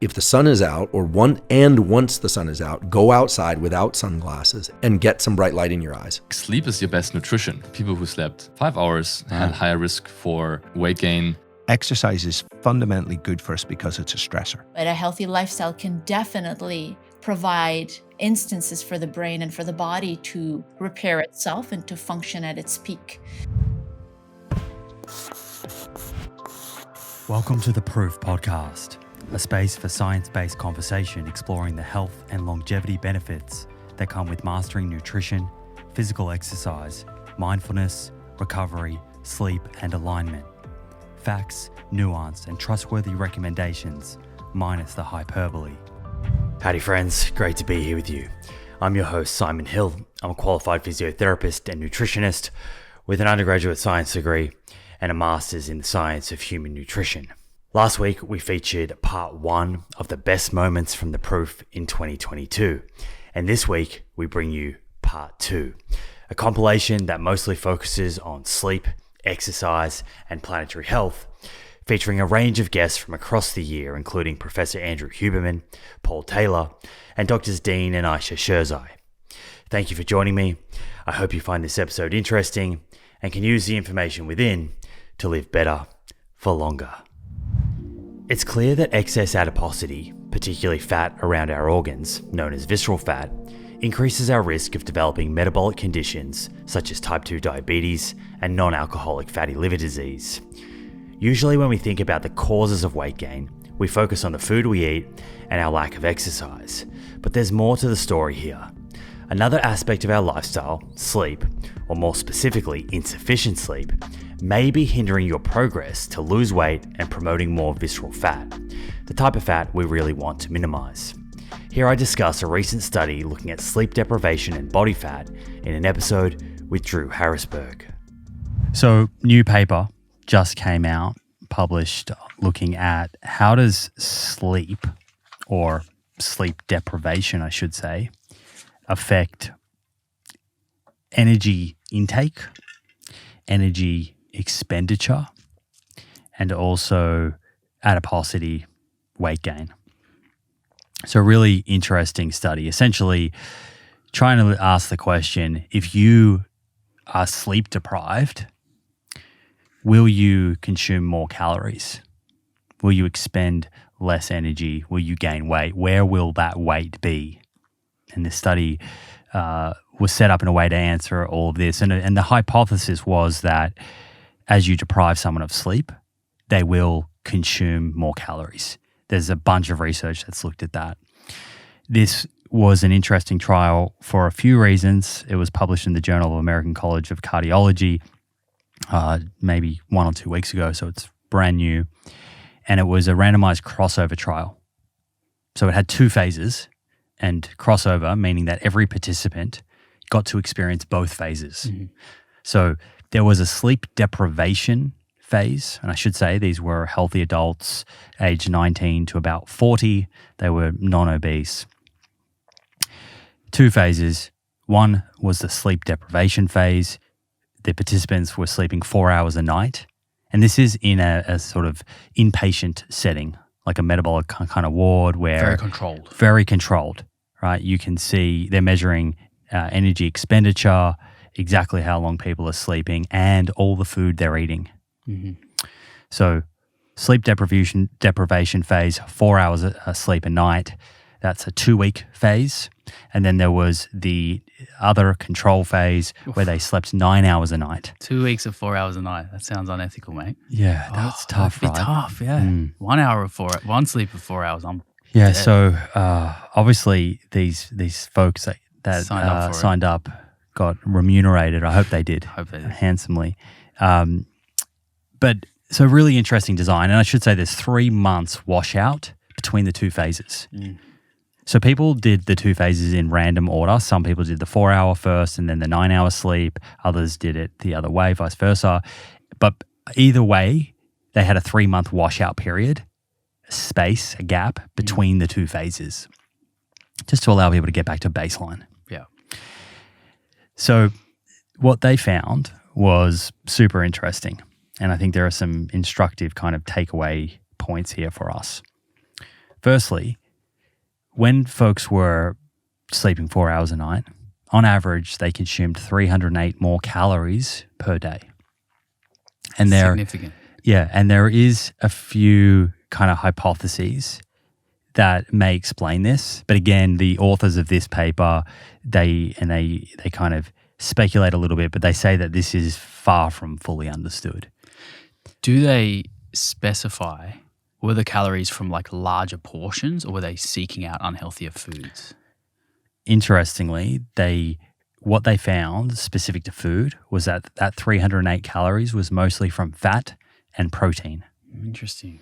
if the sun is out once the sun is out, go outside without sunglasses and get some bright light in your eyes. Sleep is your best nutrition. People who slept 5 hours had higher risk for weight gain. Exercise is fundamentally good for us because it's a stressor. But a healthy lifestyle can definitely provide instances for the brain and for the body to repair itself and to function at its peak. Welcome to the Proof Podcast, a space for science-based conversation exploring the health and longevity benefits that come with mastering nutrition, physical exercise, mindfulness, recovery, sleep, and alignment. Facts, nuance, and trustworthy recommendations, minus the hyperbole. Howdy friends, great to be here with you. I'm your host, Simon Hill. I'm a qualified physiotherapist and nutritionist with an undergraduate science degree and a master's in the science of human nutrition. Last week, we featured part 1 of the best moments from the Proof in 2022. And this week, we bring you part 2, a compilation that mostly focuses on sleep, exercise, and planetary health, featuring a range of guests from across the year, including Professor Andrew Huberman, Paul Taylor, and Drs. Dean and Ayesha Sherzai. Thank you for joining me. I hope you find this episode interesting and can use the information within to live better for longer. It's clear that excess adiposity, particularly fat around our organs, known as visceral fat, increases our risk of developing metabolic conditions such as type 2 diabetes and non-alcoholic fatty liver disease. Usually when we think about the causes of weight gain, we focus on the food we eat and our lack of exercise. But there's more to the story here. Another aspect of our lifestyle, sleep, or more specifically insufficient sleep, may be hindering your progress to lose weight and promoting more visceral fat, the type of fat we really want to minimize. Here I discuss a recent study looking at sleep deprivation and body fat in an episode with Drew Harrisberg. So, new paper just came out, published, looking at how does sleep, or sleep deprivation I should say, affect energy intake, energy expenditure, and also adiposity, weight gain. So a really interesting study, essentially trying to ask the question, if you are sleep deprived, will you consume more calories? Will you expend less energy? Will you gain weight? Where will that weight be? And this study was set up in a way to answer all of this. And the hypothesis was that as you deprive someone of sleep, they will consume more calories. There's a bunch of research that's looked at that. This was an interesting trial for a few reasons. It was published in the Journal of American College of Cardiology maybe 1 or 2 weeks ago, so it's brand new. And it was a randomized crossover trial. So it had 2 phases, and crossover, meaning that every participant got to experience both phases. Mm-hmm. So there was a sleep deprivation phase, and I should say these were healthy adults aged 19 to about 40. They were non-obese. 2 phases. One was the sleep deprivation phase. The participants were sleeping 4 hours a night, and this is in a sort of inpatient setting, like a metabolic kind of ward where… Very controlled, right? You can see they're measuring energy expenditure, exactly how long people are sleeping, and all the food they're eating. Mm-hmm. So sleep deprivation phase, 4 hours sleep a night, that's a 2-week phase. And then there was the other control phase where they slept 9 hours a night. 2 weeks of 4 hours a night. That sounds unethical, mate. Yeah, that's tough, that'd be right? tough, yeah. 1 hour of 1 sleep of 4 hours. I'm yeah. dead. So obviously these folks that signed up got remunerated. I hope they did. Handsomely. But so really interesting design, and I should say there's 3 months washout between the 2 phases. So people did the 2 phases in random order. Some people did the 4 hour first and then the 9 hour sleep. Others did it the other way, vice versa. But either way, they had a 3 month washout period, a gap between the 2 phases, just to allow people to get back to baseline. Yeah. So what they found was super interesting. And I think there are some instructive kind of takeaway points here for us. Firstly, when folks were sleeping 4 hours a night, on average, they consumed 308 more calories per day. And Significant. and there is a few kind of hypotheses that may explain this. But again, the authors of this paper, they kind of speculate a little bit, but they say that this is far from fully understood. Do they specify, were the calories from like larger portions, or were they seeking out unhealthier foods? Interestingly, what they found specific to food was that 308 calories was mostly from fat and protein. Interesting.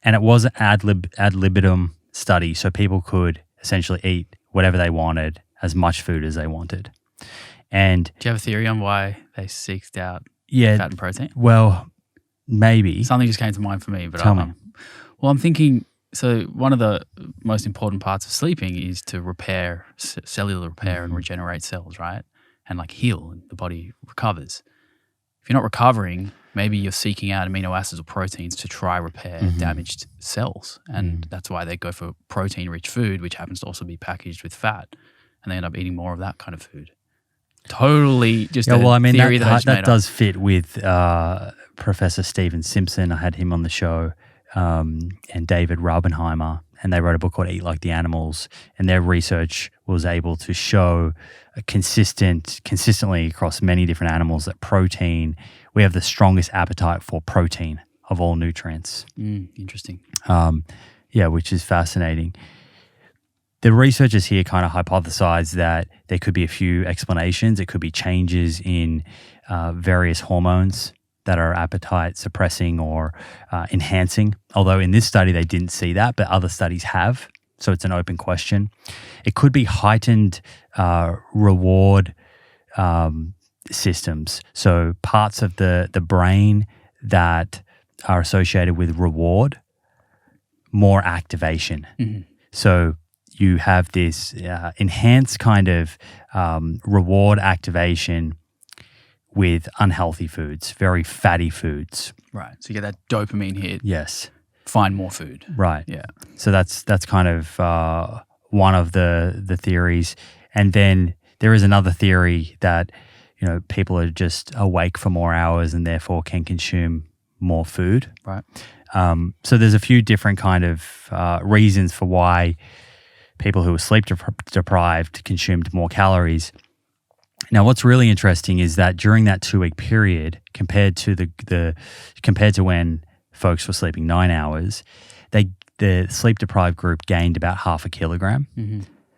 And it was an ad libitum study, so people could essentially eat whatever they wanted, as much food as they wanted. And do you have a theory on why they seeked out fat and protein? Well, maybe. Something just came to mind for me. But Tell me. I'm thinking, so one of the most important parts of sleeping is to repair, cellular repair and regenerate cells, right? And like heal, and the body recovers. If you're not recovering, maybe you're seeking out amino acids or proteins to try repair damaged cells. And that's why they go for protein-rich food, which happens to also be packaged with fat. And they end up eating more of that kind of food. Totally just theory that I just made up. Does fit with Professor Stephen Simpson. I had him on the show, and David Raubenheimer, and they wrote a book called Eat Like the Animals, and their research was able to show consistently across many different animals that protein, we have the strongest appetite for protein of all nutrients. Interesting. Which is fascinating. The researchers here kind of hypothesize that there could be a few explanations. It could be changes in various hormones that are appetite suppressing or enhancing. Although in this study they didn't see that, but other studies have. So it's an open question. It could be heightened reward systems. So parts of the brain that are associated with reward, more activation. So you have this enhanced kind of reward activation with unhealthy foods, very fatty foods. Right. So you get that dopamine hit. Yes. Find more food. Right. Yeah. So that's kind of one of the theories. And then there is another theory that, people are just awake for more hours and therefore can consume more food. Right. So there's a few different kind of reasons for why people who were sleep deprived consumed more calories. Now, what's really interesting is that during that 2-week period, compared to when folks were sleeping 9 hours, the sleep deprived group gained about 0.5 kilogram.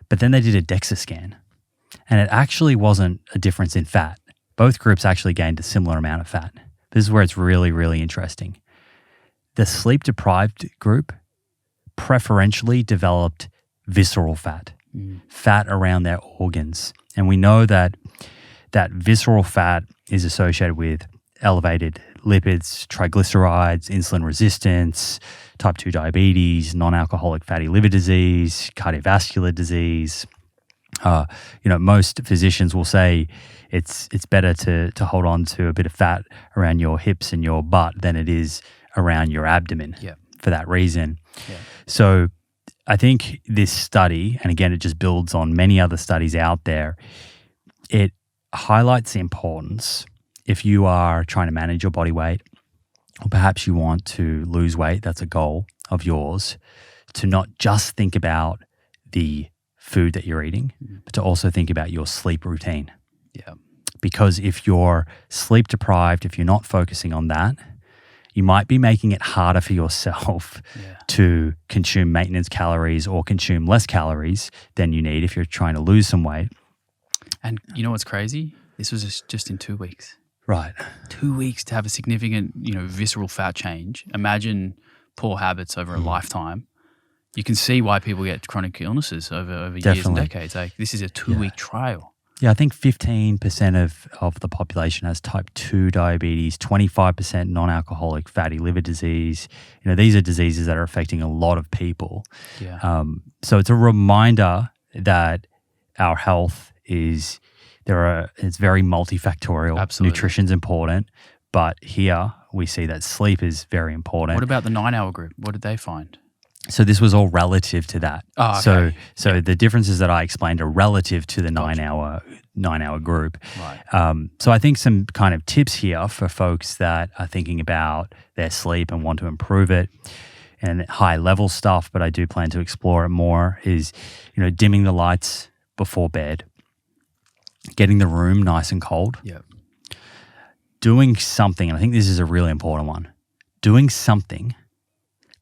But then they did a DEXA scan, and it actually wasn't a difference in fat. Both groups actually gained a similar amount of fat. This is where it's really, really interesting. The sleep deprived group preferentially developed visceral fat, fat around their organs. And we know that visceral fat is associated with elevated lipids, triglycerides, insulin resistance, type 2 diabetes, non-alcoholic fatty liver disease, cardiovascular disease. Most physicians will say it's better to hold on to a bit of fat around your hips and your butt than it is around your abdomen for that reason. Yeah. So I think this study, and again, it just builds on many other studies out there, it highlights the importance if you are trying to manage your body weight, or perhaps you want to lose weight, that's a goal of yours, to not just think about the food that you're eating, but to also think about your sleep routine. Yeah. Because if you're sleep deprived, if you're not focusing on that, you might be making it harder for yourself to consume maintenance calories or consume less calories than you need if you're trying to lose some weight. And you know what's crazy? This was just in 2 weeks. Right. 2 weeks to have a significant, visceral fat change. Imagine poor habits over a lifetime. You can see why people get chronic illnesses over years and decades. Like, this is a 2-week trial. Yeah, I think 15% of the population has type 2 diabetes, 25% non-alcoholic fatty liver disease. These are diseases that are affecting a lot of people. Yeah. So it's a reminder that our health it's very multifactorial. Absolutely. Nutrition's important, but here we see that sleep is very important. What about the 9-hour group? What did they find? So this was all relative to that. Oh, okay. So the differences that I explained are relative to the 9-hour group. Right. So I think some kind of tips here for folks that are thinking about their sleep and want to improve it, and high level stuff, but I do plan to explore it more, is, dimming the lights before bed, getting the room nice and cold. Yeah. Doing something, and I think this is a really important one, doing something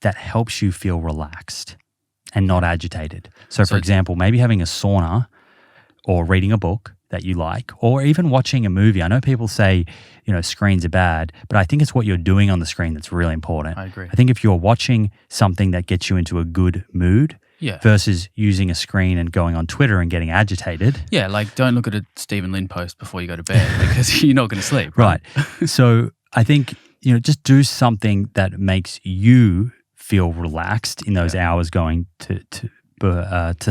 that helps you feel relaxed and not agitated. So for example, maybe having a sauna or reading a book that you like, or even watching a movie. I know people say, screens are bad, but I think it's what you're doing on the screen that's really important. I agree. I think if you're watching something that gets you into a good mood versus using a screen and going on Twitter and getting agitated. Yeah, like don't look at a Stephen Lin post before you go to bed because you're not going to sleep. Right. So I think, just do something that makes you feel relaxed in those hours going to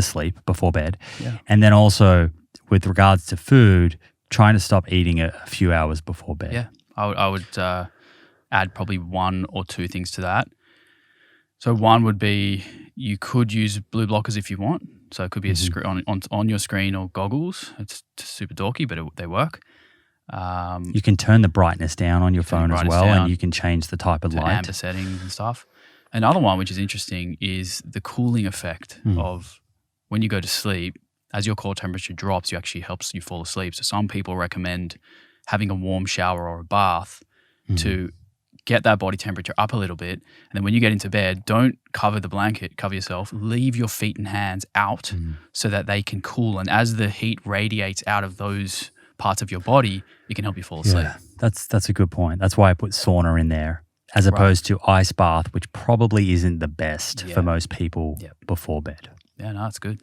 sleep before bed. Yeah. And then also with regards to food, trying to stop eating a few hours before bed. Yeah, I would add probably one or two things to that. So one would be you could use blue blockers if you want. So it could be on your screen or goggles. It's super dorky, but they work. You can turn the brightness down on your phone as well, and you can change the type of light. Amber settings and stuff. Another one, which is interesting, is the cooling effect of when you go to sleep. As your core temperature drops, it actually helps you fall asleep. So some people recommend having a warm shower or a bath to get that body temperature up a little bit. And then when you get into bed, don't cover the blanket, cover yourself. Leave your feet and hands out so that they can cool. And as the heat radiates out of those parts of your body, it can help you fall asleep. Yeah, that's a good point. That's why I put sauna in there, as opposed to ice bath, which probably isn't the best for most people before bed. Yeah, no, that's good.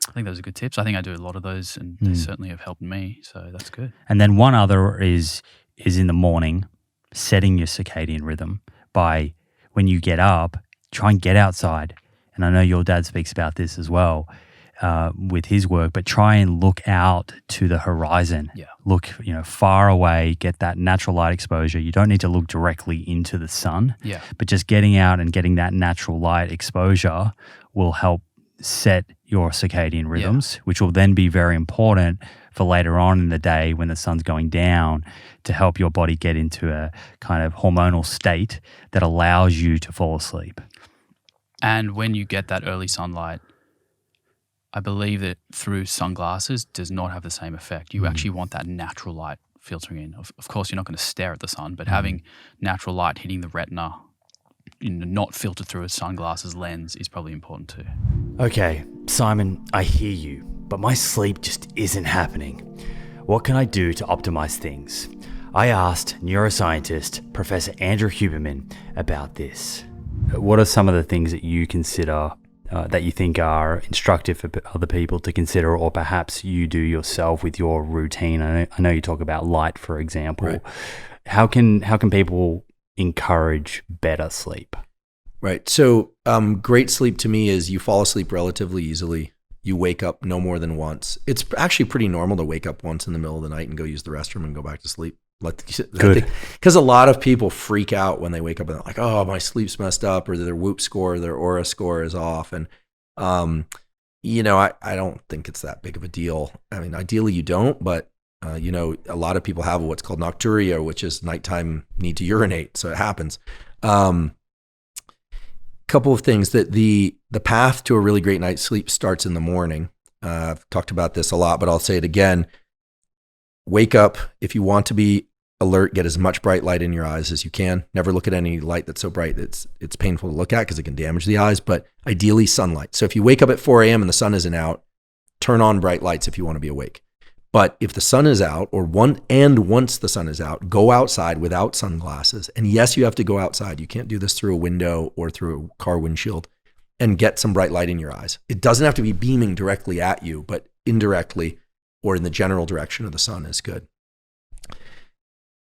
I think those are good tips. I think I do a lot of those, and they certainly have helped me. So that's good. And then one other is in the morning, setting your circadian rhythm by when you get up, try and get outside. And I know your dad speaks about this as well with his work, but try and look out to the horizon. Yeah. Look, far away, get that natural light exposure. You don't need to look directly into the sun. Yeah. But just getting out and getting that natural light exposure will help set your circadian rhythms, which will then be very important for later on in the day when the sun's going down to help your body get into a kind of hormonal state that allows you to fall asleep. And when you get that early sunlight, I believe that through sunglasses does not have the same effect. You actually want that natural light filtering in. Of course, you're not going to stare at the sun, but having natural light hitting the retina, not filtered through a sunglasses lens, is probably important too. Okay, Simon, I hear you, but my sleep just isn't happening. What can I do to optimize things? I asked neuroscientist Professor Andrew Huberman about this. What are some of the things that you consider that you think are instructive for other people to consider, or perhaps you do yourself with your routine? I know you talk about light, for example. Right. How can people encourage better sleep? Right. So great sleep to me is you fall asleep relatively easily. You wake up no more than once. It's actually pretty normal to wake up once in the middle of the night and go use the restroom and go back to sleep. Good. Because a lot of people freak out when they wake up and they're like, oh, my sleep's messed up, or their Whoop score, their Aura score is off. And, I don't think it's that big of a deal. I mean, ideally you don't, but, a lot of people have what's called nocturia, which is nighttime need to urinate. So it happens. Couple of things that the path to a really great night's sleep starts in the morning. I've talked about this a lot, but I'll say it again. Wake up. If you want to be alert, get as much bright light in your eyes as you can. Never look at any light that's so bright that it's painful to look at because it can damage the eyes, but ideally sunlight. So if you wake up at 4 a.m. and the sun isn't out, turn on bright lights if you want to be awake. But if the sun is out, once the sun is out, go outside without sunglasses. And yes, you have to go outside. You can't do this through a window or through a car windshield, and get some bright light in your eyes. It doesn't have to be beaming directly at you, but indirectly or in the general direction of the sun is good.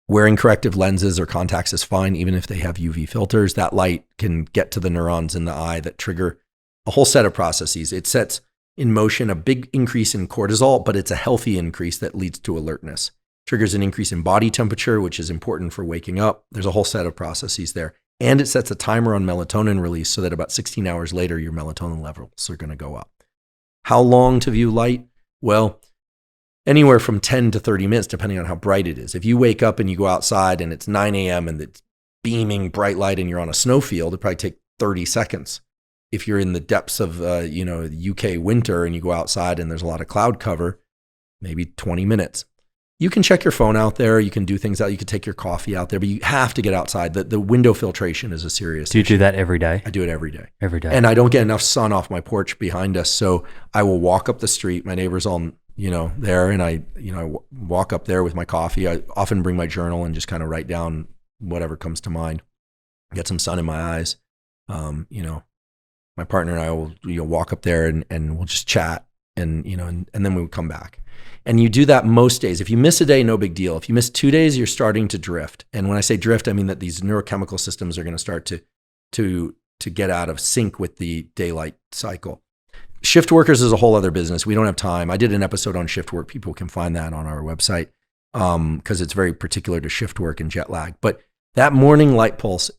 Wearing corrective lenses or contacts is fine, even if they have UV filters. That light can get to the neurons in the eye that trigger a whole set of processes. It sets in motion a big increase in cortisol, but it's a healthy increase that leads to alertness. Triggers an increase in body temperature, which is important for waking up. There's a whole set of processes there. And it sets a timer on melatonin release so that about 16 hours later, your melatonin levels are going to go up. How long to view light? Well, anywhere from 10 to 30 minutes, depending on how bright it is. If you wake up and you go outside and it's 9 a.m. and it's beaming bright light and you're on a snowfield, it'd probably take 30 seconds. If you're in the depths of, the UK winter and you go outside and there's a lot of cloud cover, maybe 20 minutes. You can check your phone out there. You can do things out. You can take your coffee out there, but you have to get outside. The window filtration is a serious Do you issue. do that every day? I do it every day. Every day. And I don't get enough sun off my porch behind us. So I will walk up the street. My neighbor's all, there. And I walk up there with my coffee. I often bring my journal and just kind of write down whatever comes to mind. Get some sun in my eyes. My partner and I will walk up there and we'll just chat and then we'll come back. And you do that most days. If you miss a day, no big deal. If you miss 2 days, you're starting to drift. And when I say drift, I mean that these neurochemical systems are going to start to get out of sync with the daylight cycle. Shift workers is a whole other business. We don't have time. I did an episode on shift work. People can find that on our website because it's very particular to shift work and jet lag. But that morning light pulse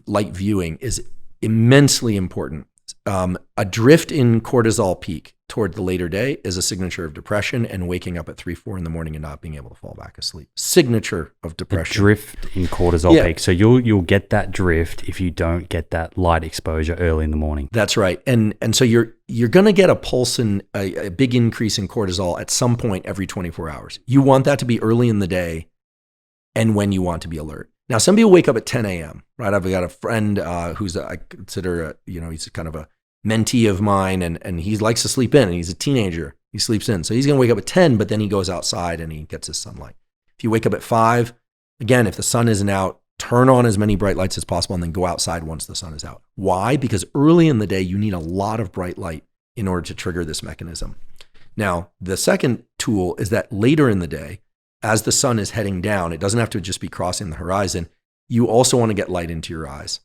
light viewing is immensely important. A drift in cortisol peak toward the later day is a signature of depression and waking up at 3-4 in the morning and not being able to fall back asleep. Signature of depression. A drift in cortisol peak. So you'll get that drift if you don't get that light exposure early in the morning. That's right. And so you're going to get a pulse and a big increase in cortisol at some point every 24 hours. You want that to be early in the day and when you want to be alert. Now, some people wake up at 10 a.m., right? I've got a friend who's, I consider, he's kind of a mentee of mine, and he likes to sleep in, and he's a teenager. He sleeps in. So he's going to wake up at 10, but then he goes outside and he gets his sunlight. If you wake up at 5, again, if the sun isn't out, turn on as many bright lights as possible and then go outside once the sun is out. Why? Because early in the day, you need a lot of bright light in order to trigger this mechanism. Now, the second tool is that later in the day, as the sun is heading down, it doesn't have to just be crossing the horizon. You also want to get light into your eyes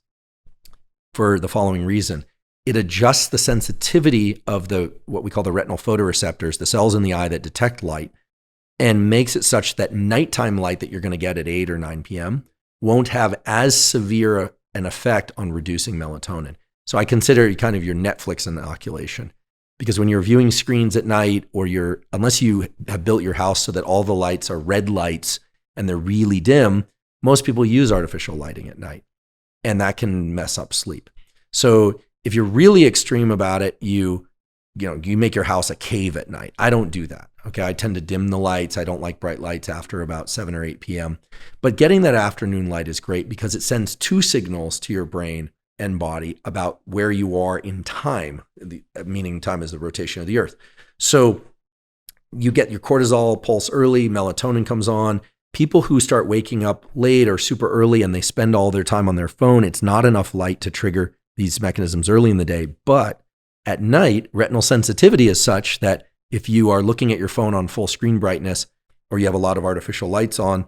for the following reason. It adjusts the sensitivity of what we call the retinal photoreceptors, the cells in the eye that detect light, and makes it such that nighttime light that you're going to get at 8 or 9 p.m. won't have as severe an effect on reducing melatonin. So I consider it kind of your Netflix inoculation. Because when you're viewing screens at night unless you have built your house so that all the lights are red lights and they're really dim, most people use artificial lighting at night, and that can mess up sleep. So if you're really extreme about it, you make your house a cave at night. I don't do that. Okay. I tend to dim the lights. I don't like bright lights after about 7 or 8 p.m. But getting that afternoon light is great because it sends 2 signals to your brain and body about where you are in time, meaning time is the rotation of the earth. So you get your cortisol pulse early, melatonin comes on. People who start waking up late or super early and they spend all their time on their phone, it's not enough light to trigger these mechanisms early in the day. But at night, retinal sensitivity is such that if you are looking at your phone on full screen brightness or you have a lot of artificial lights on,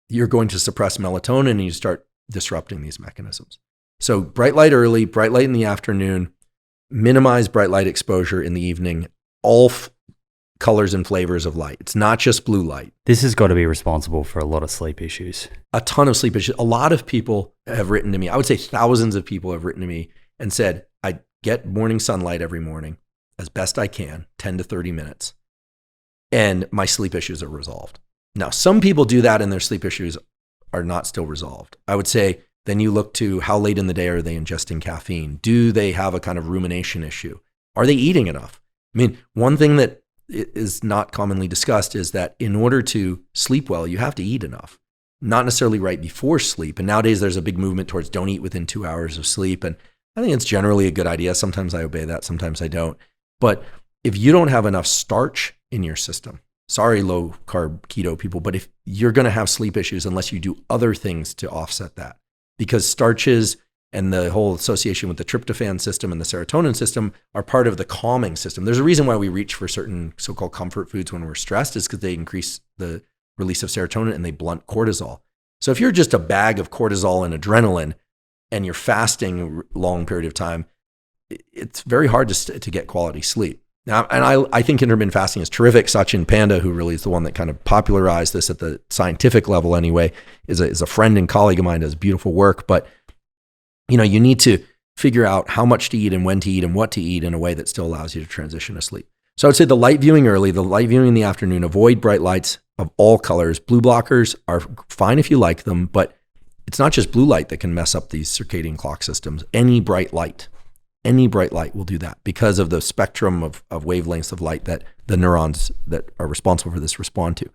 you're going to suppress melatonin and you start disrupting these mechanisms. So bright light early, bright light in the afternoon, minimize bright light exposure in the evening, all colors and flavors of light. It's not just blue light. This has got to be responsible for a lot of sleep issues. A ton of sleep issues. A lot of people have written to me. I would say thousands of people have written to me and said, I get morning sunlight every morning as best I can, 10 to 30 minutes, and my sleep issues are resolved. Now, some people do that and their sleep issues are not still resolved. I would say, then you look to how late in the day are they ingesting caffeine? Do they have a kind of rumination issue? Are they eating enough? I mean, one thing that is not commonly discussed is that in order to sleep well, you have to eat enough, not necessarily right before sleep. And nowadays there's a big movement towards don't eat within 2 hours of sleep. And I think it's generally a good idea. Sometimes I obey that, sometimes I don't. But if you don't have enough starch in your system, sorry, low carb keto people, but if you're going to have sleep issues unless you do other things to offset that. Because starches and the whole association with the tryptophan system and the serotonin system are part of the calming system. There's a reason why we reach for certain so-called comfort foods when we're stressed is because they increase the release of serotonin and they blunt cortisol. So if you're just a bag of cortisol and adrenaline and you're fasting a long period of time, it's very hard to get quality sleep. Now, and I think intermittent fasting is terrific. Sachin Panda, who really is the one that kind of popularized this at the scientific level anyway, is a friend and colleague of mine, does beautiful work. But, you need to figure out how much to eat and when to eat and what to eat in a way that still allows you to transition to sleep. So I would say the light viewing early, the light viewing in the afternoon, avoid bright lights of all colors. Blue blockers are fine if you like them, but it's not just blue light that can mess up these circadian clock systems. Any bright light will do that because of the spectrum of wavelengths of light that the neurons that are responsible for this respond to.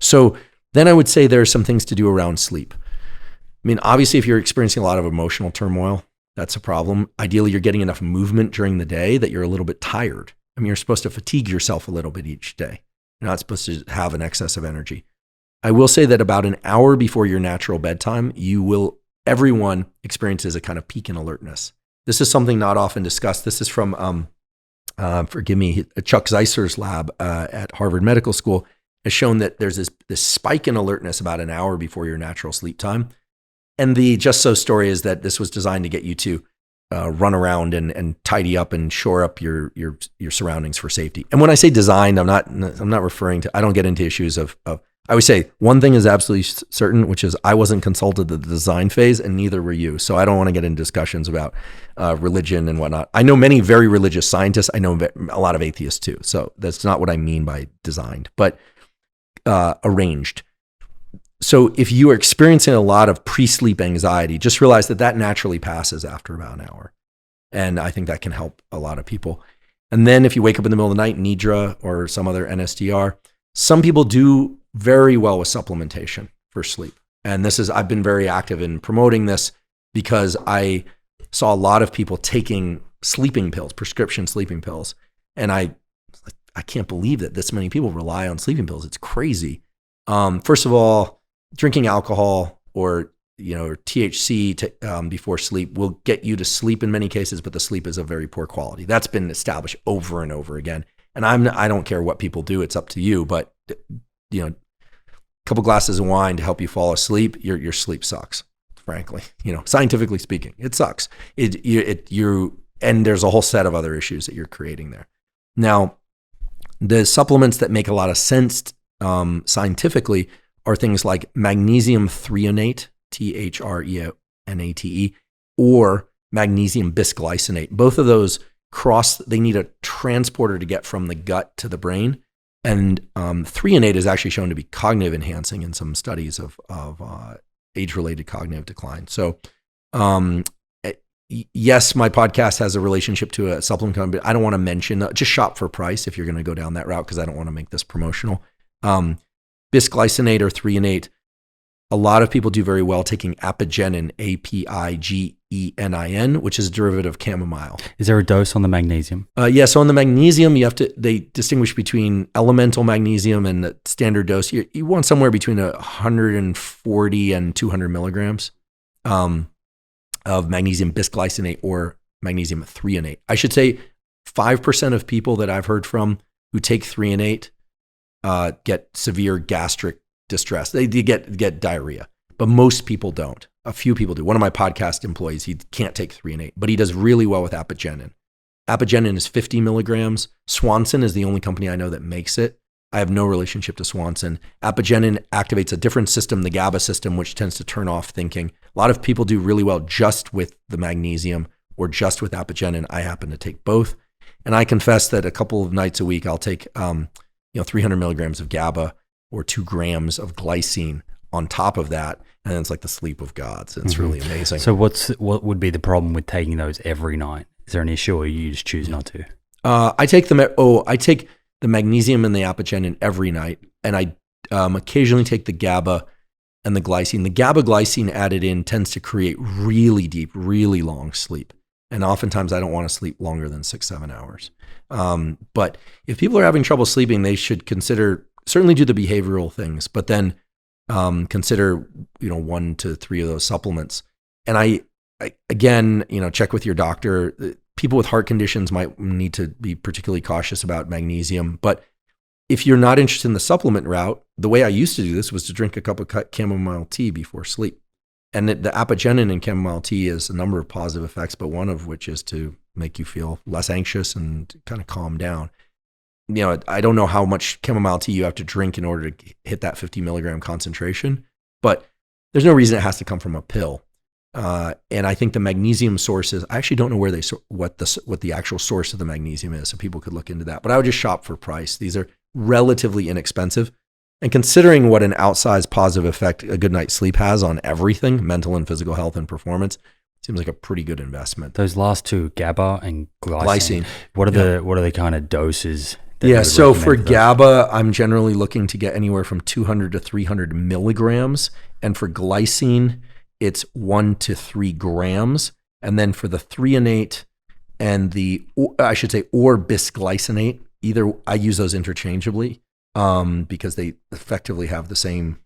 So then I would say there are some things to do around sleep. I mean, obviously, if you're experiencing a lot of emotional turmoil, that's a problem. Ideally, you're getting enough movement during the day that you're a little bit tired. I mean, you're supposed to fatigue yourself a little bit each day. You're not supposed to have an excess of energy. I will say that about an hour before your natural bedtime, everyone experiences a kind of peak in alertness. This is something not often discussed. This is from, Chuck Zeisser's lab at Harvard Medical School has shown that there's this spike in alertness about an hour before your natural sleep time. And the just so story is that this was designed to get you to run around and tidy up and shore up your surroundings for safety. And when I say designed, I'm not referring to, I don't get into issues of I would say one thing is absolutely certain, which is I wasn't consulted at the design phase and neither were you. So I don't want to get into discussions about religion and whatnot. I know many very religious scientists. I know a lot of atheists too. So that's not what I mean by designed, but arranged. So if you are experiencing a lot of pre-sleep anxiety, just realize that naturally passes after about an hour. And I think that can help a lot of people. And then if you wake up in the middle of the night, Nidra or some other NSDR, some people do very well with supplementation for sleep. And I've been very active in promoting this because I saw a lot of people taking sleeping pills, prescription sleeping pills. And I can't believe that this many people rely on sleeping pills. It's crazy. First of all, drinking alcohol or THC before sleep will get you to sleep in many cases, but the sleep is of very poor quality. That's been established over and over again. And I don't care what people do; it's up to you. But a couple glasses of wine to help you fall asleep, your sleep sucks. Frankly, scientifically speaking, it sucks. And there's a whole set of other issues that you're creating there. Now, the supplements that make a lot of sense scientifically are things like magnesium threonate, THRENATE, or magnesium bisglycinate. Both of those they need a transporter to get from the gut to the brain. And threonate is actually shown to be cognitive enhancing in some studies of age-related cognitive decline. So yes, my podcast has a relationship to a supplement company, but I don't want to mention, just shop for price if you're going to go down that route because I don't want to make this promotional. Bisglycinate or threonate, a lot of people do very well taking apigenin, APIGENIN, which is a derivative of chamomile. Is there a dose on the magnesium? Yeah, so on the magnesium, they distinguish between elemental magnesium and the standard dose. You want somewhere between 140 and 200 milligrams of magnesium bisglycinate or magnesium threonate. I should say 5% of people that I've heard from who take threonate get severe gastric distress. They get diarrhea, but most people don't. A few people do. One of my podcast employees, he can't take threonate, but he does really well with apigenin. Apigenin is 50 milligrams. Swanson is the only company I know that makes it. I have no relationship to Swanson. Apigenin activates a different system, the GABA system, which tends to turn off thinking. A lot of people do really well just with the magnesium or just with apigenin. I happen to take both. And I confess that a couple of nights a week, I'll take 300 milligrams of GABA or 2 grams of glycine on top of that. And it's like the sleep of gods. It's really amazing. So what would be the problem with taking those every night? Is there an issue or you just choose not to? I take the magnesium and the apigenin every night. And I occasionally take the GABA and the glycine. The GABA glycine added in tends to create really deep, really long sleep. And oftentimes I don't want to sleep longer than 6-7 hours. But if people are having trouble sleeping, they should certainly do the behavioral things, but then consider 1 to 3 of those supplements. And I again, check with your doctor. People with heart conditions might need to be particularly cautious about magnesium. But if you're not interested in the supplement route, the way I used to do this was to drink a cup of chamomile tea before sleep. And the apigenin in chamomile tea has a number of positive effects, but one of which is to make you feel less anxious and kind of calm down. I don't know how much chamomile tea you have to drink in order to hit that 50 milligram concentration, but there's no reason it has to come from a pill. And I think the magnesium sources, I actually don't know what the actual source of the magnesium is, so people could look into that. But I would just shop for price. These are relatively inexpensive. And considering what an outsized positive effect a good night's sleep has on everything, mental and physical health and performance, seems like a pretty good investment. Those last two, GABA and Glycine. What are the kind of doses? So for GABA, I'm generally looking to get anywhere from 200 to 300 milligrams. And for glycine, it's 1 to 3 grams. And then for the threonate and or bisglycinate, either I use those interchangeably because they effectively have the same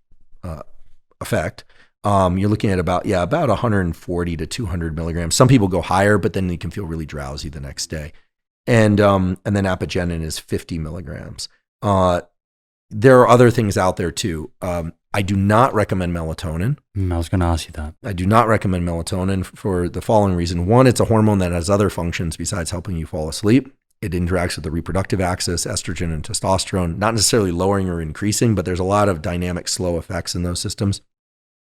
effect. You're looking at about 140 to 200 milligrams. Some people go higher, but then you can feel really drowsy the next day. And then apigenin is 50 milligrams. There are other things out there too. I do not recommend melatonin. I was going to ask you that. I do not recommend melatonin for the following reason. One, it's a hormone that has other functions besides helping you fall asleep. It interacts with the reproductive axis, estrogen and testosterone, not necessarily lowering or increasing, but there's a lot of dynamic slow effects in those systems.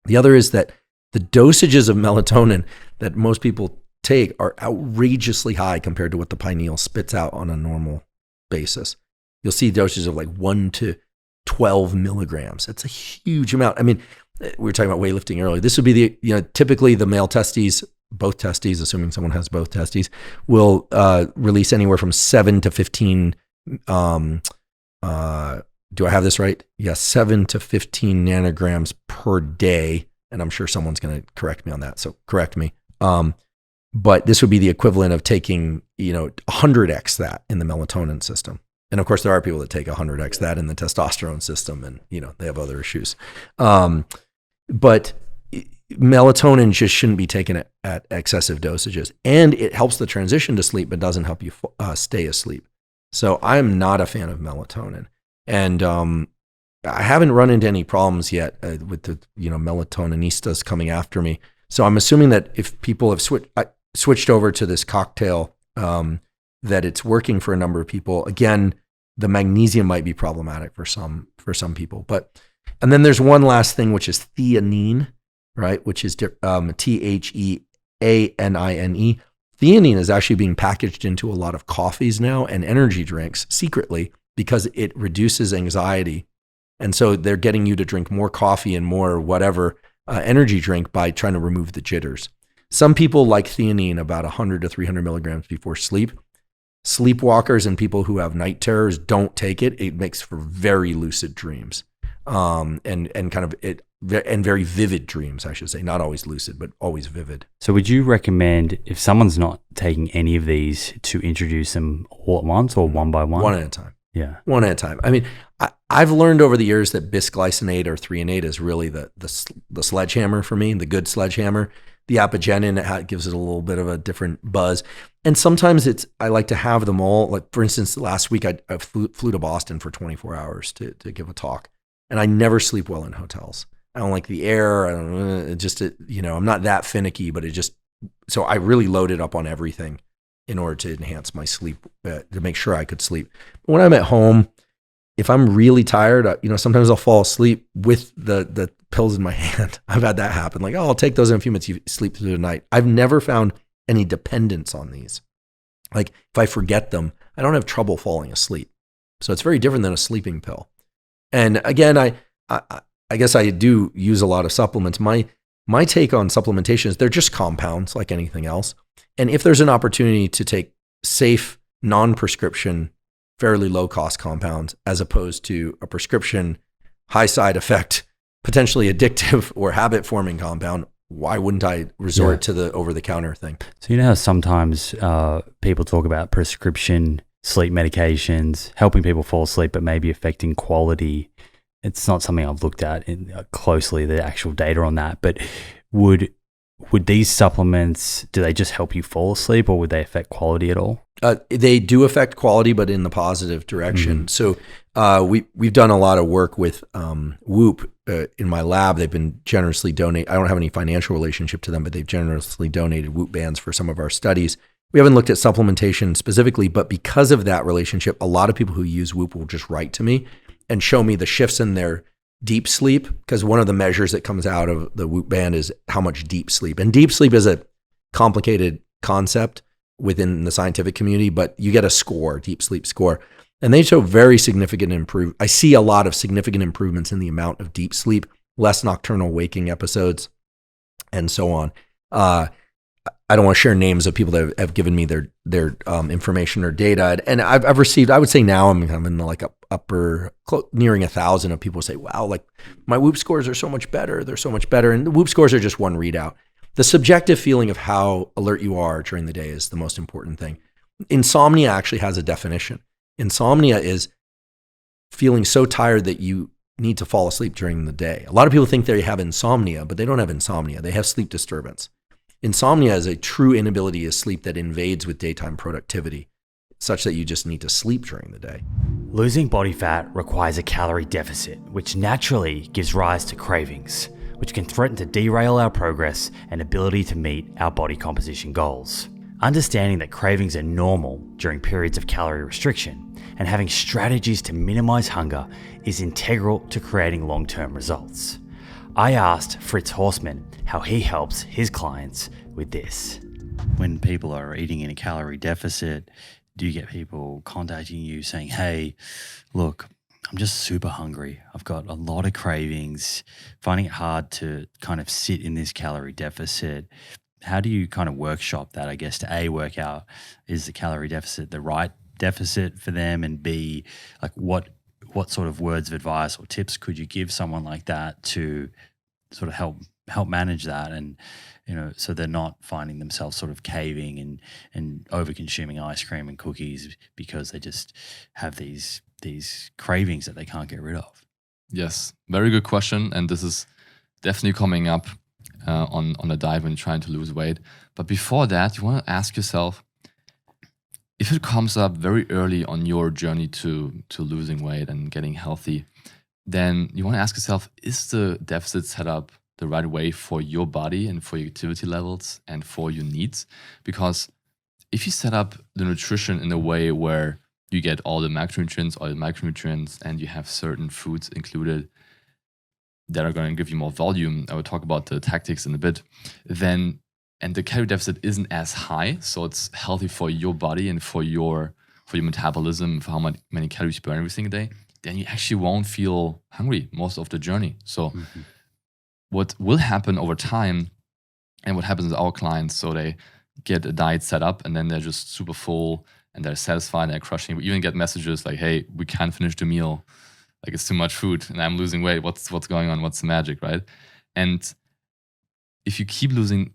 The other is that the dosages of melatonin that most people take are outrageously high compared to what the pineal spits out on a normal basis. You'll see dosages of like 1 to 12 milligrams. That's a huge amount. I mean, we were talking about weightlifting earlier. This would be typically the male testes, both testes, assuming someone has both testes, will release anywhere from 7 to 15. Do I have this right? Yes, 7 to 15 nanograms per day. And I'm sure someone's going to correct me on that. So correct me. But this would be the equivalent of taking, 100x that in the melatonin system. And of course, there are people that take 100x that in the testosterone system, and they have other issues. But melatonin just shouldn't be taken at excessive dosages, and it helps the transition to sleep, but doesn't help you stay asleep. So I'm not a fan of melatonin, and I haven't run into any problems yet with the melatoninistas coming after me. So I'm assuming that if people have switched over to this cocktail, that it's working for a number of people. Again, the magnesium might be problematic for some people. And then there's one last thing, which is theanine, right? Which is THEANINE. Theanine is actually being packaged into a lot of coffees now and energy drinks secretly because it reduces anxiety. And so they're getting you to drink more coffee and more whatever energy drink by trying to remove the jitters. Some people like theanine about 100 to 300 milligrams before sleep. Sleepwalkers and people who have night terrors don't take it. It makes for very lucid dreams, and very vivid dreams, I should say. Not always lucid, but always vivid. So would you recommend, if someone's not taking any of these, to introduce them all at once or one by one? One at a time. Yeah. One at a time. I mean, I've learned over the years that bisglycinate or threonate is really the sledgehammer for me, the good sledgehammer. The apigenin gives it a little bit of a different buzz. And sometimes I like to have them all. Like, for instance, last week I flew to Boston for 24 hours to give a talk. And I never sleep well in hotels. I don't like the air. I'm not that finicky, but so I really loaded up on everything in order to enhance my sleep, to make sure I could sleep. But when I'm at home, if I'm really tired, sometimes I'll fall asleep with the pills in my hand. I've had that happen. Like, I'll take those in a few minutes, you sleep through the night. I've never found any dependence on these. Like, if I forget them, I don't have trouble falling asleep. So it's very different than a sleeping pill. And again, I guess I do use a lot of supplements. My take on supplementation is they're just compounds like anything else. And if there's an opportunity to take safe, non-prescription, fairly low-cost compounds as opposed to a prescription, high side effect, potentially addictive or habit-forming compound, why wouldn't I resort to the over-the-counter thing? So how sometimes people talk about prescription sleep medications, helping people fall asleep, but maybe affecting quality. It's not something I've looked at closely, the actual data on that, but would these supplements, do they just help you fall asleep or would they affect quality at all? They do affect quality, but in the positive direction. So we've done a lot of work with Whoop in my lab. They've been generously donating. I don't have any financial relationship to them, but they've generously donated Whoop bands for some of our studies. We haven't looked at supplementation specifically, but because of that relationship, a lot of people who use Whoop will just write to me and show me the shifts in their deep sleep, because one of the measures that comes out of the Whoop band is how much deep sleep. And deep sleep is a complicated concept within the scientific community, but you get a score, deep sleep score. And they show very significant improvement. I see a lot of significant improvements in the amount of deep sleep, less nocturnal waking episodes, and so on. I don't want to share names of people that have given me their information or data. And I've received, I would say now I'm in the like upper, nearing 1,000 of people say, wow, like my Whoop scores are so much better. They're so much better. And the Whoop scores are just one readout. The subjective feeling of how alert you are during the day is the most important thing. Insomnia actually has a definition. Insomnia is feeling so tired that you need to fall asleep during the day. A lot of people think they have insomnia, but they don't have insomnia. They have sleep disturbance. Insomnia is a true inability to sleep that invades with daytime productivity, such that you just need to sleep during the day. Losing body fat requires a calorie deficit, which naturally gives rise to cravings, which can threaten to derail our progress and ability to meet our body composition goals. Understanding that cravings are normal during periods of calorie restriction and having strategies to minimize hunger is integral to creating long-term results. I asked Fritz Horstmann how he helps his clients with this. When people are eating in a calorie deficit, do you get people contacting you saying, hey, look, I'm just super hungry. I've got a lot of cravings, finding it hard to kind of sit in this calorie deficit. How do you kind of workshop that, I guess, to work out, is the calorie deficit the right deficit for them, and B, like what sort of words of advice or tips could you give someone like that to sort of help manage that, and so they're not finding themselves sort of caving and over consuming ice cream and cookies because they just have these cravings that they can't get rid of? Yes, very good question, and this is definitely coming up on a diet when you're trying to lose weight. But before that, you want to ask yourself, if it comes up very early on your journey to losing weight and getting healthy, then you want to ask yourself, is the deficit set up the right way for your body and for your activity levels and for your needs? Because if you set up the nutrition in a way where you get all the macronutrients, all the micronutrients, and you have certain foods included that are going to give you more volume, I will talk about the tactics in a bit, then, and the calorie deficit isn't as high, so it's healthy for your body and for your metabolism, for how many calories you burn every single day, then you actually won't feel hungry most of the journey. So what will happen over time, and what happens with our clients, so they get a diet set up and then they're just super full and they're satisfied and they're crushing. We even get messages like, hey, we can't finish the meal. Like, it's too much food and I'm losing weight. What's going on? What's the magic, right? And if you keep losing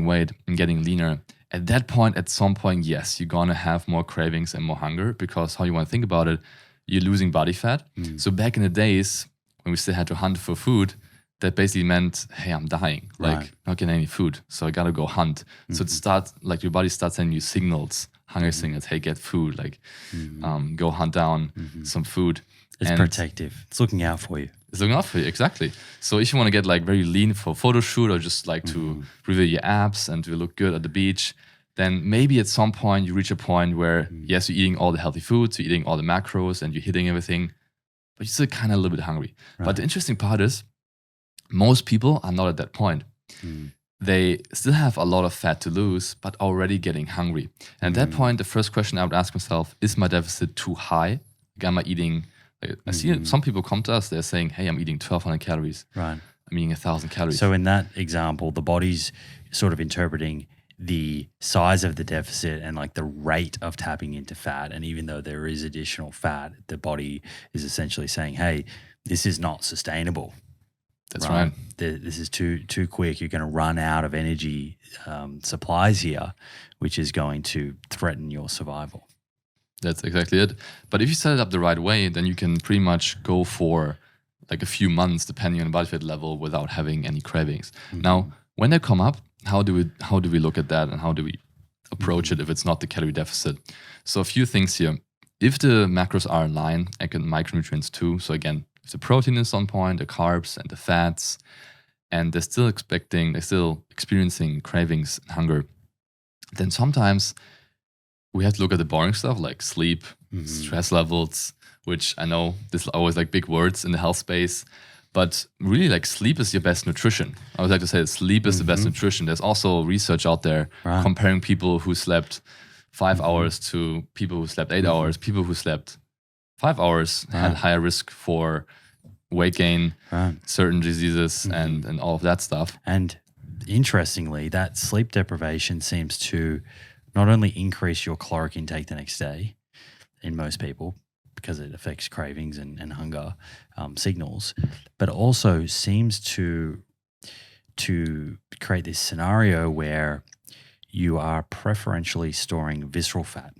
weight and getting leaner, at that point, at some point, yes, you're gonna have more cravings and more hunger, because how you want to think about it, you're losing body fat. So back in the days when we still had to hunt for food, that basically meant, hey, I'm dying, like not getting any food, so I gotta go hunt. So it starts, like, your body starts sending you signals, hunger signals, hey, get food, like go hunt down some food. It's protective. It's looking out for you. It's looking out for you, exactly. So if you want to get like very lean for a photo shoot, or just like to reveal your abs and to look good at the beach, then maybe at some point you reach a point where, yes, you're eating all the healthy foods, you're eating all the macros, and you're hitting everything, but you're still kind of a little bit hungry. But the interesting part is, most people are not at that point. They still have a lot of fat to lose, but already getting hungry. And at that point, the first question I would ask myself, is my deficit too high? Like, am I eating, I see some people come to us, they're saying, hey, I'm eating 1,200 calories. Right. I'm eating 1,000 calories. So in that example, the body's sort of interpreting the size of the deficit and like the rate of tapping into fat. And even though there is additional fat, the body is essentially saying, hey, this is not sustainable. That's right. This is too quick. You're going to run out of energy supplies here, which is going to threaten your survival. That's exactly it. But if you set it up the right way, then you can pretty much go for like a few months, depending on the body fat level, without having any cravings. Now, when they come up, how do we look at that, and how do we approach it if it's not the calorie deficit? So a few things here. If the macros are in line, and micronutrients too. So again, if the protein is on point, the carbs and the fats, and they're still experiencing cravings and hunger, then sometimes we have to look at the boring stuff like sleep, stress levels, which I know this is always like big words in the health space, but really like sleep is your best nutrition. I would like to say that sleep is the best nutrition. There's also research out there comparing people who slept 5 hours to people who slept 8 hours. People who slept 5 hours had higher risk for weight gain, certain diseases, and all of that stuff. And interestingly, that sleep deprivation seems to not only increase your caloric intake the next day in most people because it affects cravings and hunger signals, but also seems to create this scenario where you are preferentially storing visceral fat.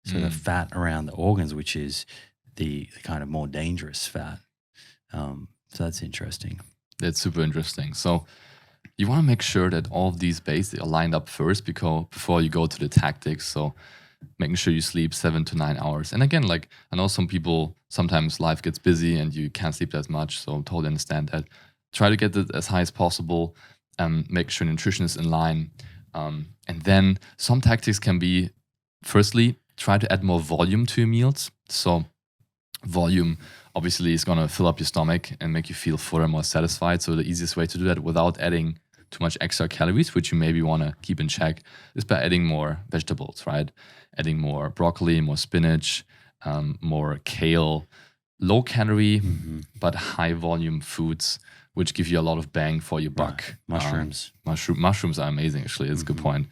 So the fat around the organs, which is the kind of more dangerous fat. So that's interesting. That's super interesting. So you want to make sure that all of these bases are lined up first before you go to the tactics. So making sure you sleep 7 to 9 hours. And again, like I know some people, sometimes life gets busy and you can't sleep as much. So totally understand that. Try to get it as high as possible. Make sure nutrition is in line. And then some tactics can be, firstly, try to add more volume to your meals. So volume obviously is going to fill up your stomach and make you feel fuller and more satisfied. So the easiest way to do that without adding too much extra calories, which you maybe want to keep in check, is by adding more vegetables, right? Adding more broccoli, more spinach, more kale, low calorie, but high volume foods, which give you a lot of bang for your buck. Mushrooms. Mushrooms are amazing, actually. It's a good point.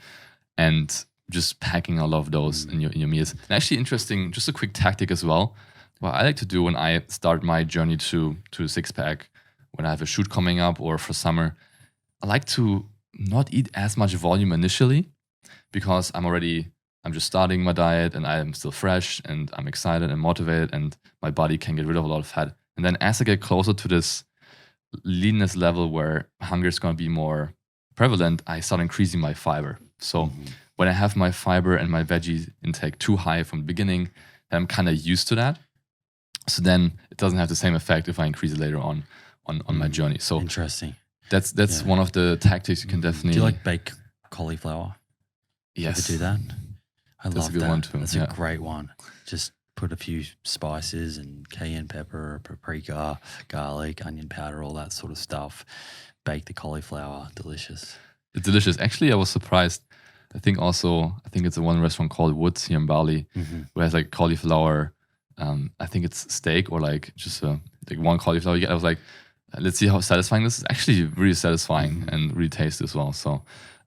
And just packing a lot of those in your meals. And actually interesting, just a quick tactic as well. What I like to do when I start my journey to a six-pack, when I have a shoot coming up or for summer, I like to not eat as much volume initially because I'm just starting my diet and I'm still fresh and I'm excited and motivated and my body can get rid of a lot of fat. And then as I get closer to this leanness level where hunger is going to be more prevalent, I start increasing my fiber. So when I have my fiber and my veggie intake too high from the beginning, then I'm kind of used to that. So then it doesn't have the same effect if I increase it later on my journey. So interesting. That's one of the tactics you can definitely. Do you like baked cauliflower? Yes. You ever do that? I That's love a good that. one too. That's a great one. Just put a few spices and cayenne pepper, paprika, garlic, onion powder, all that sort of stuff. Bake the cauliflower. Delicious. It's delicious. Actually, I was surprised. I think it's a one restaurant called Woods here in Bali, where it has like cauliflower. I think it's steak or like just like one cauliflower you get. I was like, let's see how satisfying this is. Actually really satisfying and really tasty as well. So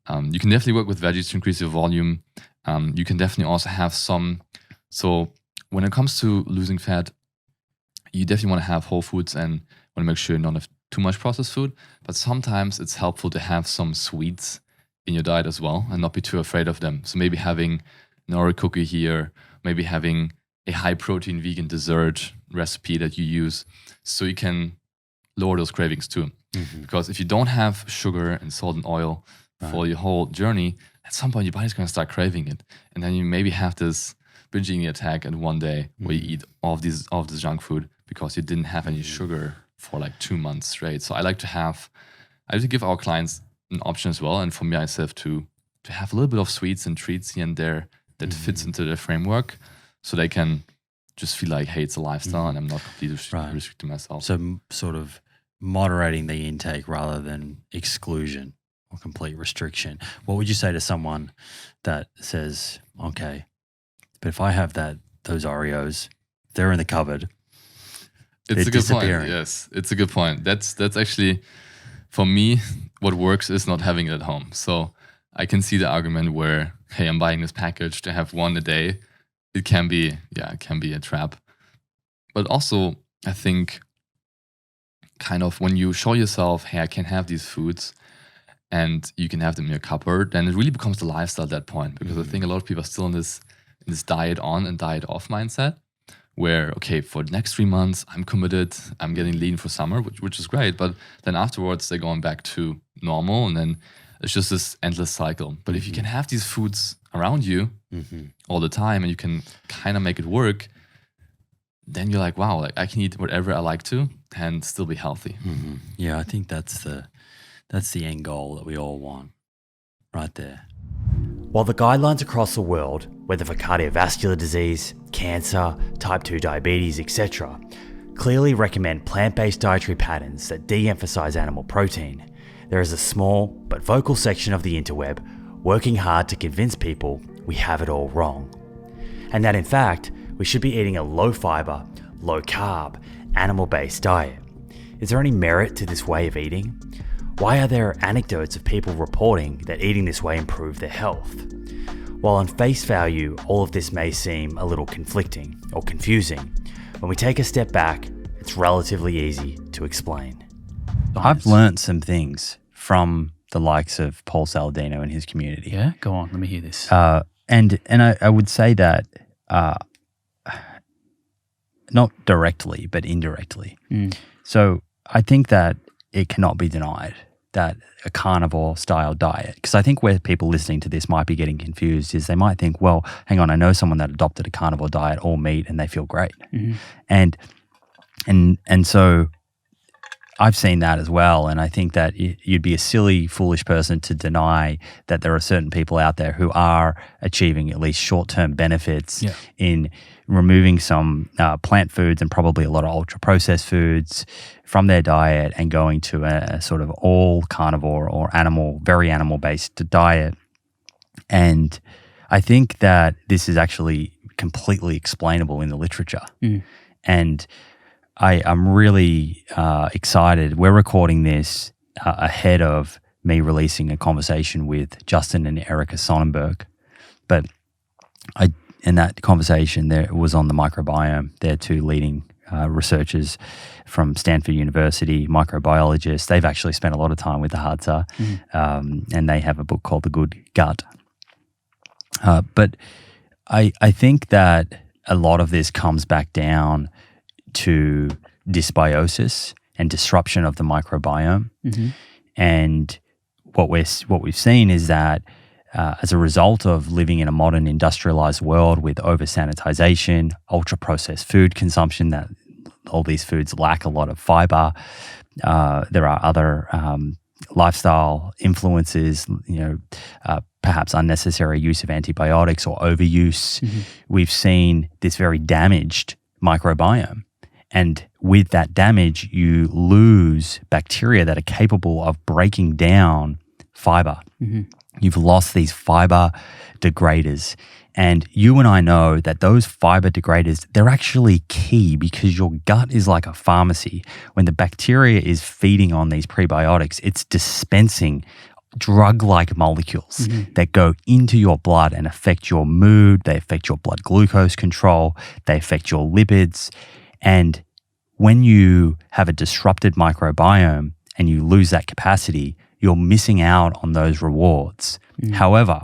you can definitely work with veggies to increase your volume. You can definitely also have some. So when it comes to losing fat, you definitely want to have whole foods and want to make sure you don't have too much processed food. But sometimes it's helpful to have some sweets in your diet as well and not be too afraid of them. So maybe having an Oreo cookie here, maybe having a high protein vegan dessert recipe that you use so you can lower those cravings too. Because if you don't have sugar and salt and oil for your whole journey, at some point your body's going to start craving it. And then you maybe have this binge eating attack in one day where you eat all of this junk food because you didn't have any sugar for like 2 months straight. So I like to give our clients an option as well. And for me, I have to have a little bit of sweets and treats here and there that fits into their framework so they can just feel like, hey, it's a lifestyle and I'm not completely restricting myself. So sort of moderating the intake rather than exclusion or complete restriction. What would you say to someone that says, okay, but if I have those Oreos, they're in the cupboard. It's a good point. Yes, it's a good point. That's actually, for me, what works is not having it at home. So I can see the argument where, hey, I'm buying this package to have one a day. It can be a trap. But also, I think kind of when you show yourself, hey, I can have these foods and you can have them in your cupboard, then it really becomes the lifestyle at that point. Because I think a lot of people are still in this diet on and diet off mindset where, okay, for the next 3 months, I'm committed, I'm getting lean for summer, which is great. But then afterwards, they're going back to normal and then it's just this endless cycle. But if you can have these foods around you all the time and you can kind of make it work, then you're like, wow, like I can eat whatever I like to and still be healthy. Yeah, I think that's the end goal that we all want right there. While the guidelines across the world, whether for cardiovascular disease, cancer, type 2 diabetes, etc., clearly recommend plant-based dietary patterns that de-emphasize animal protein, there is a small but vocal section of the interweb working hard to convince people we have it all wrong. And that in fact, we should be eating a low-fiber, low-carb, animal-based diet. Is there any merit to this way of eating? Why are there anecdotes of people reporting that eating this way improved their health? While on face value, all of this may seem a little conflicting or confusing, when we take a step back, it's relatively easy to explain. I've learnt some things from the likes of Paul Saladino and his community. Yeah, go on. Let me hear this. And I would say that not directly, but indirectly. So I think that it cannot be denied that a carnivore style diet, because I think where people listening to this might be getting confused is they might think, well, hang on, I know someone that adopted a carnivore diet, all meat, and they feel great. And so I've seen that as well, and I think that you'd be a silly, foolish person to deny that there are certain people out there who are achieving at least short-term benefits in removing some plant foods and probably a lot of ultra-processed foods from their diet and going to a sort of all carnivore or very animal-based diet. And I think that this is actually completely explainable in the literature. And I'm really excited. We're recording this ahead of me releasing a conversation with Justin and Erica Sonnenberg. But in that conversation, there was on the microbiome. They're two leading researchers from Stanford University, microbiologists. They've actually spent a lot of time with the Hadza, and they have a book called The Good Gut. But I think that a lot of this comes back down to dysbiosis and disruption of the microbiome. And what we've seen is that as a result of living in a modern industrialized world with over-sanitization, ultra-processed food consumption, that all these foods lack a lot of fiber. There are other lifestyle influences, perhaps unnecessary use of antibiotics or overuse. We've seen this very damaged microbiome. And with that damage, you lose bacteria that are capable of breaking down fiber. You've lost these fiber degraders. And you and I know that those fiber degraders, they're actually key because your gut is like a pharmacy. When the bacteria is feeding on these prebiotics, it's dispensing drug-like molecules that go into your blood and affect your mood, they affect your blood glucose control, they affect your lipids. And when you have a disrupted microbiome and you lose that capacity, you're missing out on those rewards. However,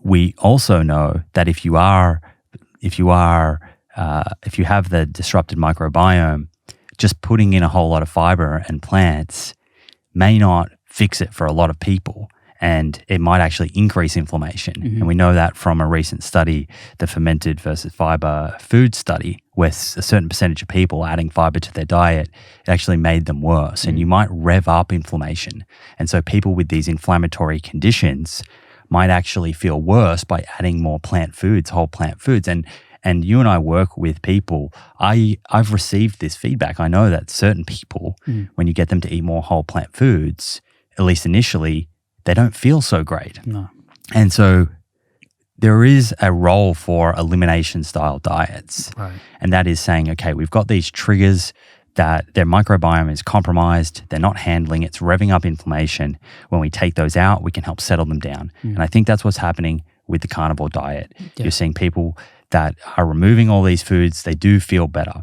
we also know that if you have the disrupted microbiome, just putting in a whole lot of fiber and plants may not fix it for a lot of people, and it might actually increase inflammation. And we know that from a recent study, the fermented versus fiber food study, where a certain percentage of people adding fiber to their diet, it actually made them worse. And you might rev up inflammation. And so people with these inflammatory conditions might actually feel worse by adding more plant foods, whole plant foods. And you and I work with people. I've received this feedback. I know that certain people, when you get them to eat more whole plant foods, at least initially, they don't feel so great. No. And so there is a role for elimination style diets. Right. And that is saying, okay, we've got these triggers that their microbiome is compromised, they're not handling, it's revving up inflammation. When we take those out, we can help settle them down. And I think that's what's happening with the carnivore diet. You're seeing people that are removing all these foods, they do feel better.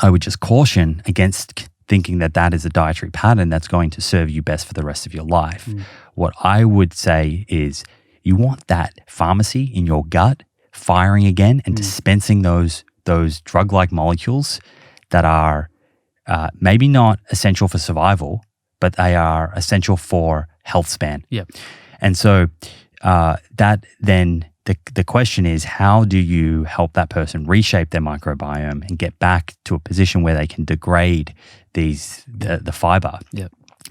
I would just caution against thinking that that is a dietary pattern that's going to serve you best for the rest of your life. What I would say is you want that pharmacy in your gut firing again and dispensing those drug-like molecules that are maybe not essential for survival, but they are essential for health span. And so that then the question is, how do you help that person reshape their microbiome and get back to a position where they can degrade the fiber?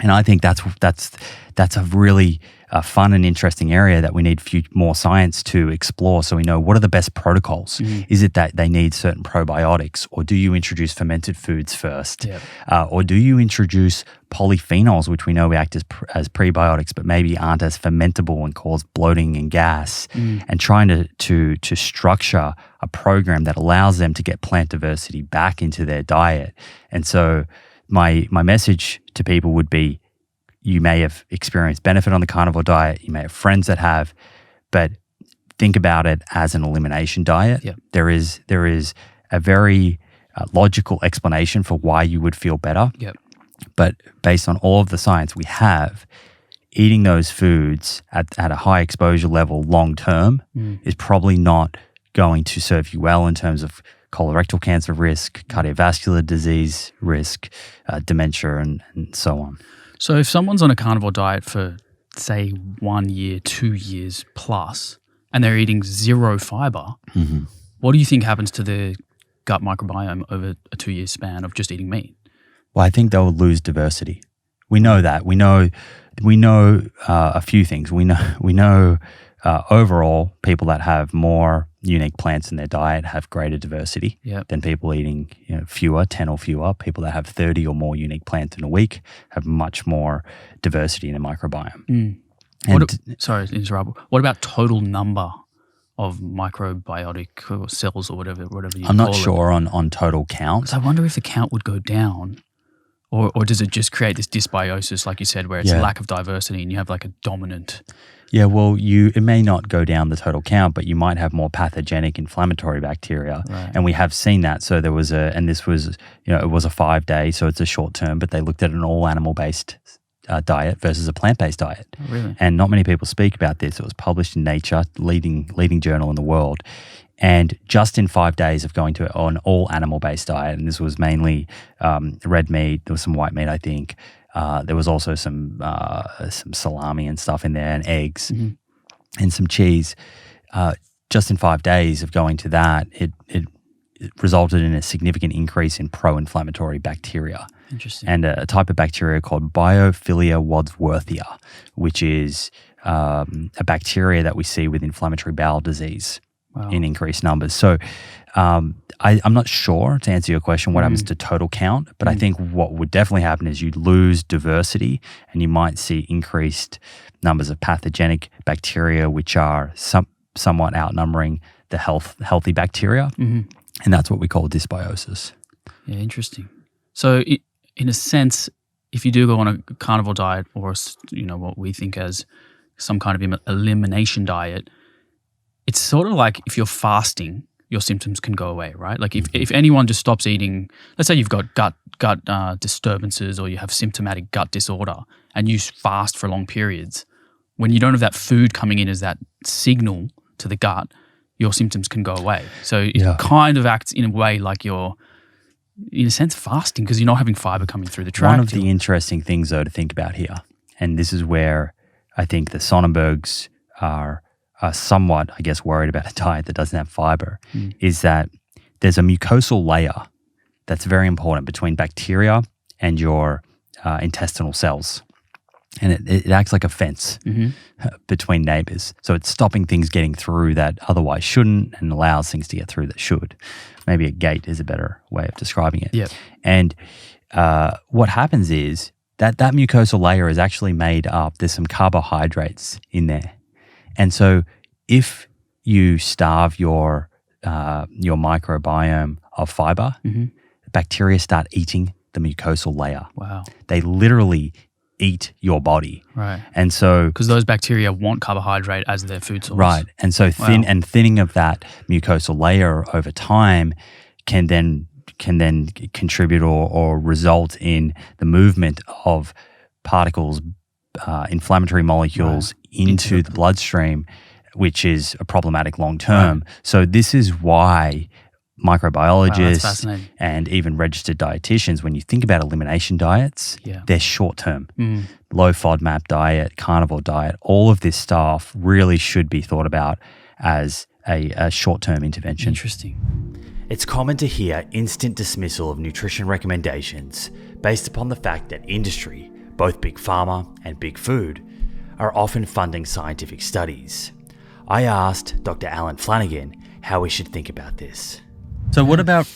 And I think that's a really fun and interesting area that we need more science to explore, so we know what are the best protocols. Is it that they need certain probiotics, or do you introduce fermented foods first? Or do you introduce polyphenols, which we know act as prebiotics but maybe aren't as fermentable and cause bloating and gas, and trying to structure a program that allows them to get plant diversity back into their diet. And so my message to people would be, you may have experienced benefit on the carnivore diet, you may have friends that have, but think about it as an elimination diet. There is a very logical explanation for why you would feel better. But based on all of the science we have, eating those foods at a high exposure level long term is probably not going to serve you well in terms of colorectal cancer risk, cardiovascular disease risk, dementia, and so on. So if someone's on a carnivore diet for, say, 1 year, 2 years plus, and they're eating zero fiber, what do you think happens to their gut microbiome over a 2-year span of just eating meat? Well, I think they'll lose diversity. We know that. We know a few things. We know overall, people that have more unique plants in their diet have greater diversity than people eating fewer, 10 or fewer. People that have 30 or more unique plants in a week have much more diversity in their microbiome. Sorry to interrupt. What about total number of microbiotic or cells or whatever you call it? I'm not sure on total count. 'Cause I wonder if the count would go down. Or does it just create this dysbiosis, like you said, where it's a lack of diversity and you have like a dominant? Yeah, well, it may not go down the total count, but you might have more pathogenic inflammatory bacteria, and we have seen that. So there was this was it was a 5-day, so it's a short term, but they looked at an all animal based diet versus a plant based diet. Oh, really? And not many people speak about this. It was published in Nature, leading journal in the world. And just in 5 days of going to an all animal based diet, and this was mainly red meat, there was some white meat, I think. There was also some salami and stuff in there, and eggs and some cheese. Just in 5 days of going to that, it resulted in a significant increase in pro-inflammatory bacteria. Interesting. And a type of bacteria called Biophilia wadsworthia, which is a bacteria that we see with inflammatory bowel disease. Wow. In increased numbers. So I'm not sure, to answer your question, what happens to total count, but I think what would definitely happen is you'd lose diversity and you might see increased numbers of pathogenic bacteria, which are somewhat outnumbering the healthy bacteria. And that's what we call dysbiosis. Yeah, interesting. So in a sense, if you do go on a carnivore diet or what we think as some kind of elimination diet, it's sort of like if you're fasting, your symptoms can go away, right? Like if anyone just stops eating, let's say you've got gut disturbances or you have symptomatic gut disorder and you fast for long periods, when you don't have that food coming in as that signal to the gut, your symptoms can go away. So it kind of acts in a way like you're, in a sense, fasting because you're not having fiber coming through the tract. One of the interesting things, though, to think about here, and this is where I think the Sonnenbergs are somewhat, I guess, worried about a diet that doesn't have fiber, is that there's a mucosal layer that's very important between bacteria and your intestinal cells. And it acts like a fence between neighbors. So it's stopping things getting through that otherwise shouldn't and allows things to get through that should. Maybe a gate is a better way of describing it. Yep. And what happens is that mucosal layer is actually made up. There's some carbohydrates in there. And so if you starve your microbiome of fiber, bacteria start eating the mucosal layer. Wow. They literally eat your body. Right. And so because those bacteria want carbohydrate as their food source. Right. And so thinning of that mucosal layer over time can then contribute or result in the movement of particles, inflammatory molecules into the bloodstream, which is a problematic long term. Right. So this is why microbiologists and even registered dietitians, when you think about elimination diets, they're short term. Low FODMAP diet, carnivore diet, all of this stuff really should be thought about as a short term intervention. Interesting. It's common to hear instant dismissal of nutrition recommendations based upon the fact that industry, both Big Pharma and Big Food, are often funding scientific studies. I asked Dr. Alan Flanagan how we should think about this. So what about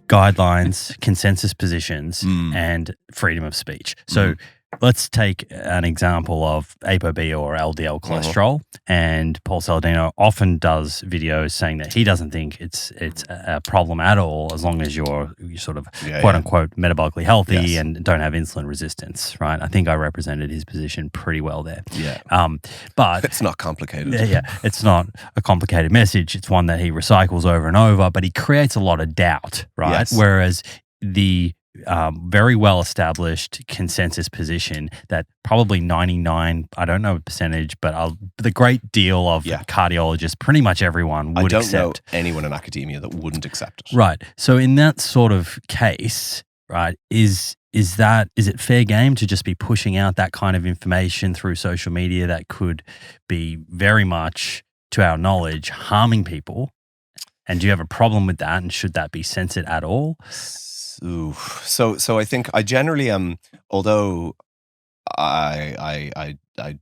guidelines, consensus positions, and freedom of speech? So let's take an example of ApoB or LDL cholesterol, and Paul Saladino often does videos saying that he doesn't think it's a problem at all as long as you're sort of quote unquote metabolically healthy and don't have insulin resistance, right? I think I represented his position pretty well there. Yeah. But it's not complicated. Yeah, it's not a complicated message. It's one that he recycles over and over, but he creates a lot of doubt, right? Yes. Whereas the very well established consensus position that probably 99, I don't know percentage, but the great deal of cardiologists, pretty much everyone would accept. I don't know anyone in academia that wouldn't accept it. Right. So in that sort of case, right, is it fair game to just be pushing out that kind of information through social media that could be very much, to our knowledge, harming people? And do you have a problem with that? And should that be censored at all? Ooh. So I think I generally although I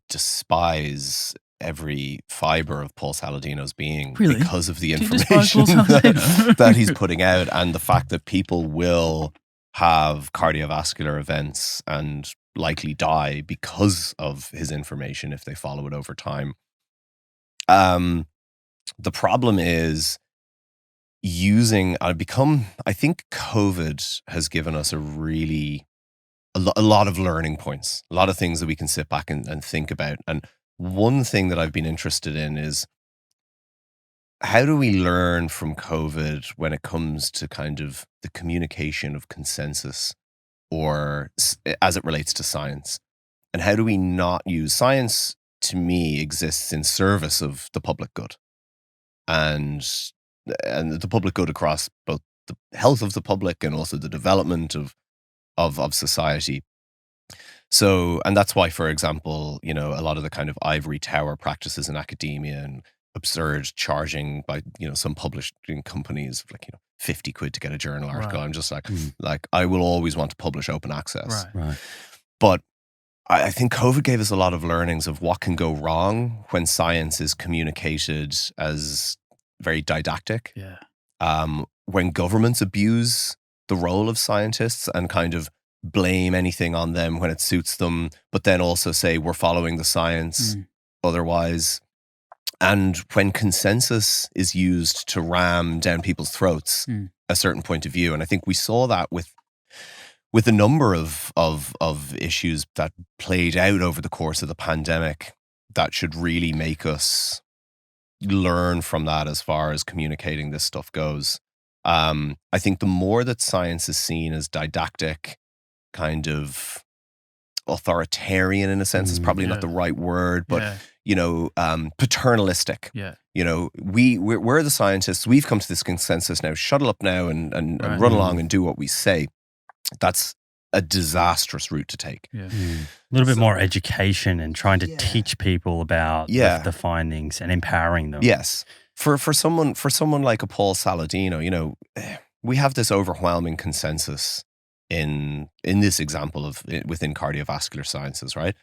despise every fiber of Paul Saladino's being because of the information that he's putting out, and the fact that people will have cardiovascular events and likely die because of his information if they follow it over time. The problem is I think COVID has given us a lot of learning points, a lot of things that we can sit back and think about. And one thing that I've been interested in is, how do we learn from COVID when it comes to kind of the communication of consensus, or as it relates to science? And how do we not use science? To me, exists in service of the public good, and the public good across both the health of the public and also the development of society. So, and that's why, for example, a lot of the kind of ivory tower practices in academia and absurd charging by, some publishing companies, like, 50 quid to get a journal article. I'm just like, I will always want to publish open access. Right. But I think COVID gave us a lot of learnings of what can go wrong when science is communicated as very didactic. When governments abuse the role of scientists and kind of blame anything on them when it suits them, but then also say we're following the science otherwise. And when consensus is used to ram down people's throats a certain point of view. And I think we saw that with a number of issues that played out over the course of the pandemic that should really make us learn from that as far as communicating this stuff goes. I think the more that science is seen as didactic, kind of authoritarian in a sense is probably not the right word, but paternalistic. We're the scientists. We've come to this consensus now. Shuttle up now and run along and do what we say. That's a disastrous route to take. A little bit more education and trying to teach people about the findings and empowering them. Yes. For someone like a Paul Saladino, we have this overwhelming consensus in this example of within cardiovascular sciences, right?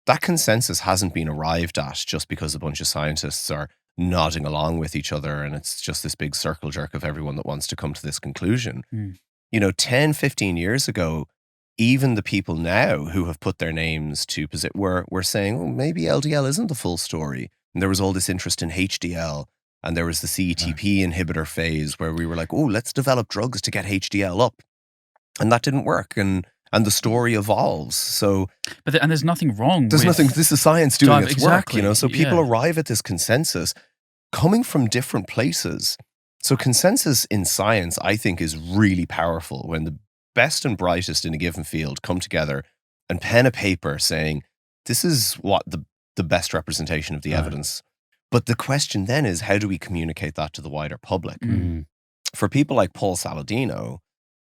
That consensus hasn't been arrived at just because a bunch of scientists are nodding along with each other and it's just this big circle jerk of everyone that wants to come to this conclusion. 10, 15 years ago, even the people now who have put their names to were saying, oh, maybe LDL isn't the full story. And there was all this interest in HDL, and there was the CETP inhibitor phase where we were like, oh, let's develop drugs to get HDL up. And that didn't work. And the story evolves. So, and there's nothing wrong. This is science doing its work, So people Yeah. arrive at this consensus coming from different places. So consensus in science, I think, is really powerful when the best and brightest in a given field come together and pen a paper saying, this is what the best representation of the evidence. But the question then is, how do we communicate that to the wider public? For people like Paul Saladino,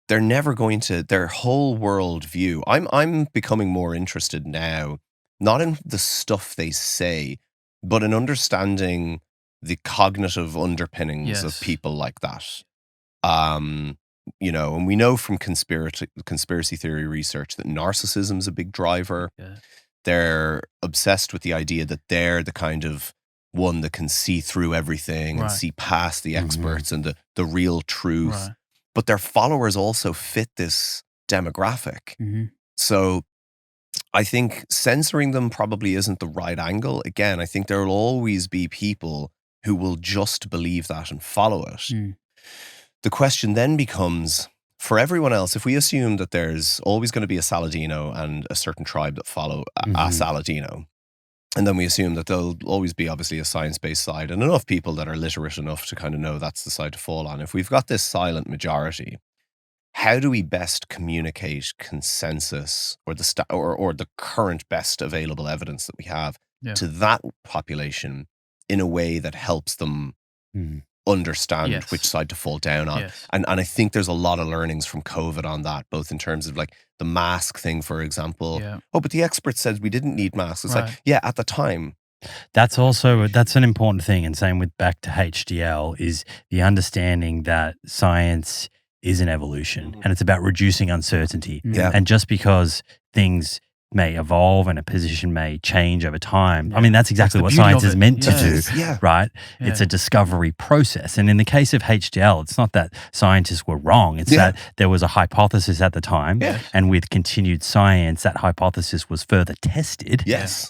they're never going to, their whole world view. I'm becoming more interested now, not in the stuff they say, but in understanding the cognitive underpinnings of people like that. and we know from conspiracy theory research that narcissism is a big driver. Yeah. They're obsessed with the idea that they're the kind of one that can see through everything and see past the experts and the real truth. Right. But their followers also fit this demographic. So I think censoring them probably isn't the right angle. Again, I think there will always be people who will just believe that and follow it. The question then becomes, for everyone else, if we assume that there's always going to be a Saladino and a certain tribe that follow a Saladino, and then we assume that there'll always be obviously a science-based side and enough people that are literate enough to kind of know that's the side to fall on. If we've got this silent majority, how do we best communicate consensus or the current best available evidence that we have to that population in a way that helps them understand which side to fall down on? And I think there's a lot of learnings from COVID on that, both in terms of like the mask thing, for example. Oh, but the experts said we didn't need masks. It's like, at the time. That's an important thing. And same with back to HDL is the understanding that science is an evolution and it's about reducing uncertainty. And just because things may evolve and a position may change over time. I mean, that's exactly what science is meant to do, right? It's a discovery process. And in the case of HDL, it's not that scientists were wrong. It's that there was a hypothesis at the time. And with continued science, that hypothesis was further tested.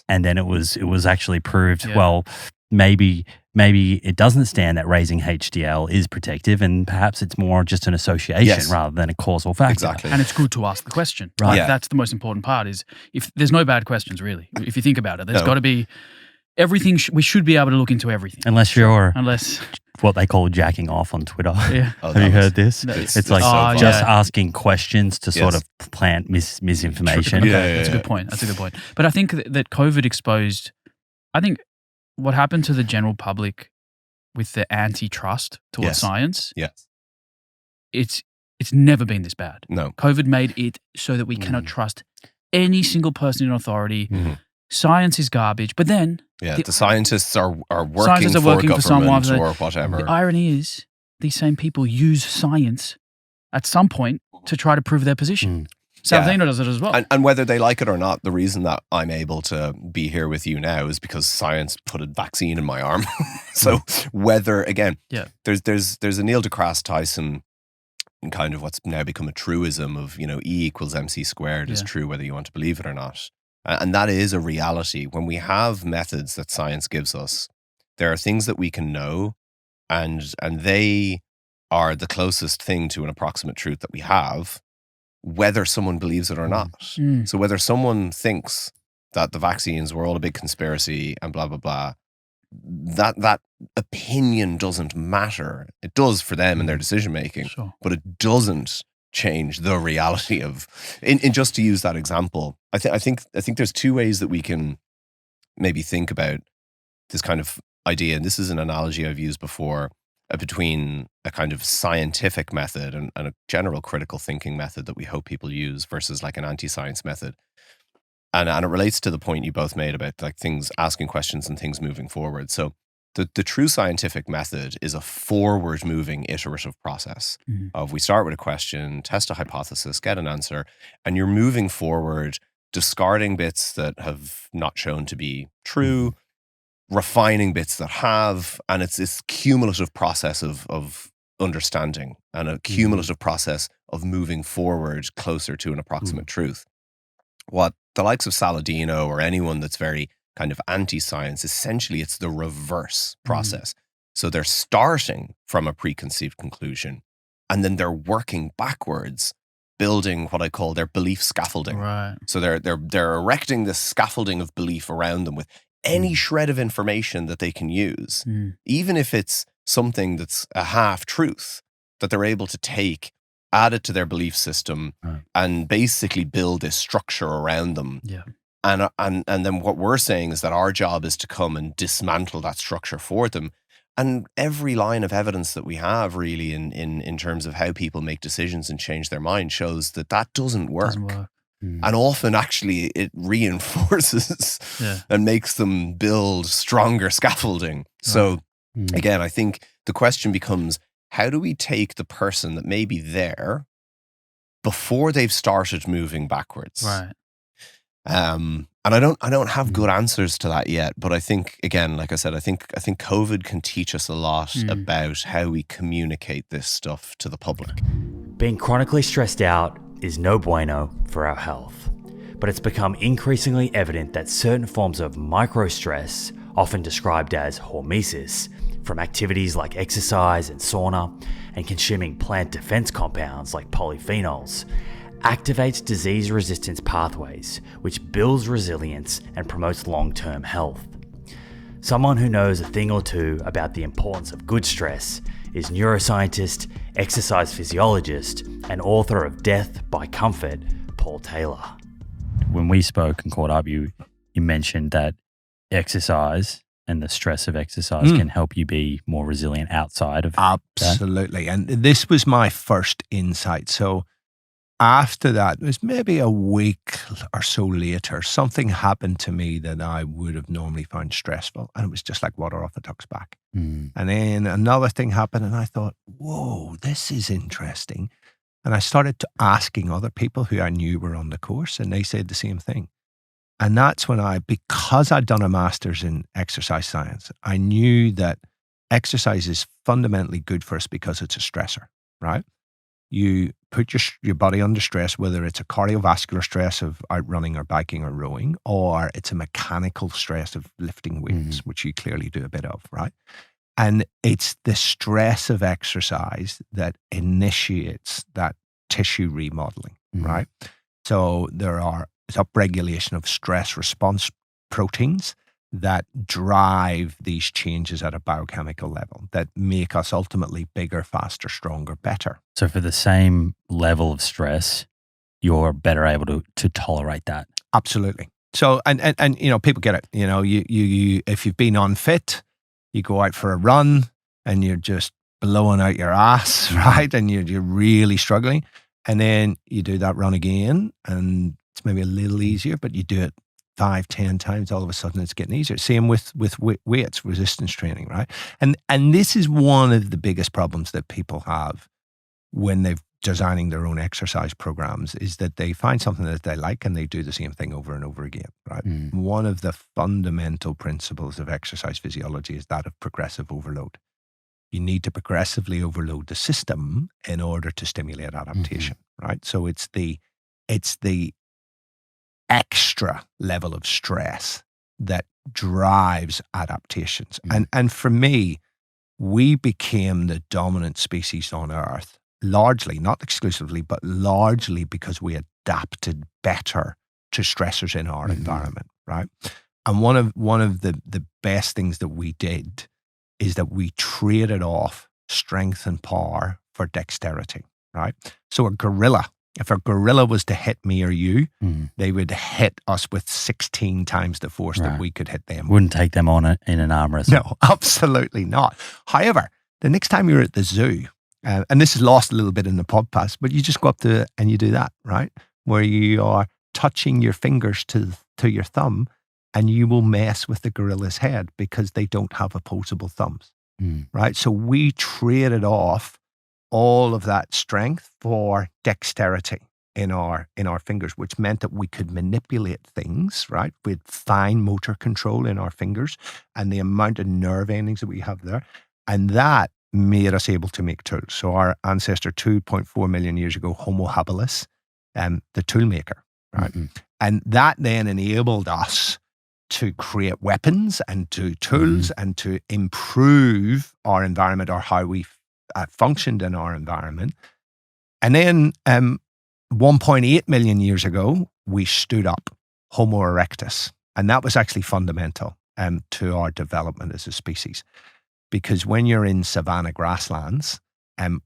And then it was actually proved, well, maybe it doesn't stand that raising HDL is protective and perhaps it's more just an association rather than a causal factor. Exactly. And it's good to ask the question. Right. That's the most important part is if there's no bad questions really. If you think about it, there's got to be everything. We should be able to look into everything. Unless what they call jacking off on Twitter. Have you heard this? It's like asking questions to sort of plant misinformation. That's a good point. But I think that COVID exposed, what happened to the general public with the antitrust towards science, it's never been this bad. No. COVID made it so that we cannot trust any single person in authority. Science is garbage. But then the scientists are working for someone or whatever. The irony is these same people use science at some point to try to prove their position. Saladino does it as well. And whether they like it or not, the reason that I'm able to be here with you now is because science put a vaccine in my arm. So whether, again, there's a Neil deGrasse Tyson kind of what's now become a truism of, E equals MC squared is true whether you want to believe it or not. And that is a reality. When we have methods that science gives us, there are things that we can know and they are the closest thing to an approximate truth that we have, whether someone believes it or not. So whether someone thinks that the vaccines were all a big conspiracy and blah, blah, blah, that opinion doesn't matter. It does for them and their decision making, but it doesn't change the reality of, in just to use that example, I think there's two ways that we can maybe think about this kind of idea. And this is an analogy I've used before, between a kind of scientific method and a general critical thinking method that we hope people use versus like an anti-science method. And it relates to the point you both made about like things, asking questions and things moving forward. So the true scientific method is a forward moving iterative process of we start with a question, test a hypothesis, get an answer, and you're moving forward, discarding bits that have not shown to be true, refining bits that have, and it's this cumulative process of understanding and a cumulative process of moving forward closer to an approximate truth. What the likes of Saladino or anyone that's very kind of anti-science, essentially it's the reverse process. So they're starting from a preconceived conclusion and then they're working backwards, building what I call their belief scaffolding. Right. So they're erecting this scaffolding of belief around them with any shred of information that they can use, even if it's something that's a half-truth, that they're able to take, add it to their belief system, and basically build this structure around them. And then what we're saying is that our job is to come and dismantle that structure for them. And every line of evidence that we have really in terms of how people make decisions and change their mind shows that doesn't work. And often actually it reinforces and makes them build stronger scaffolding. So again, I think the question becomes, how do we take the person that may be there before they've started moving backwards? Right. And I don't have good answers to that yet, but I think, again, like I said, I think COVID can teach us a lot about how we communicate this stuff to the public. Being chronically stressed out is no bueno for our health, but it's become increasingly evident that certain forms of microstress, often described as hormesis, from activities like exercise and sauna and consuming plant defense compounds like polyphenols, activates disease resistance pathways, which builds resilience and promotes long-term health. Someone who knows a thing or two about the importance of good stress is neuroscientist, exercise physiologist, and author of Death by Comfort, Paul Taylor. When we spoke and caught up, you mentioned that exercise and the stress of exercise can help you be more resilient outside of Absolutely. that. And this was my first insight. So after that, it was maybe a week or so later, something happened to me that I would have normally found stressful. And it was just like water off a duck's back. And then another thing happened and I thought, whoa, this is interesting. And I started asking other people who I knew were on the course, and they said the same thing. And that's when because I'd done a master's in exercise science, I knew that exercise is fundamentally good for us because it's a stressor, right? You put your body under stress, whether it's a cardiovascular stress of out running or biking or rowing, or it's a mechanical stress of lifting weights, which you clearly do a bit of, right? And it's the stress of exercise that initiates that tissue remodeling, right? So it's upregulation of stress response proteins that drive these changes at a biochemical level that make us ultimately bigger, faster, stronger, better. So for the same level of stress, you're better able to tolerate that. Absolutely. So, and you know, people get it. You know, you if you've been unfit, you go out for a run and you're just blowing out your ass, right? And you're really struggling. And then you do that run again and it's maybe a little easier, but you do it 5-10 times, all of a sudden it's getting easier. Same with weights, resistance training, right? And this is one of the biggest problems that people have when they're designing their own exercise programs, is that they find something that they like and they do the same thing over and over again, right? One of the fundamental principles of exercise physiology is that of progressive overload. You need to progressively overload the system in order to stimulate adaptation, right? So it's the extra level of stress that drives adaptations. And for me, we became the dominant species on Earth, largely, not exclusively, but largely because we adapted better to stressors in our environment, right? And one of the best things that we did is that we traded off strength and power for dexterity, right? So if a gorilla was to hit me or you, they would hit us with 16 times the force that we could hit them. Wouldn't take them on in an arm wrestle. No, absolutely not. However, the next time you're at the zoo, and this is lost a little bit in the podcast, but you just go up to and you do that, right? Where you are touching your fingers to your thumb, and you will mess with the gorilla's head because they don't have opposable thumbs, right? So we traded off all of that strength for dexterity in our fingers, which meant that we could manipulate things, right, with fine motor control in our fingers and the amount of nerve endings that we have there. And that made us able to make tools. So our ancestor 2.4 million years ago, Homo habilis, the tool maker, right? And that then enabled us to create weapons and to tools and to improve our environment or how we functioned in our environment. And then 1.8 million years ago, we stood up, Homo erectus. And that was actually fundamental to our development as a species. Because when you're in savanna grasslands,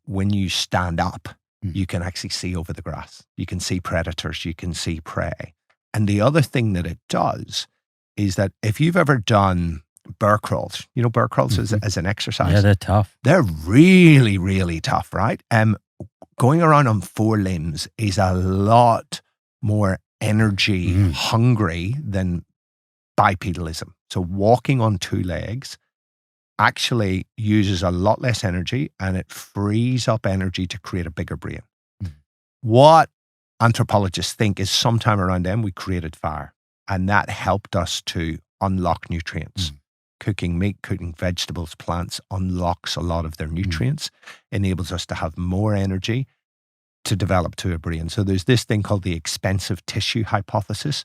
when you stand up, you can actually see over the grass. You can see predators, you can see prey. And the other thing that it does is that if you've ever done bear crawls, you know, bear crawls as an exercise. Yeah, they're tough. They're really, really tough, right? Going around on four limbs is a lot more energy hungry than bipedalism. So walking on two legs actually uses a lot less energy and it frees up energy to create a bigger brain. What anthropologists think is sometime around then we created fire, and that helped us to unlock nutrients. Cooking meat, cooking vegetables, plants unlocks a lot of their nutrients, enables us to have more energy to develop to a brain. So there's this thing called the expensive tissue hypothesis.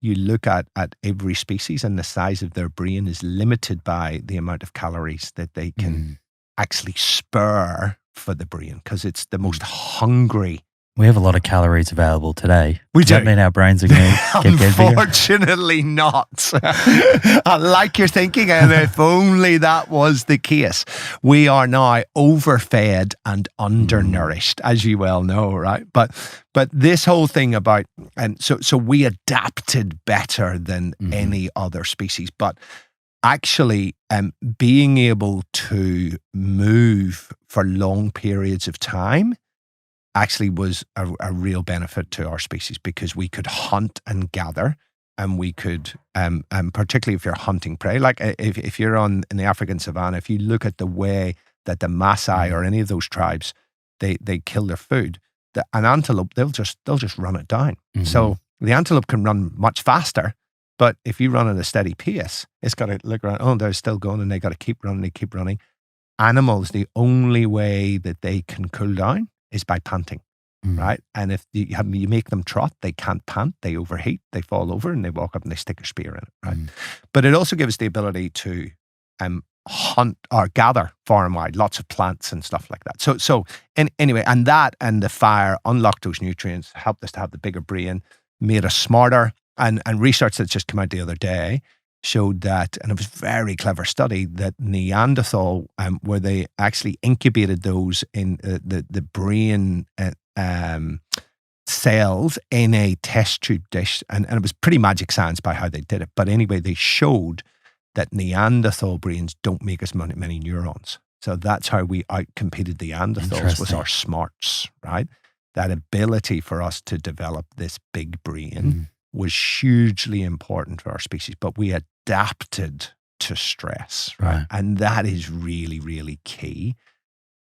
You look at every species and the size of their brain is limited by the amount of calories that they can actually spur for the brain, because it's the most hungry. We have a lot of calories available today. Does that mean our brains are going to get bigger? Unfortunately not. I like your thinking, and if only that was the case. We are now overfed and undernourished, as you well know, right? But this whole thing about, and so we adapted better than any other species, but actually being able to move for long periods of time actually was a real benefit to our species, because we could hunt and gather, and we could, particularly if you're hunting prey, like if you're in the African savannah, if you look at the way that the Maasai or any of those tribes, they kill their food, an antelope, they'll just run it down. So the antelope can run much faster, but if you run at a steady pace, it's got to look around, oh, they're still going, and they got to keep running. Animals, the only way that they can cool down is by panting, right? And if you make them trot, they can't pant, they overheat, they fall over, and they walk up and they stick a spear in it, right? But it also gives the ability to hunt or gather far and wide, lots of plants and stuff like that. So anyway, and that and the fire unlocked those nutrients, helped us to have the bigger brain, made us smarter. And research that's just come out the other day showed that, and it was a very clever study, that Neanderthal, where they actually incubated those in the brain cells in a test tube dish, and it was pretty magic science by how they did it. But anyway, they showed that Neanderthal brains don't make as many neurons. So that's how we outcompeted the Neanderthals, was our smarts, right? That ability for us to develop this big brain was hugely important for our species, but we adapted to stress, right? And that is really, really key,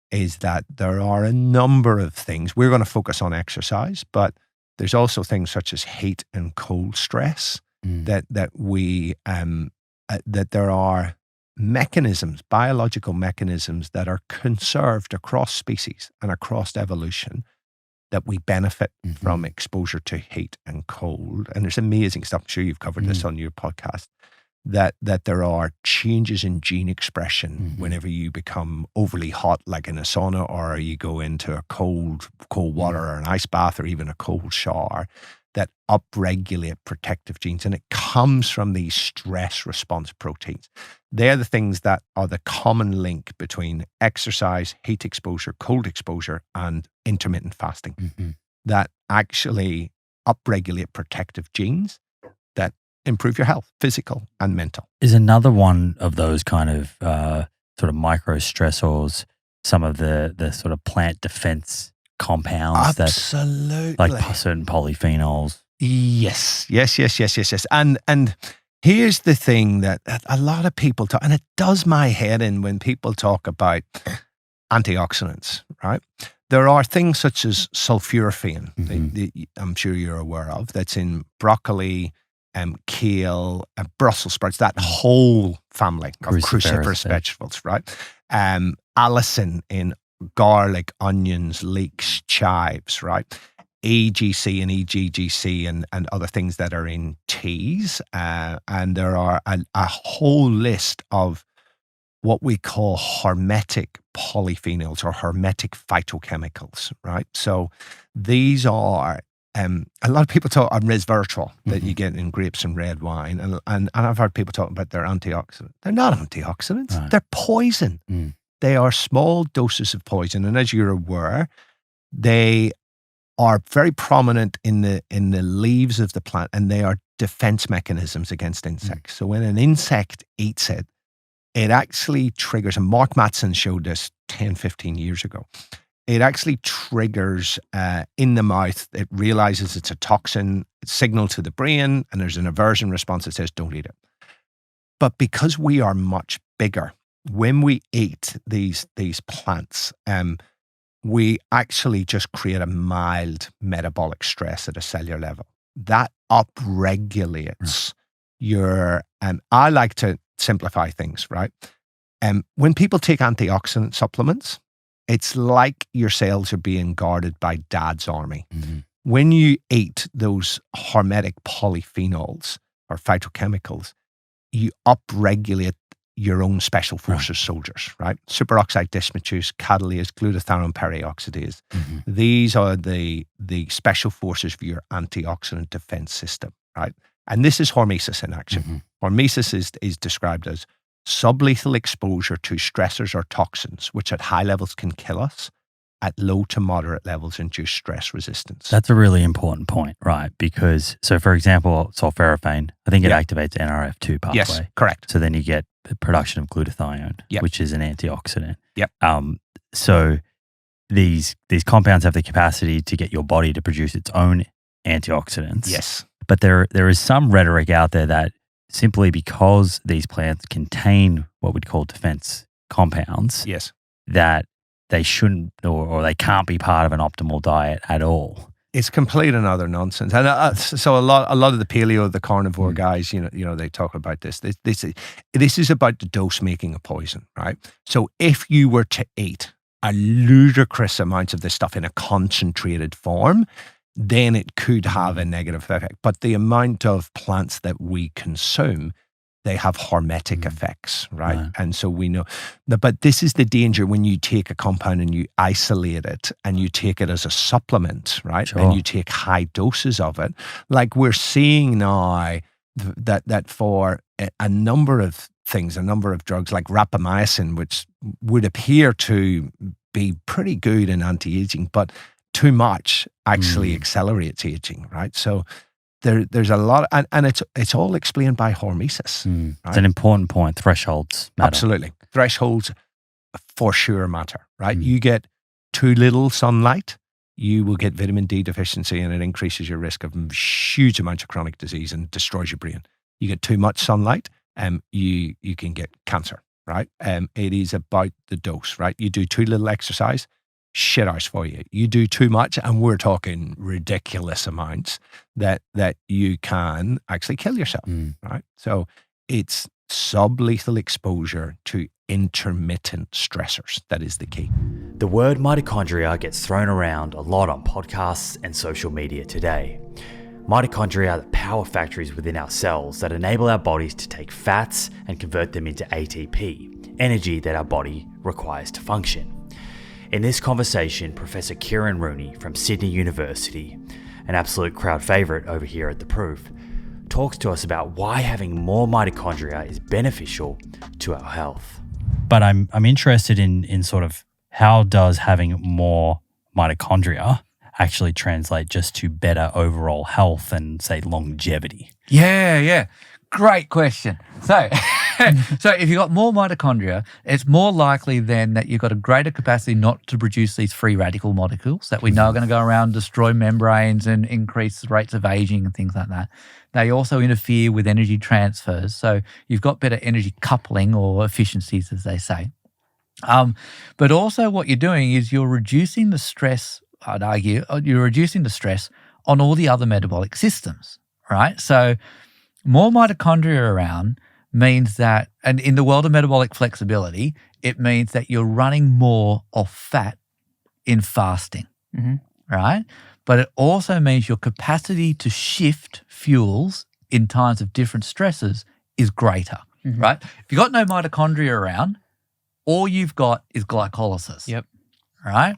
is that there are a number of things. We're going to focus on exercise, but there's also things such as heat and cold stress that there are mechanisms, biological mechanisms that are conserved across species and across evolution, that we benefit from exposure to heat and cold. And there's amazing stuff. I'm sure you've covered this on your podcast, that there are changes in gene expression whenever you become overly hot, like in a sauna, or you go into a cold water or an ice bath, or even a cold shower, that upregulate protective genes. And it comes from these stress response proteins. They're the things that are the common link between exercise, heat exposure, cold exposure, and intermittent fasting, that actually upregulate protective genes that improve your health, physical and mental. Is another one of those kind of sort of micro stressors, some of the sort of plant defense compounds, absolutely, that, like certain polyphenols. Yes. And here's the thing that a lot of people talk, and it does my head in when people talk about antioxidants, right? There are things such as sulforaphane, I'm sure you're aware of, that's in broccoli, kale, Brussels sprouts, that whole family of cruciferous vegetables, right? Allicin in garlic, onions, leeks, chives, right? AGC and EGGC and other things that are in teas. And there are a whole list of what we call hermetic polyphenols or hermetic phytochemicals, right? So these are, a lot of people talk on resveratrol that you get in grapes and red wine. And I've heard people talking about they're antioxidants. They're not antioxidants. Right. They're poison. They are small doses of poison. And as you're aware, they are very prominent in the leaves of the plant, and they are defense mechanisms against insects. So when an insect eats it, it actually triggers, and Mark Mattson showed this 10, 15 years ago, it actually triggers in the mouth, it realizes it's a toxin, it's signal to the brain, and there's an aversion response that says, don't eat it. But because we are much bigger, when we eat these plants, we actually just create a mild metabolic stress at a cellular level. That upregulates your, I like to simplify things, right? When people take antioxidant supplements, it's like your cells are being guarded by dad's army. Mm-hmm. When you eat those hormetic polyphenols or phytochemicals, you upregulate your own special forces soldiers, right? Superoxide dismutase, catalase, glutathione perioxidase. Mm-hmm. These are the special forces for your antioxidant defense system, right? And this is hormesis in action. Mm-hmm. Hormesis is described as sublethal exposure to stressors or toxins, which at high levels can kill us, at low to moderate levels induce stress resistance. That's a really important point, right? Because, so for example, sulforaphane, I think it activates NRF2 pathway. Yes, correct. So then you get the production of glutathione, which is an antioxidant. Yep. So these compounds have the capacity to get your body to produce its own antioxidants. Yes. But there is some rhetoric out there that simply because these plants contain what we'd call defense compounds, Yes. that they shouldn't or they can't be part of an optimal diet at all. It's complete and utter nonsense. And so a lot of the paleo, the carnivore guys, you know, they talk about this. This is about the dose making a poison, right? So if you were to eat a ludicrous amount of this stuff in a concentrated form, then it could have a negative effect. But the amount of plants that we consume, they have hormetic effects, right? And so we know, but this is the danger when you take a compound and you isolate it and you take it as a supplement, right? Sure. And you take high doses of it. Like we're seeing now that for a number of things, a number of drugs like rapamycin, which would appear to be pretty good in anti-aging, but too much actually accelerates aging, right? So there's a lot, and it's all explained by hormesis. Right? It's an important point. Thresholds matter. Absolutely. Thresholds for sure matter, right? You get too little sunlight, you will get vitamin D deficiency, and it increases your risk of huge amounts of chronic disease and destroys your brain. You get too much sunlight, you can get cancer, right? It is about the dose, right? You do too little exercise, shit house for you. You do too much, and we're talking ridiculous amounts that you can actually kill yourself, right? So it's sublethal exposure to intermittent stressors. That is the key. The word mitochondria gets thrown around a lot on podcasts and social media today. Mitochondria are the power factories within our cells that enable our bodies to take fats and convert them into ATP, energy that our body requires to function. In this conversation, Professor Kieron Rooney from Sydney University, an absolute crowd favourite over here at The Proof, talks to us about why having more mitochondria is beneficial to our health. But I'm interested in sort of how does having more mitochondria actually translate just to better overall health and, say, longevity? Yeah. Great question. So if you've got more mitochondria, it's more likely then that you've got a greater capacity not to produce these free radical molecules that we know are going to go around, destroy membranes and increase the rates of aging and things like that. They also interfere with energy transfers. So you've got better energy coupling or efficiencies, as they say. But also what you're doing is you're reducing the stress, I'd argue, you're reducing the stress on all the other metabolic systems, right? So more mitochondria around means that, and in the world of metabolic flexibility, it means that you're running more off fat in fasting, right? But it also means your capacity to shift fuels in times of different stresses is greater, right? If you've got no mitochondria around, all you've got is glycolysis, right?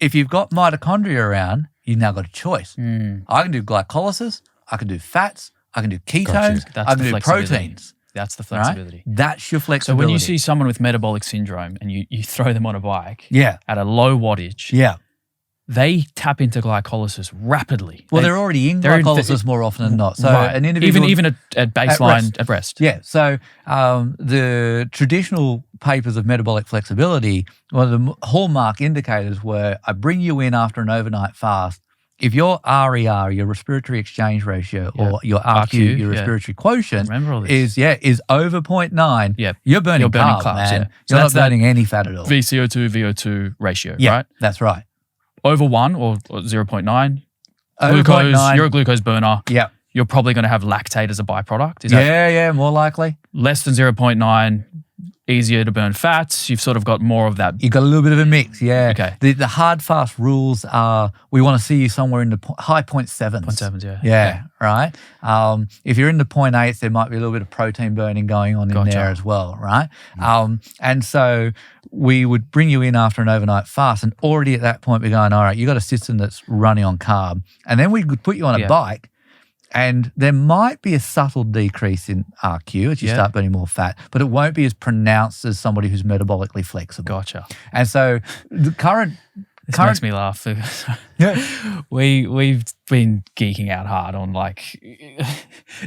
If you've got mitochondria around, you've now got a choice. I can do glycolysis, I can do fats, I can do ketones, I can do proteins. That's the flexibility. Right? That's your flexibility. So when you see someone with metabolic syndrome and you throw them on a bike at a low wattage, they tap into glycolysis rapidly. Well, they're already in glycolysis more often than not. So right. an individual even at baseline at rest. Yeah. So the traditional papers of metabolic flexibility, one of the hallmark indicators were I bring you in after an overnight fast if your RER, your respiratory exchange ratio, or your RQ, your respiratory quotient, is over 0.9, you're burning carbs, man. Yeah. So you're not burning any fat at all. VCO2, VO2 ratio, yeah, right? That's right. Over 1 or 0.9, over glucose, 0.9, you're a glucose burner. Yeah. You're probably going to have lactate as a byproduct. Is that yeah, more likely. less than 0.9, easier to burn fats? You've sort of got more of that. You've got a little bit of a mix, yeah. Okay. The hard fast rules are we want to see you somewhere in the high 0.7s. 0.7s, yeah. Yeah, right? If you're in the 0.8s, there might be a little bit of protein burning going on in there as well, right? And so we would bring you in after an overnight fast, and already at that point we're going, all right, you got a system that's running on carb. And then we would put you on a bike, and there might be a subtle decrease in RQ as you start burning more fat, but it won't be as pronounced as somebody who's metabolically flexible. Gotcha. And so the current makes me laugh. We've been geeking out hard on like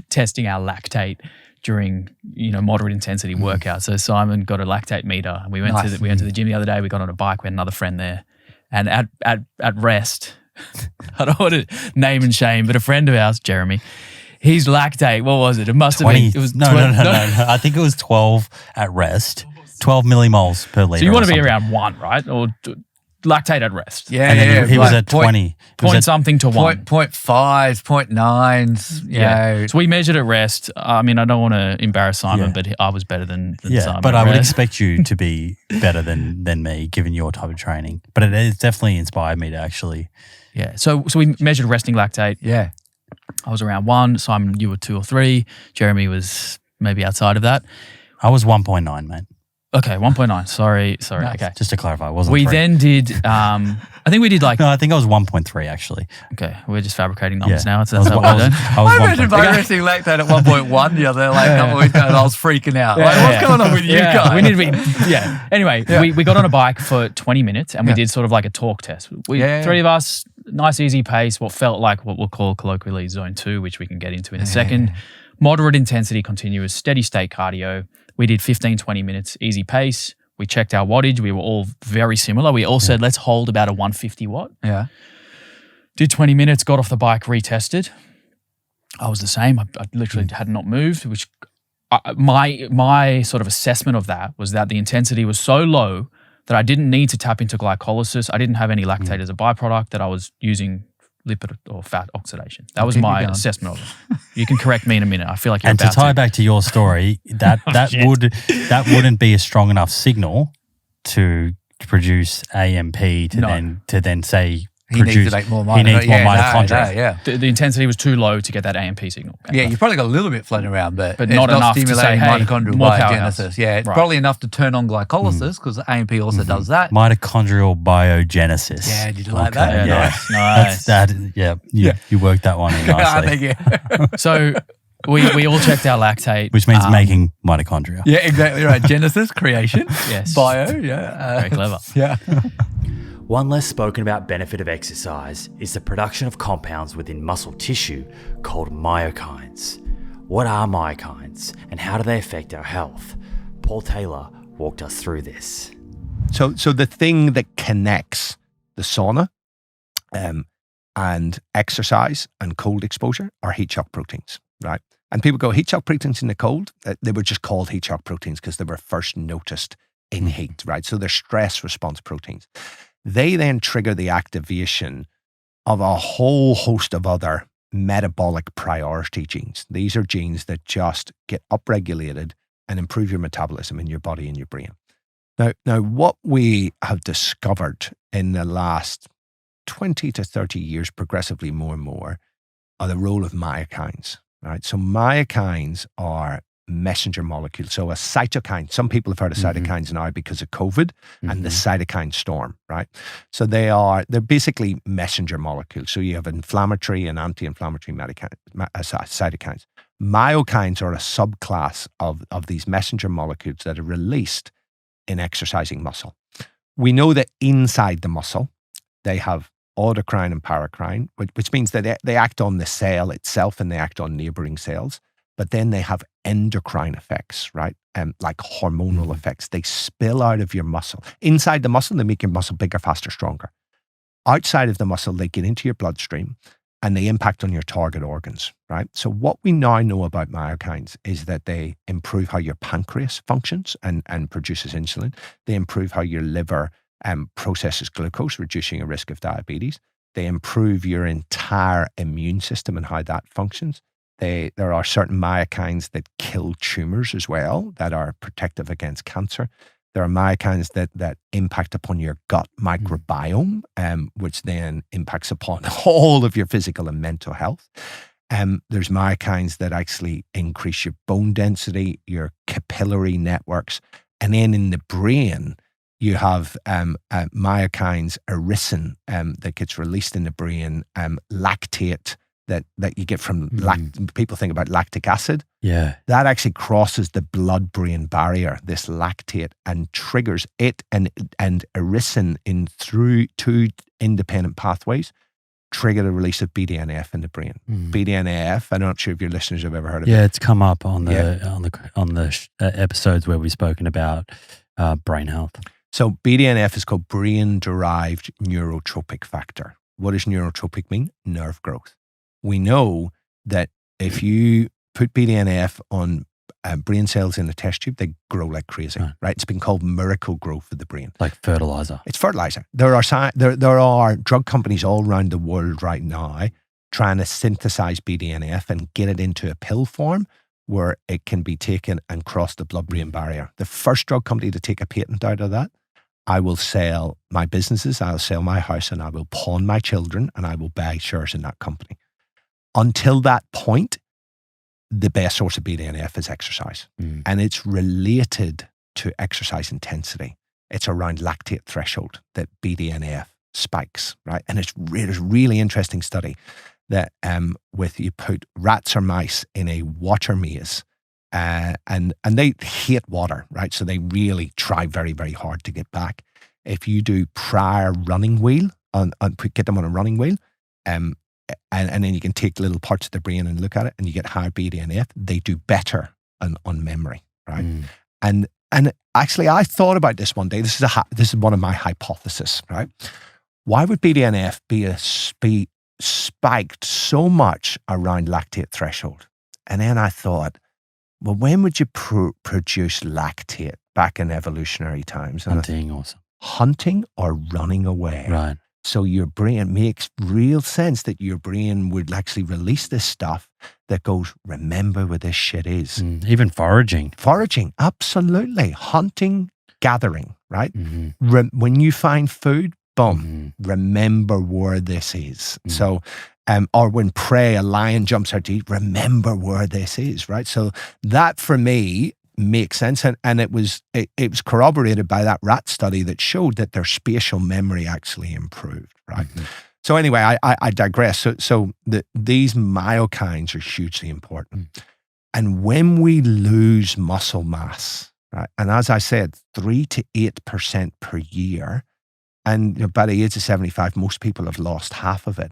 testing our lactate during moderate intensity workouts. So Simon got a lactate meter, and we went to the gym the other day. We got on a bike. We had another friend there, and at rest. I don't want to name and shame, but a friend of ours, Jeremy, his lactate, what was it? It must 20, have been. It was no. I think it was 12 at rest, 12 millimoles per liter. So you want to be around 1, right? Or lactate at rest. Yeah, and then he was at 20. Point something to 1. 0.5s, 0.9s. Yeah. So we measured at rest. I mean, I don't want to embarrass Simon, but I was better than Simon. But I would expect you to be better than me, given your type of training. But it has definitely inspired me to actually. Yeah. So we measured resting lactate. Yeah. I was around 1. Simon, you were 2 or 3. Jeremy was maybe outside of that. I was 1.9, mate. Okay, 1.9. Sorry. Nice. Okay. Just to clarify, it wasn't We 3. then did, I think we did like. No, I think I was 1.3 actually. Okay, we're just fabricating numbers now. That's I was how we're doing. I imagine by resting lactate at 1.1 the other couple of weeks ago, and I was freaking out. What's going on with you guys? We need to be, Anyway, we got on a bike for 20 minutes and we did sort of like a talk test. Three of us, nice easy pace, what felt like what we'll call colloquially zone 2, which we can get into in a second. Moderate intensity, continuous, steady state cardio. We did 15, 20 minutes, easy pace. We checked our wattage. We were all very similar. We all said, let's hold about a 150 watt. Yeah. Did 20 minutes, got off the bike, retested. I was the same. I literally had not moved, which my sort of assessment of that was that the intensity was so low that I didn't need to tap into glycolysis. I didn't have any lactate as a byproduct, that I was using lipid or fat oxidation. That was my assessment of it. You can correct me in a minute. I feel like you're and about to tie back to your story, that wouldn't be a strong enough signal to produce AMP to then say he needs to make more mitochondria. The intensity was too low to get that AMP signal. Yeah, you've probably got a little bit floating around, but it's not enough stimulating to say, mitochondrial biogenesis. Yeah, it's probably enough to turn on glycolysis because AMP also does that. Mitochondrial biogenesis. Yeah, did you like that? Yeah, nice. You worked that one in nicely. Thank you. So we all checked our lactate. Which means making mitochondria. Yeah, exactly right. Genesis, creation, yes. Bio, very clever. Yeah. One less spoken about benefit of exercise is the production of compounds within muscle tissue called myokines. What are myokines and how do they affect our health? Paul Taylor walked us through this. So the thing that connects the sauna and exercise and cold exposure are heat shock proteins, right? And people go, heat shock proteins in the cold? They were just called heat shock proteins because they were first noticed in heat, right? So they're stress response proteins. They then trigger the activation of a whole host of other metabolic priority genes. These are genes that just get upregulated and improve your metabolism in your body and your brain. Now, what we have discovered in the last 20 to 30 years, progressively more and more, are the role of myokines, right? So myokines are messenger molecules. So a cytokine, some people have heard of cytokines now because of COVID and the cytokine storm, right? So they're basically messenger molecules. So you have inflammatory and anti-inflammatory cytokines. Myokines are a subclass of these messenger molecules that are released in exercising muscle. We know that inside the muscle, they have autocrine and paracrine, which means that they act on the cell itself and they act on neighboring cells. But then they have endocrine effects, right? Like hormonal effects. They spill out of your muscle. Inside the muscle, they make your muscle bigger, faster, stronger. outside of the muscle, they get into your bloodstream and they impact on your target organs, right? So what we now know about myokines is that they improve how your pancreas functions and produces insulin. They improve how your liver processes glucose, reducing a risk of diabetes. They improve your entire immune system and how that functions. There are certain myokines that kill tumors as well, that are protective against cancer. There are myokines that impact upon your gut microbiome, which then impacts upon all of your physical and mental health. There's myokines that actually increase your bone density, your capillary networks. And then in the brain, you have myokines, irisin, that gets released in the brain, lactate, that you get from people think about lactic acid. Yeah. That actually crosses the blood-brain barrier, this lactate, and triggers it and irisin in through two independent pathways, trigger the release of BDNF in the brain. BDNF, I'm not sure if your listeners have ever heard of it. Yeah, it's come up on the episodes where we've spoken about brain health. So BDNF is called brain-derived neurotropic factor. What does neurotropic mean? Nerve growth. We know that if you put BDNF on brain cells in the test tube, they grow like crazy, right? It's been called miracle growth of the brain. Like fertilizer. It's fertilizer. There are drug companies all around the world right now trying to synthesize BDNF and get it into a pill form where it can be taken and cross the blood-brain barrier. The first drug company to take a patent out of that, I will sell my businesses, I'll sell my house, and I will pawn my children, and I will buy shares in that company. Until that point, the best source of BDNF is exercise. And it's related to exercise intensity. It's around lactate threshold that BDNF spikes, right? And it's really interesting study that with you put rats or mice in a water maze, and they hate water, right? So they really try very, very hard to get back. If you do prior running wheel, get them on a running wheel, and then you can take little parts of the brain and look at it, and you get higher BDNF. They do better on memory, right? And actually, I thought about this one day. This is one of my hypotheses, right? Why would BDNF be spiked so much around lactate threshold? And then I thought, well, when would you produce lactate back in evolutionary times? Hunting or running away. Right. So your brain makes real sense that your brain would actually release this stuff that goes, remember where this shit is. Even foraging. Foraging, absolutely. Hunting, gathering, right? When you find food, boom, remember where this is. So, or when prey, a lion jumps out to eat, remember where this is, right? So that for me makes sense. And it was corroborated by that rat study that showed that their spatial memory actually improved, right? So anyway, I digress. So these myokines are hugely important. And when we lose muscle mass, right, and as I said, 3 to 8% per year, and by the age of 75, most people have lost half of it.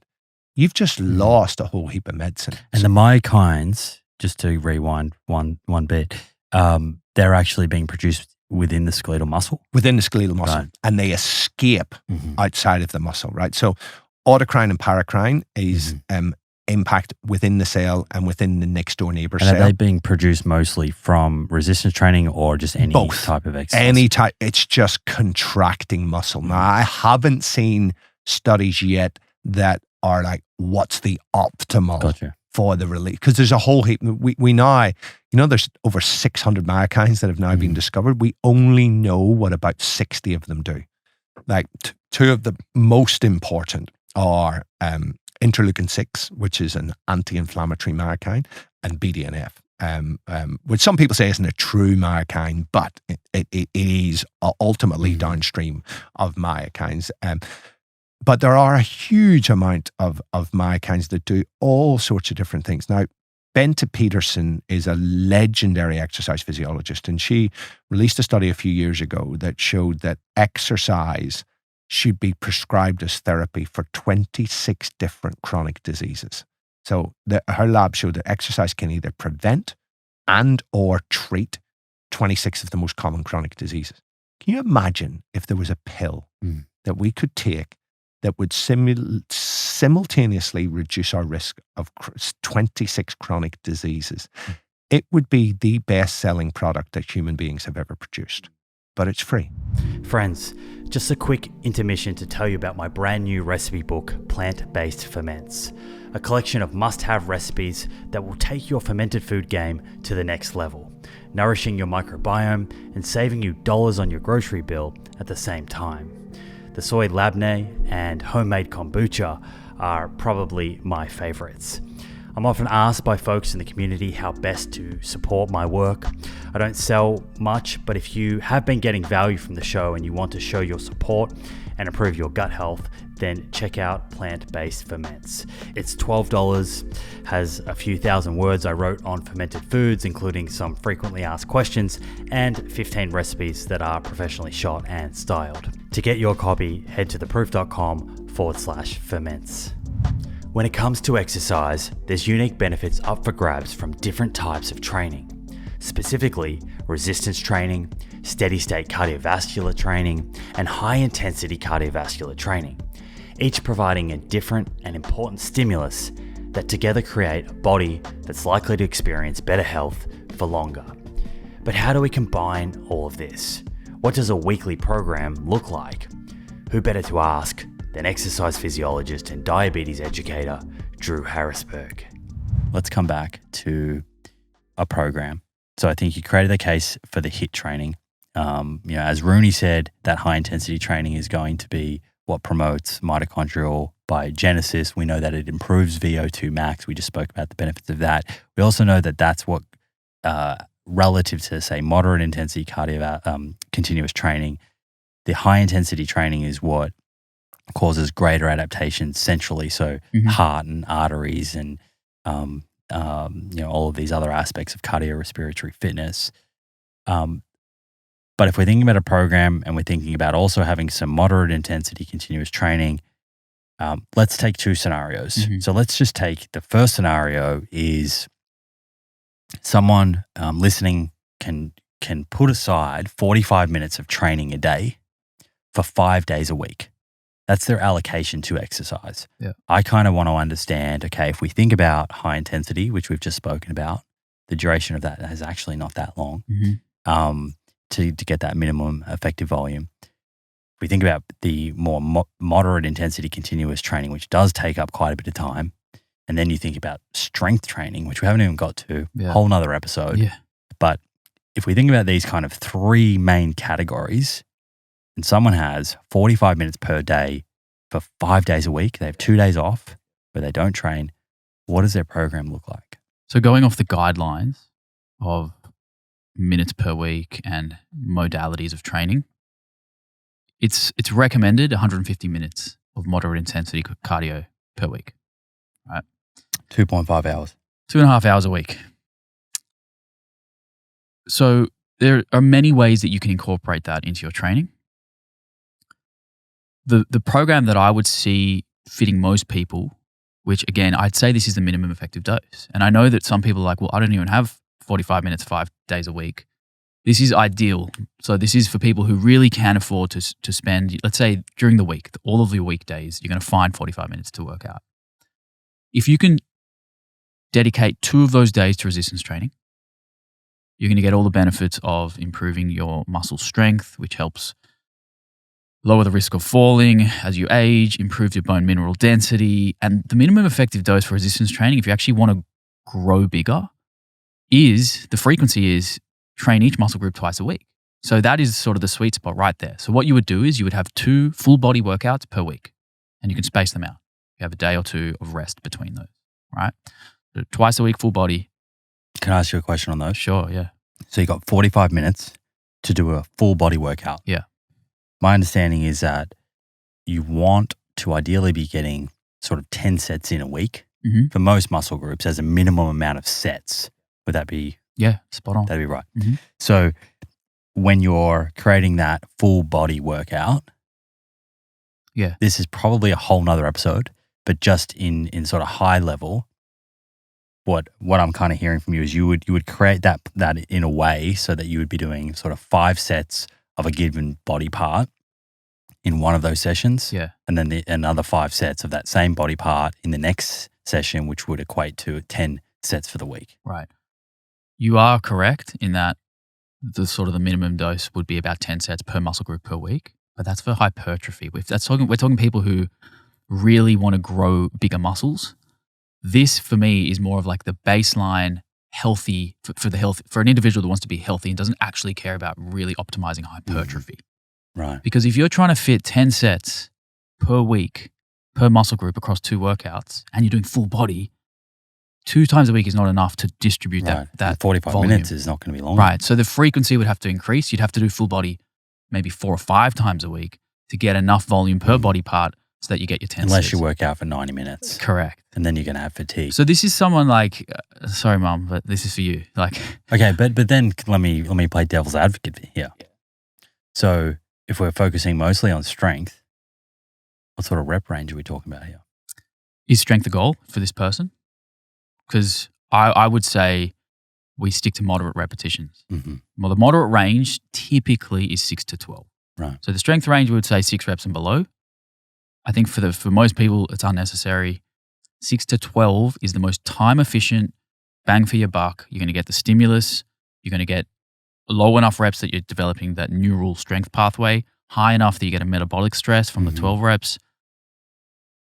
You've just lost a whole heap of medicine. And the myokines, just to rewind one bit, they're actually being produced within the skeletal muscle? Within the skeletal muscle. Right. And they escape outside of the muscle, right? So autocrine and paracrine is impact within the cell and within the next door neighbor cell. And are they being produced mostly from resistance training or just any type of exercise? Any type. It's just contracting muscle. Now, I haven't seen studies yet that are like, what's the optimal for the release? Because there's a whole heap. We now, there's over 600 myokines that have now been discovered. We only know what about 60 of them do. Like two of the most important are interleukin-6, which is an anti-inflammatory myokine, and BDNF, which some people say isn't a true myokine, but it is ultimately downstream of myokines. But there are a huge amount of myokines that do all sorts of different things. Now, Bente Peterson is a legendary exercise physiologist, and she released a study a few years ago that showed that exercise should be prescribed as therapy for 26 different chronic diseases. So her lab showed that exercise can either prevent and or treat 26 of the most common chronic diseases. Can you imagine if there was a pill that we could take that would simultaneously reduce our risk of 26 chronic diseases. It would be the best-selling product that human beings have ever produced, but it's free. Friends, just a quick intermission to tell you about my brand new recipe book, Plant-Based Ferments, a collection of must-have recipes that will take your fermented food game to the next level, nourishing your microbiome and saving you dollars on your grocery bill at the same time. The soy labneh and homemade kombucha are probably my favorites. I'm often asked by folks in the community how best to support my work. I don't sell much, but if you have been getting value from the show and you want to show your support and improve your gut health, then check out Plant-Based Ferments. It's $12, has a few thousand words I wrote on fermented foods, including some frequently asked questions, and 15 recipes that are professionally shot and styled. To get your copy, head to theproof.com/ferments. When it comes to exercise, there's unique benefits up for grabs from different types of training. Specifically, resistance training, steady state cardiovascular training, and high intensity cardiovascular training, each providing a different and important stimulus that together create a body that's likely to experience better health for longer. But how do we combine all of this? What does a weekly program look like? Who better to ask than exercise physiologist and diabetes educator, Drew Harrisberg. Let's come back to a program. So I think you created the case for the HIIT training. As Rooney said, that high intensity training is going to be what promotes mitochondrial biogenesis. We know that it improves VO2 max. We just spoke about the benefits of that. We also know that that's what, relative to say moderate intensity continuous training, the high intensity training is what causes greater adaptation centrally, so heart and arteries and all of these other aspects of cardiorespiratory fitness. But if we're thinking about a program and we're thinking about also having some moderate intensity continuous training, let's take two scenarios. So let's just take the first scenario is someone listening can put aside 45 minutes of training a day for 5 days a week. That's their allocation to exercise. Yeah. I kind of want to understand, okay, if we think about high intensity, which we've just spoken about, the duration of that is actually not that long to get that minimum effective volume. If we think about the more moderate intensity continuous training, which does take up quite a bit of time, and then you think about strength training, which we haven't even got to, a whole nother episode. Yeah. But if we think about these kind of three main categories, and someone has 45 minutes per day for 5 days a week, they have 2 days off where they don't train, what does their program look like? So going off the guidelines of minutes per week and modalities of training, it's recommended 150 minutes of moderate intensity cardio per week, right? 2.5 hours. 2.5 hours a week. So there are many ways that you can incorporate that into your training. The program that I would see fitting most people, which again, I'd say this is the minimum effective dose. And I know that some people are like, well, I don't even have 45 minutes 5 days a week. This is ideal. So this is for people who really can afford to spend, let's say during the week, all of your weekdays, you're going to find 45 minutes to work out. If you can dedicate 2 of those days to resistance training, you're going to get all the benefits of improving your muscle strength, which helps lower the risk of falling as you age, improves your bone mineral density. And the minimum effective dose for resistance training, if you actually want to grow bigger, is the frequency is train each muscle group twice a week. So that is sort of the sweet spot right there. So what you would do is you would have 2 full body workouts per week and you can space them out. You have a day or 2 of rest between those, right? So twice a week, full body. Can I ask you a question on those? Sure, yeah. So you got 45 minutes to do a full body workout. Yeah. My understanding is that you want to ideally be getting sort of 10 sets in a week for most muscle groups as a minimum amount of sets. Would that be? Yeah, spot on. That'd be right. So when you're creating that full body workout, this is probably a whole nother episode, but just in sort of high level, what I'm kind of hearing from you is you would create that in a way so that you would be doing sort of 5 sets of a given body part in one of those sessions. Yeah. And then another 5 sets of that same body part in the next session, which would equate to 10 sets for the week. Right. You are correct in that the minimum dose would be about 10 sets per muscle group per week, but that's for hypertrophy. We're talking people who really want to grow bigger muscles. This for me is more of like the baseline healthy for an individual that wants to be healthy and doesn't actually care about really optimizing hypertrophy. Right. Because if you're trying to fit 10 sets per week per muscle group across 2 workouts and you're doing full body, 2 times a week is not enough to distribute Right. that 45 volume. minutes is not going to be long. Right. So the frequency would have to increase. You'd have to do full body maybe 4 or 5 times a week to get enough volume per body part so that you get your 10 Unless sets. you work out for 90 minutes. Correct. And then you're going to have fatigue. So this is someone like, sorry, Mum, but this is for you. Like, Okay, but then let me play devil's advocate here. So if we're focusing mostly on strength, what sort of rep range are we talking about here? is strength the goal for this person? Because I would say we stick to moderate repetitions. Mm-hmm. Well, the moderate range typically is 6 to 12. Right. So the strength range, we would say 6 reps and below. I think for most people, it's unnecessary. 6 to 12 is the most time efficient, bang for your buck. You're going to get the stimulus. You're going to get low enough reps that you're developing that neural strength pathway, high enough that you get a metabolic stress from the 12 reps.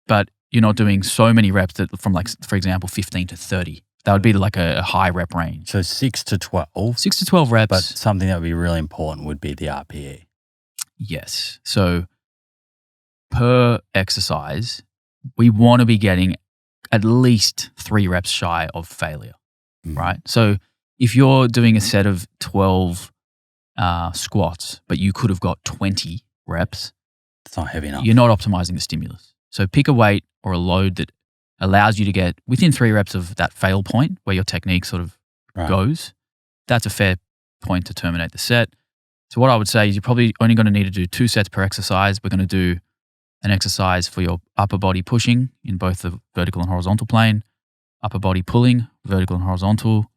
But you're not doing so many reps that from, like, for example, 15 to 30. That would be like a high rep range. So 6 to 12. 6 to 12 reps. But something that would be really important would be the RPE. Yes. So per exercise, we want to be getting at least 3 reps shy of failure, right? So if you're doing a set of 12 squats, but you could have got 20 reps, It's not heavy enough. you're not optimizing the stimulus. So pick a weight or a load that allows you to get within 3 reps of that fail point where your technique sort of goes. That's a fair point to terminate the set. So what I would say is you're probably only going to need to do 2 sets per exercise. We're going to do an exercise for your upper body pushing in both the vertical and horizontal plane, upper body pulling, vertical and horizontal.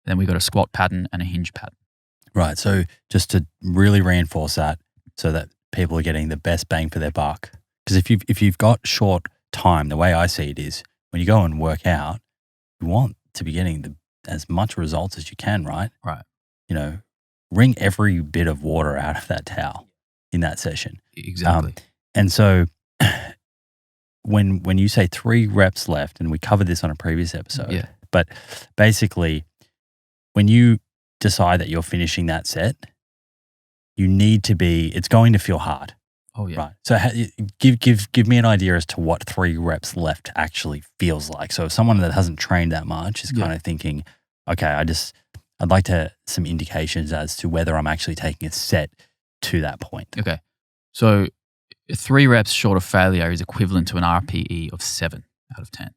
Then we've got a squat pattern and a hinge pattern. Right. So just to really reinforce that so that people are getting the best bang for their buck. Because if you've got short time, the way I see it is when you go and work out, you want to be getting as much results as you can, right? Right. You know, wring every bit of water out of that towel in that session. Exactly. And so when you say 3 reps left, and we covered this on a previous episode, but basically when you decide that you're finishing that set, you need to be, it's going to feel hard. Oh, yeah. Right. So give me an idea as to what 3 reps left actually feels like. So if someone that hasn't trained that much is kind of thinking, okay, I'd like some indications as to whether I'm actually taking a set to that point. Okay. So 3 reps short of failure is equivalent to an RPE of 7 out of 10.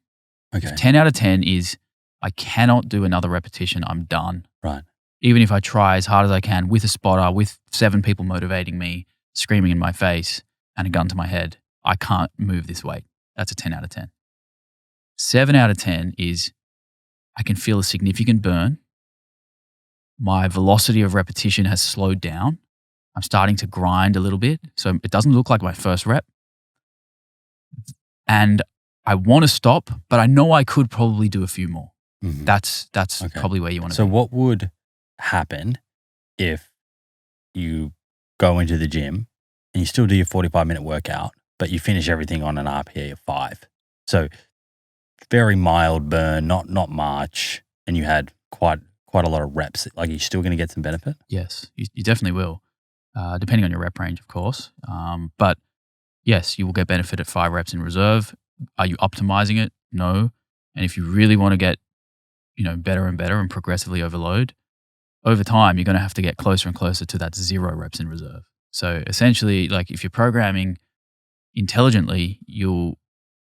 Okay. 10 out of 10 is I cannot do another repetition. I'm done. Right. Even if I try as hard as I can with a spotter, with 7 people motivating me, screaming in my face and a gun to my head, I can't move this weight. That's a 10 out of 10. 7 out of 10 is I can feel a significant burn. My velocity of repetition has slowed down. I'm starting to grind a little bit. So it doesn't look like my first rep. And I want to stop, but I know I could probably do a few more. Mm-hmm. That's probably where you want to be. So what would happen if you go into the gym and you still do your 45-minute workout, but you finish everything on an RPE of 5? So very mild burn, not much, and you had quite a lot of reps. Like, you're still going to get some benefit? Yes, you definitely will, depending on your rep range, of course. But yes, you will get benefit at 5 reps in reserve. Are you optimizing it? No. And if you really want to get, better and better and progressively overload, over time, you're going to have to get closer and closer to that 0 reps in reserve. So essentially, like, if you're programming intelligently, you'll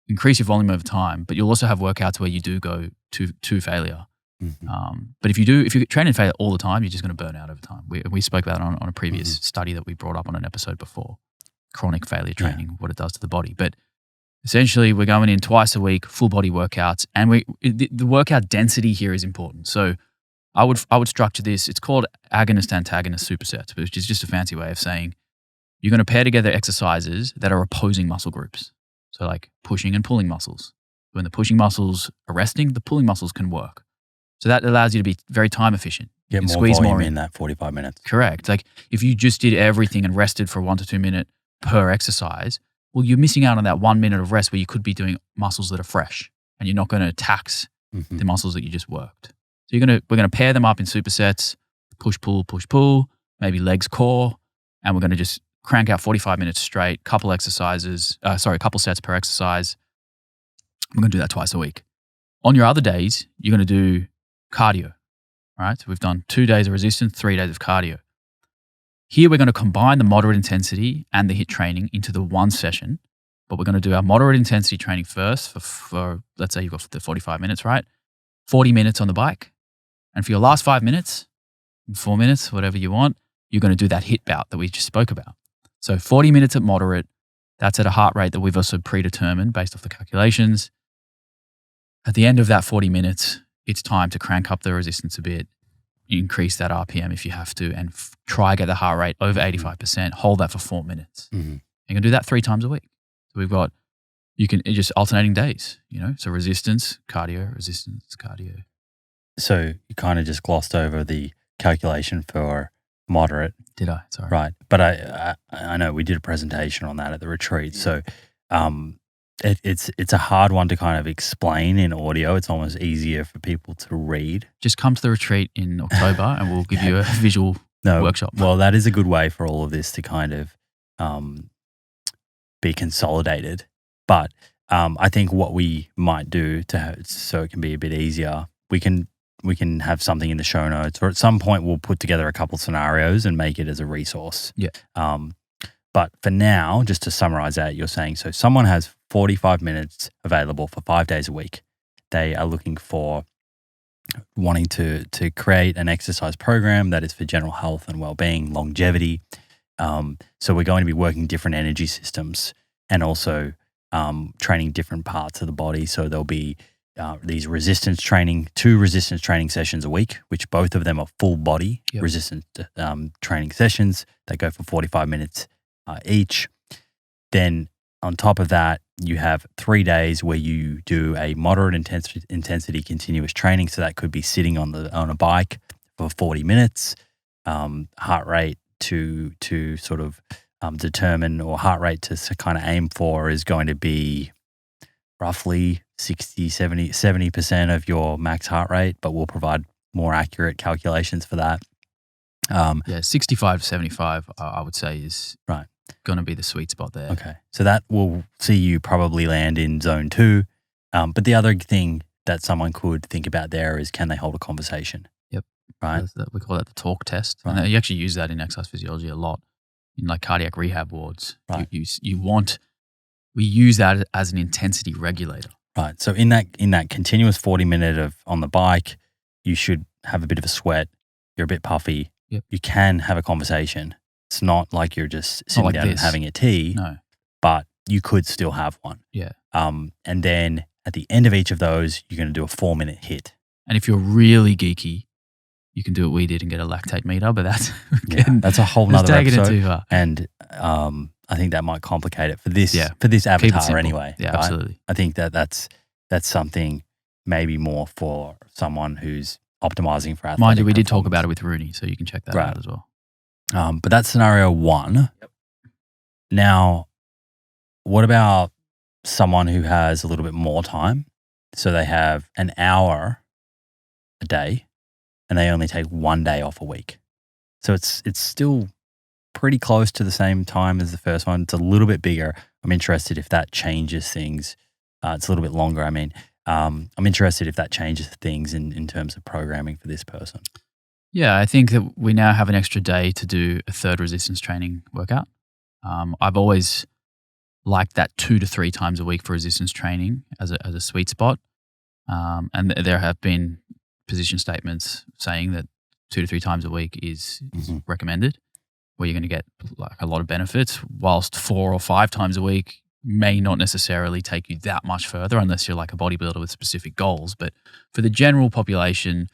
increase your volume over time, but you'll also have workouts where you do go to failure. Mm-hmm. But if you train in failure all the time, you're just going to burn out over time. We spoke about it on a previous study that we brought up on an episode before, chronic failure training, what it does to the body. But essentially, we're going in twice a week, full body workouts, and the workout density here is important. So I would structure this. It's called agonist-antagonist supersets, which is just a fancy way of saying you're going to pair together exercises that are opposing muscle groups. So like pushing and pulling muscles. When the pushing muscles are resting, the pulling muscles can work. So that allows you to be very time efficient. Get more squeeze volume more in that 45 minutes. Correct. Like if you just did everything and rested for 1 to 2 minutes per exercise, well, you're missing out on that 1 minute of rest where you could be doing muscles that are fresh, and you're not going to tax the muscles that you just worked. So we're going to pair them up in supersets, push, pull, maybe legs, core, and we're going to just crank out 45 minutes straight, couple sets per exercise. We're going to do that twice a week. On your other days, you're going to do cardio, right? So we've done 2 days of resistance, 3 days of cardio. Here, we're going to combine the moderate intensity and the HIIT training into the one session, but we're going to do our moderate intensity training first for let's say you've got the 45 minutes, right? 40 minutes on the bike. And for your last 5 minutes, 4 minutes, whatever you want, you're going to do that HIIT bout that we just spoke about. So 40 minutes at moderate, that's at a heart rate that we've also predetermined based off the calculations. At the end of that 40 minutes, it's time to crank up the resistance a bit, increase that RPM if you have to, and try get the heart rate over 85%, hold that for 4 minutes. You can do that 3 times a week. So we've got, it's just alternating days, so resistance, cardio. So you kind of just glossed over the calculation for moderate. Did I? Sorry. Right. But I know we did a presentation on that at the retreat. So it's a hard one to kind of explain in audio. It's almost easier for people to read. Just come to the retreat in October and we'll give you a visual workshop. Well, that is a good way for all of this to kind of be consolidated. But I think what we might do so it can be a bit easier, we can have something in the show notes, or at some point we'll put together a couple scenarios and make it as a resource. Yeah. But for now, just to summarize that, you're saying, so someone has 45 minutes available for 5 days a week. They are looking for wanting to create an exercise program that is for general health and well-being, longevity. So we're going to be working different energy systems and also training different parts of the body. So there'll be these two resistance training sessions a week, which both of them are full body resistance training sessions that go for 45 minutes each. Then on top of that, you have 3 days where you do a moderate intensity continuous training. So that could be sitting on a bike for 40 minutes, heart rate to sort of determine, or heart rate to kind of aim for is going to be roughly 70% of your max heart rate, but we'll provide more accurate calculations for that. 65 to 75, I would say is right. Going to be the sweet spot there. Okay. So that will see you probably land in zone 2. But the other thing that someone could think about there is, can they hold a conversation? Yep. Right. We call that the talk test. Right. And you actually use that in exercise physiology a lot in like cardiac rehab wards. Right. We use that as an intensity regulator. Right. So in that continuous 40 minute on the bike, you should have a bit of a sweat. You're a bit puffy. Yep. You can have a conversation. It's not like you're just sitting down and having a tea. No. But you could still have one. Yeah. And then at the end of each of those, you're going to do a 4-minute HIIT. And if you're really geeky, you can do what we did and get a lactate meter, but that's a whole nother episode. Too far. And I think that might complicate it for this avatar anyway. Yeah, right? Absolutely. I think that's something maybe more for someone who's optimizing for athletic Mind you, we did talk performance. about it with Rooney, so you can check that out as well. But that's scenario 1. Yep. Now, what about someone who has a little bit more time? So they have an hour a day and they only take 1 day off a week. So it's still pretty close to the same time as the first one. It's a little bit bigger. I'm interested if that changes things. It's a little bit longer. I mean, I'm interested if that changes things in terms of programming for this person. Yeah, I think that we now have an extra day to do a third resistance training workout. I've always liked that 2 to 3 times a week for resistance training as a sweet spot. And there have been position statements saying that 2 to 3 times a week is recommended, where you're going to get like a lot of benefits, whilst 4 or 5 times a week may not necessarily take you that much further unless you're like a bodybuilder with specific goals. But for the general population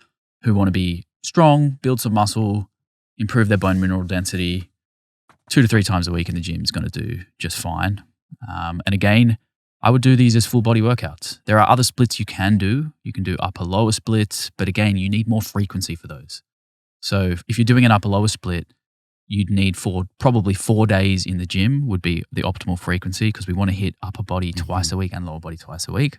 who want to be strong, build some muscle, improve their bone mineral density, 2 to 3 times a week in the gym is going to do just fine. And again, I would do these as full body workouts. There are other splits you can do. You can do upper lower splits, but again, you need more frequency for those. So if you're doing an upper lower split, you'd need probably 4 days in the gym would be the optimal frequency, because we want to hit upper body twice a week and lower body twice a week.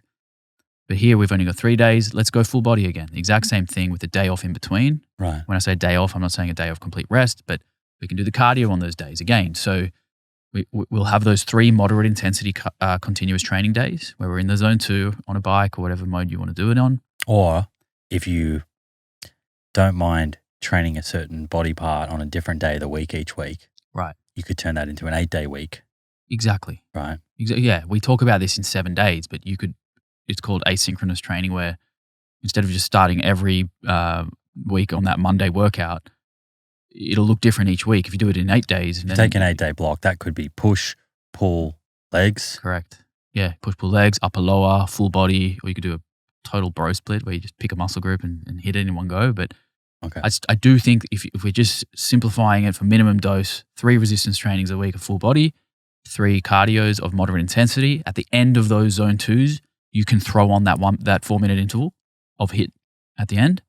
But here we've only got 3 days. Let's go full body again. The exact same thing with a day off in between. Right. When I say day off, I'm not saying a day of complete rest, but we can do the cardio on those days again. So we'll have those 3 moderate intensity continuous training days where we're in the zone 2 on a bike or whatever mode you want to do it on. Or if you don't mind training a certain body part on a different day of the week each week, right, you could turn that into an 8-day week. Exactly. Right. Yeah, we talk about this in 7 days, but you could. It's called asynchronous training, where instead of just starting every week on that Monday workout, it'll look different each week if you do it in 8 days. And take an 8-day block. That could be push, pull, legs. Correct. Yeah, push, pull, legs, upper, lower, full body, or you could do a total bro split where you just pick a muscle group and hit it in one go. But okay. I do think if we're just simplifying it for minimum dose, 3 resistance trainings a week of full body, 3 cardios of moderate intensity, at the end of those zone 2s, you can throw on that 4-minute interval of HIIT at the end.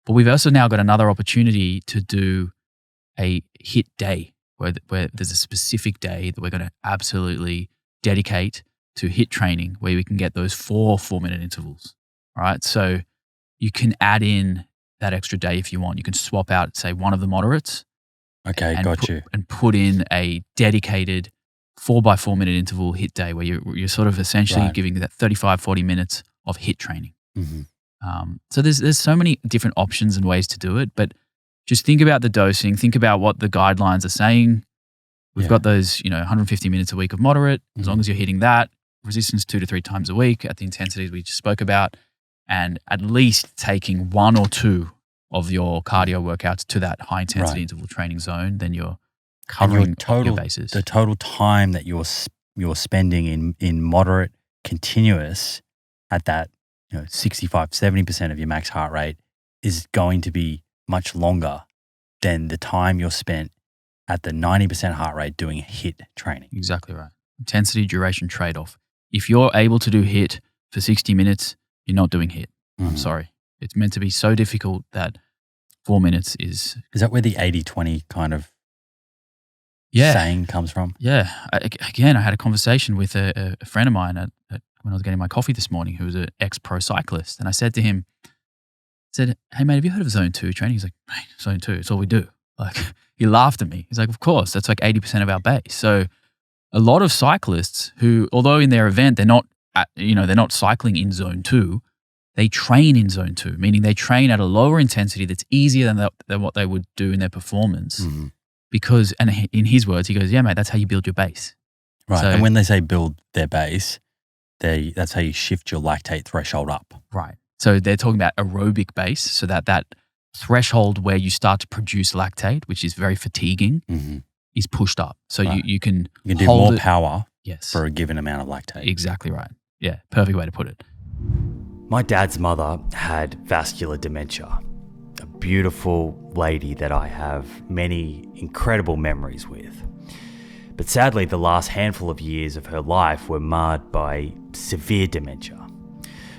But we've also now got another opportunity to do a HIIT day where there's a specific day that we're going to absolutely dedicate to HIIT training, where we can get those 4-minute intervals. All right. So you can add in that extra day if you want. You can swap out, say, one of the moderates. Okay, got you. And put in a dedicated 4x4 minute interval HIIT day where you're sort of essentially giving that 35-40 minutes of HIIT training. Mm-hmm. So there's so many different options and ways to do it, but just think about the dosing, think about what the guidelines are saying. We've got those, 150 minutes a week of moderate, as long as you're hitting that, resistance 2 to 3 times a week at the intensities we just spoke about, and at least taking 1 or 2 of your cardio workouts to that high intensity interval training zone, then you're covering your bases. The total time that you're spending in moderate continuous at that 65-70% of your max heart rate is going to be much longer than the time you're spent at the 90% heart rate doing HIIT training. Exactly right. Intensity duration trade-off. If you're able to do HIIT for 60 minutes, you're not doing HIIT. I'm sorry. It's meant to be so difficult that 4 minutes is... Is that where the 80-20 kind of saying comes from? Yeah. I had a conversation with a friend of mine when I was getting my coffee this morning, who was an ex-pro cyclist. And I said to him, hey, mate, have you heard of zone 2 training? He's like, mate, zone 2, it's all we do. Like, he laughed at me. He's like, of course, that's like 80% of our base. So a lot of cyclists who, although in their event, they're not cycling in zone 2, they train in zone 2, meaning they train at a lower intensity that's easier than what they would do in their performance. Mm-hmm. Because, and in his words, he goes, yeah, mate, that's how you build your base. Right. So, and when they say build their base, that's how you shift your lactate threshold up. Right. So they're talking about aerobic base, so that threshold where you start to produce lactate, which is very fatiguing, is pushed up. So you can do more power yes. for a given amount of lactate. Exactly right. Yeah, perfect way to put it. My dad's mother had vascular dementia, a beautiful lady that I have many incredible memories with. But sadly, the last handful of years of her life were marred by severe dementia.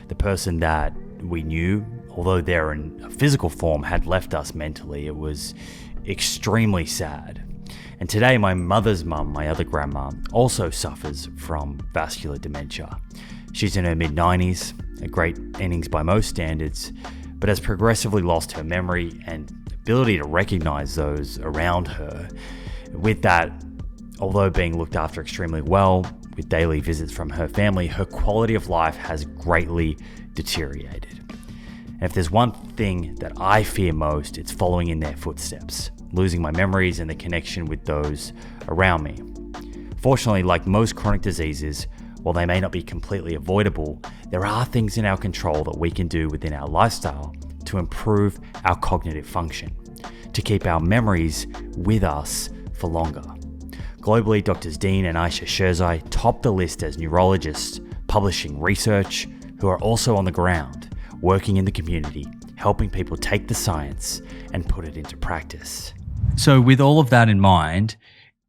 The person that we knew, although they're in a physical form, had left us mentally. It was extremely sad. And today, my mother's mum, my other grandma, also suffers from vascular dementia. She's in her mid-90s, a great innings by most standards, but has progressively lost her memory and ability to recognize those around her. With that, although being looked after extremely well, with daily visits from her family, her quality of life has greatly deteriorated. And if there's one thing that I fear most, it's following in their footsteps, losing my memories and the connection with those around me. Fortunately, like most chronic diseases, while they may not be completely avoidable, there are things in our control that we can do within our lifestyle to improve our cognitive function, to keep our memories with us for longer. Globally, Drs. Dean and Ayesha Sherzai top the list as neurologists publishing research, who are also on the ground, working in the community, helping people take the science and put it into practice. So with all of that in mind,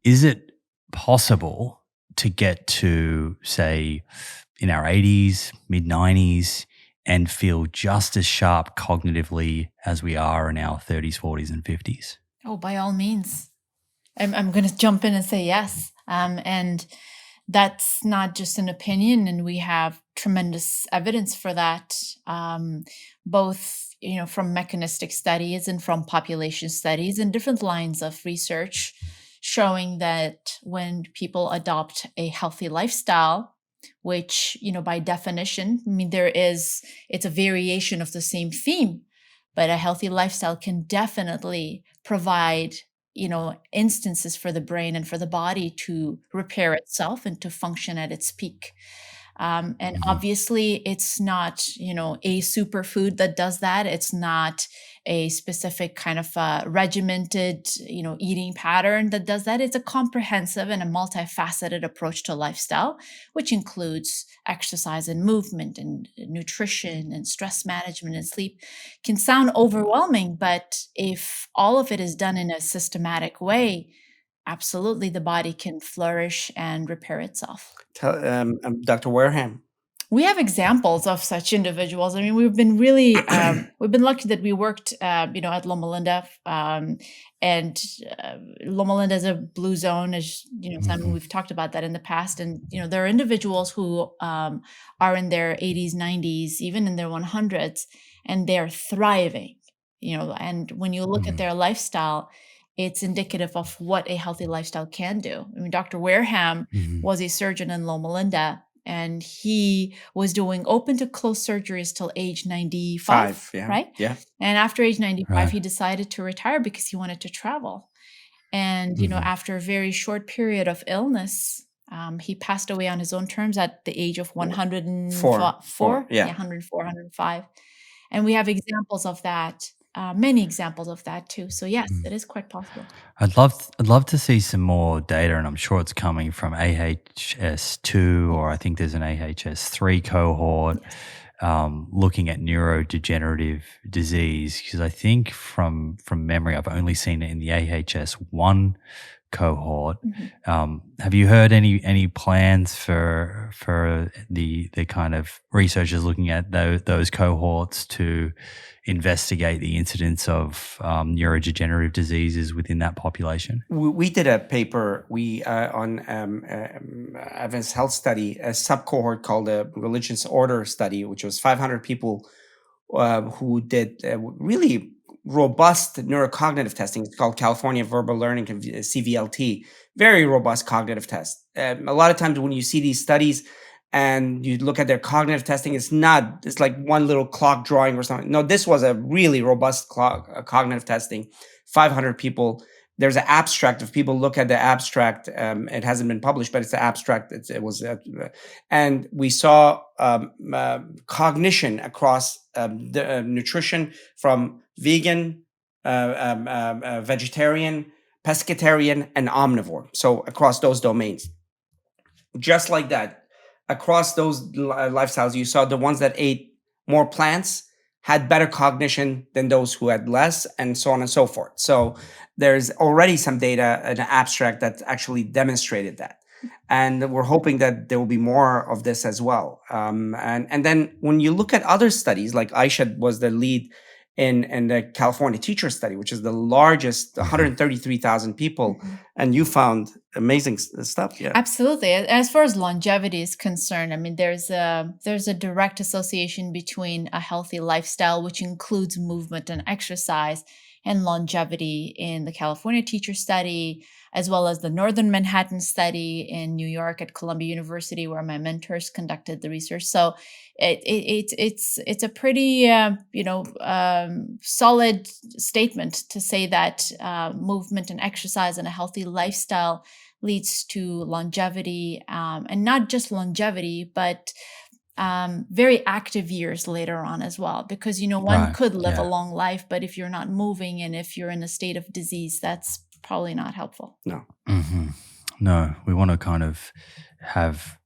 is it possible to get to, say, in our 80s, mid-90s, and feel just as sharp cognitively as we are in our 30s, 40s, and 50s? Oh, by all means. I'm going to jump in and say yes. And that's not just an opinion, and we have tremendous evidence for that, both from mechanistic studies and from population studies and different lines of research showing that when people adopt a healthy lifestyle, which, by definition, I mean, it's a variation of the same theme, but a healthy lifestyle can definitely provide, instances for the brain and for the body to repair itself and to function at its peak. And obviously it's not, a superfood that does that. It's not a specific kind of regimented, eating pattern that does that. It's a comprehensive and a multifaceted approach to lifestyle, which includes exercise and movement and nutrition and stress management and sleep. Can sound overwhelming, but if all of it is done in a systematic way, absolutely the body can flourish and repair itself. Dr. Wareham. We have examples of such individuals. I mean, we've been really, we've been lucky that we worked, at Loma Linda, and Loma Linda is a blue zone, as Simon, we've talked about that in the past. And there are individuals who are in their 80s, 90s, even in their 100s, and they're thriving. And when you look at their lifestyle, it's indicative of what a healthy lifestyle can do. I mean, Dr. Wareham was a surgeon in Loma Linda, and he was doing open to closed surgeries till age 95, right? Yeah. And after age 95, he decided to retire because he wanted to travel. And, after a very short period of illness, he passed away on his own terms at the age of 104, 104, 105. And we have examples of that. Many examples of that too. So yes, it is quite possible. I'd love to see some more data, and I'm sure it's coming from AHS2, or I think there's an AHS3 cohort looking at neurodegenerative disease, because I think from memory I've only seen it in the AHS1 cohort. Have you heard any plans for the kind of researchers looking at those cohorts to investigate the incidence of neurodegenerative diseases within that population? We did a paper on Advanced Health Study, a sub-cohort called the Religious Order Study, which was 500 people who did really robust neurocognitive testing. It's called California Verbal Learning, CVLT. Very robust cognitive test. A lot of times when you see these studies and you look at their cognitive testing, it's like one little clock drawing or something. No, this was a really robust cognitive testing. 500 people. There's an abstract. If people look at the abstract, it hasn't been published, but it's the abstract. And we saw cognition across the nutrition from vegan, vegetarian, pescatarian, and omnivore. So across those domains, just like that, across those lifestyles, you saw the ones that ate more plants had better cognition than those who had less, and so on and so forth. So there's already some data, an abstract that actually demonstrated that. And we're hoping that there will be more of this as well. And then when you look at other studies, like Ayesha was the lead in the California teacher study, which is the largest, 133,000 people, and you found amazing stuff. Yeah, absolutely. As far as longevity is concerned, I mean, there's a direct association between a healthy lifestyle, which includes movement and exercise, and longevity in the California teacher study, as well as the Northern Manhattan study in New York at Columbia University, where my mentors conducted the research. So it's a pretty solid statement to say that movement and exercise and a healthy lifestyle leads to longevity, and not just longevity, but very active years later on as well, because one could live a long life, but if you're not moving and if you're in a state of disease, that's probably not helpful. No, we want to kind of have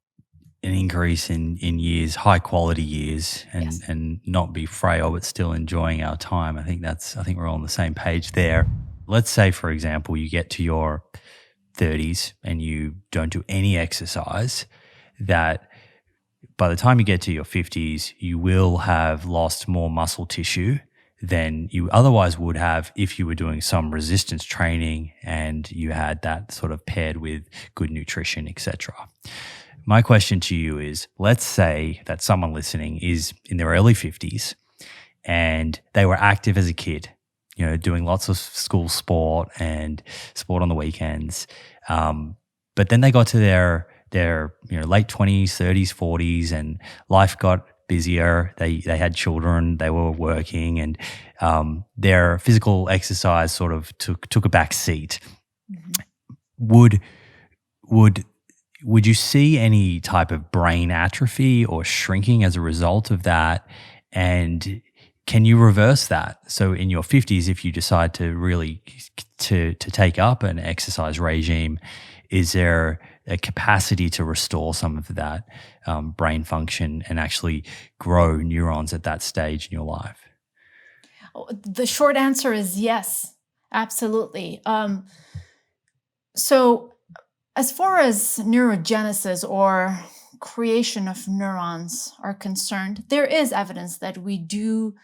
an increase in years, high quality years, and not be frail but still enjoying our time. I think we're all on the same page there. Let's say, for example, you get to your 30s and you don't do any exercise, that by the time you get to your 50s, you will have lost more muscle tissue than you otherwise would have if you were doing some resistance training and you had that sort of paired with good nutrition, etc. My question to you is, let's say that someone listening is in their early 50s and they were active as a kid, doing lots of school sport and sport on the weekends. But then they got to their late 20s, 30s, 40s, and life got busier. They had children, they were working, and their physical exercise sort of took a back seat. Mm-hmm. Would you see any type of brain atrophy or shrinking as a result of that? And can you reverse that? So in your 50s, if you decide to really to take up an exercise regime, is there a capacity to restore some of that brain function and actually grow neurons at that stage in your life? The short answer is yes, absolutely. So as far as neurogenesis or creation of neurons are concerned, there is evidence that we do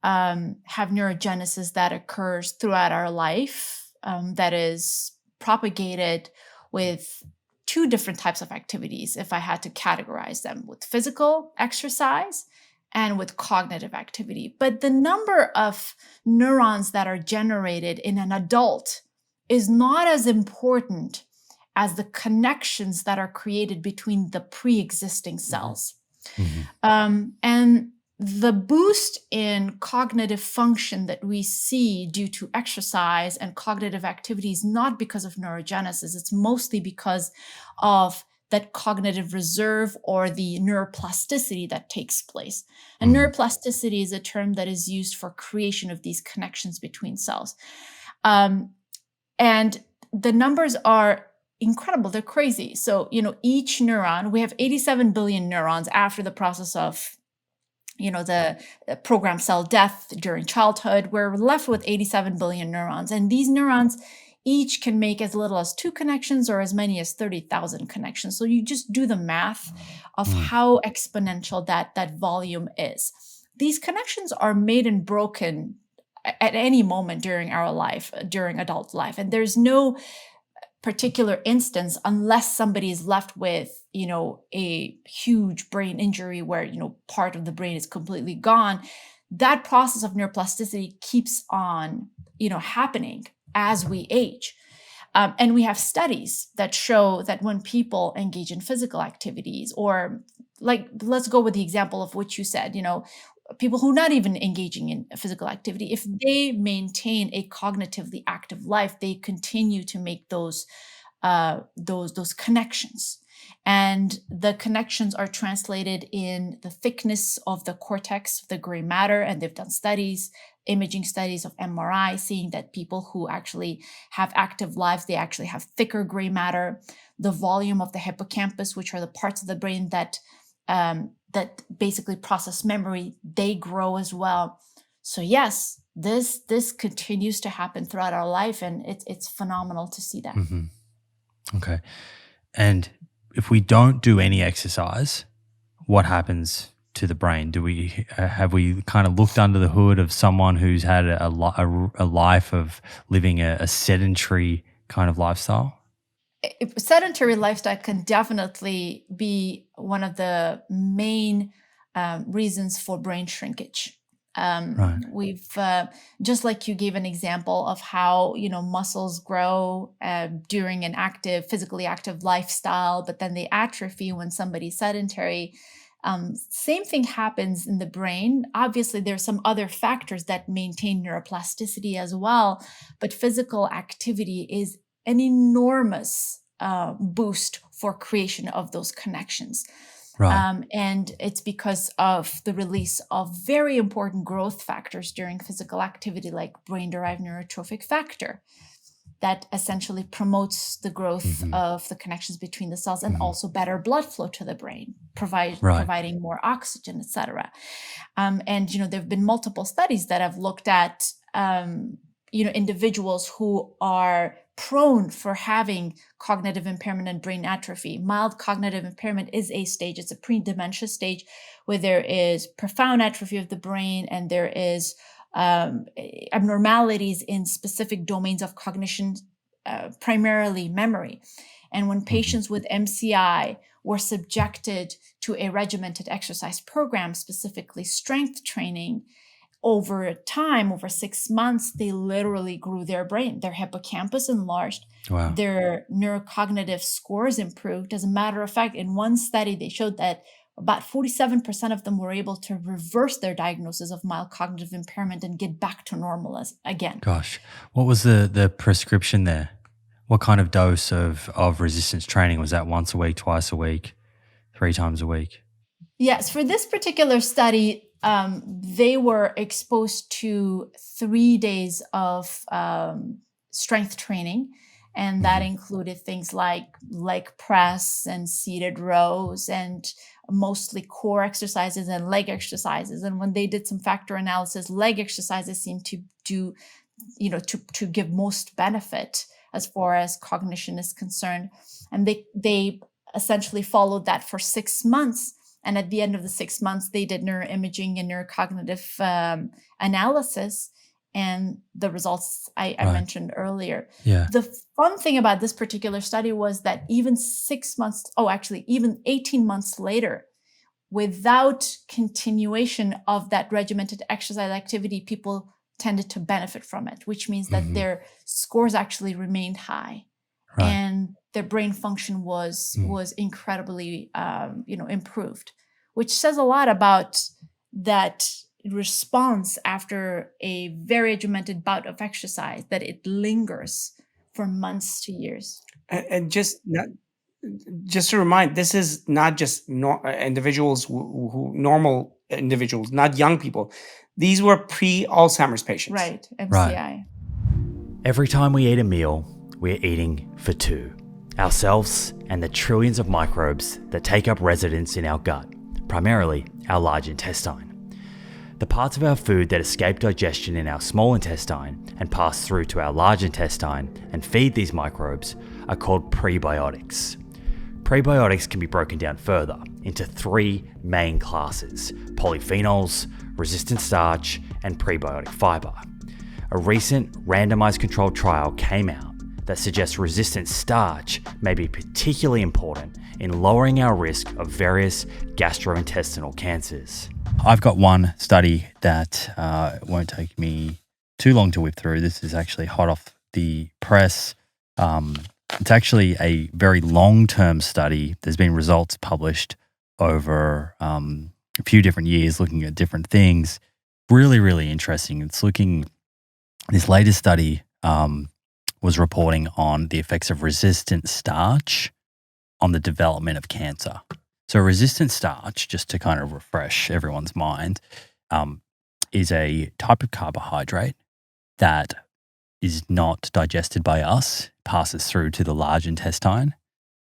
have neurogenesis that occurs throughout our life, that is propagated with two different types of activities, if I had to categorize them, with physical exercise and with cognitive activity. But the number of neurons that are generated in an adult is not as important as the connections that are created between the pre-existing cells. Mm-hmm. And the boost in cognitive function that we see due to exercise and cognitive activity is not because of neurogenesis. It's mostly because of that cognitive reserve or the neuroplasticity that takes place. And neuroplasticity is a term that is used for creation of these connections between cells. And the numbers are incredible. They're crazy. So, each neuron, we have 87 billion neurons after the process of the programmed cell death during childhood. We're left with 87 billion neurons. And these neurons each can make as little as 2 connections or as many as 30,000 connections. So you just do the math of how exponential that volume is. These connections are made and broken at any moment during our life, during adult life. And there's no particular instance unless somebody is left with, a huge brain injury where, part of the brain is completely gone. That process of neuroplasticity keeps on, happening as we age. And we have studies that show that when people engage in physical activities, or let's go with the example of what you said, people who are not even engaging in physical activity, if they maintain a cognitively active life, they continue to make those connections. And the connections are translated in the thickness of the cortex, of the gray matter. And they've done studies, imaging studies of MRI, seeing that people who actually have active lives, they actually have thicker gray matter. The volume of the hippocampus, which are the parts of the brain that basically process memory, they grow as well. So yes, this continues to happen throughout our life, and it's phenomenal to see that. Mm-hmm. Okay. And if we don't do any exercise, what happens to the brain? Have we kind of looked under the hood of someone who's had a life of living a sedentary kind of lifestyle? Sedentary lifestyle can definitely be one of the main reasons for brain shrinkage. Right. We've just like you gave an example of how muscles grow during an physically active lifestyle, but then they atrophy when somebody's sedentary. Same thing happens in the brain. Obviously, there's some other factors that maintain neuroplasticity as well, but physical activity is an enormous boost for creation of those connections. Right. And it's because of the release of very important growth factors during physical activity, like brain-derived neurotrophic factor, that essentially promotes the growth of the connections between the cells and also better blood flow to the brain, providing more oxygen, et cetera. And, there have been multiple studies that have looked at, individuals who are prone for having cognitive impairment and brain atrophy. Mild cognitive impairment is a stage. It's a pre-dementia stage where there is profound atrophy of the brain and there is abnormalities in specific domains of cognition, primarily memory. And when patients with MCI were subjected to a regimented exercise program, specifically strength training, over time, over 6 months, they literally grew their brain. Their hippocampus enlarged. Wow. Their neurocognitive scores improved. As a matter of fact, in one study, they showed that about 47% of them were able to reverse their diagnosis of mild cognitive impairment and get back to normal again. Gosh, what was the prescription there? What kind of dose of resistance training? Was that once a week, twice a week, 3 times a week? Yes, for this particular study, they were exposed to 3 days of strength training, and that included things like leg press and seated rows and mostly core exercises and leg exercises. And when they did some factor analysis, leg exercises seemed to do, to give most benefit as far as cognition is concerned. And they essentially followed that for 6 months. And at the end of the 6 months, they did neuroimaging and neurocognitive analysis, and the results I mentioned earlier. Yeah. The fun thing about this particular study was that even 18 months later, without continuation of that regimented exercise activity, people tended to benefit from it, which means that their scores actually remained high. Right. And their brain function was incredibly, improved, which says a lot about that response after a very regimented bout of exercise, that it lingers for months to years. And just to remind, this is not just individuals who normal individuals, not young people. These were pre-Alzheimer's patients. Right, MCI. Right. Every time we eat a meal, we're eating for two. Ourselves and the trillions of microbes that take up residence in our gut, primarily our large intestine. The parts of our food that escape digestion in our small intestine and pass through to our large intestine and feed these microbes are called prebiotics. Prebiotics can be broken down further into 3 main classes: polyphenols, resistant starch, and prebiotic fiber. A recent randomized controlled trial came out that suggests resistant starch may be particularly important in lowering our risk of various gastrointestinal cancers. I've got one study that won't take me too long to whip through. This is actually hot off the press. It's actually a very long-term study. There's been results published over a few different years looking at different things. Really, really interesting. This latest study was reporting on the effects of resistant starch on the development of cancer. So resistant starch, just to kind of refresh everyone's mind, is a type of carbohydrate that is not digested by us, passes through to the large intestine,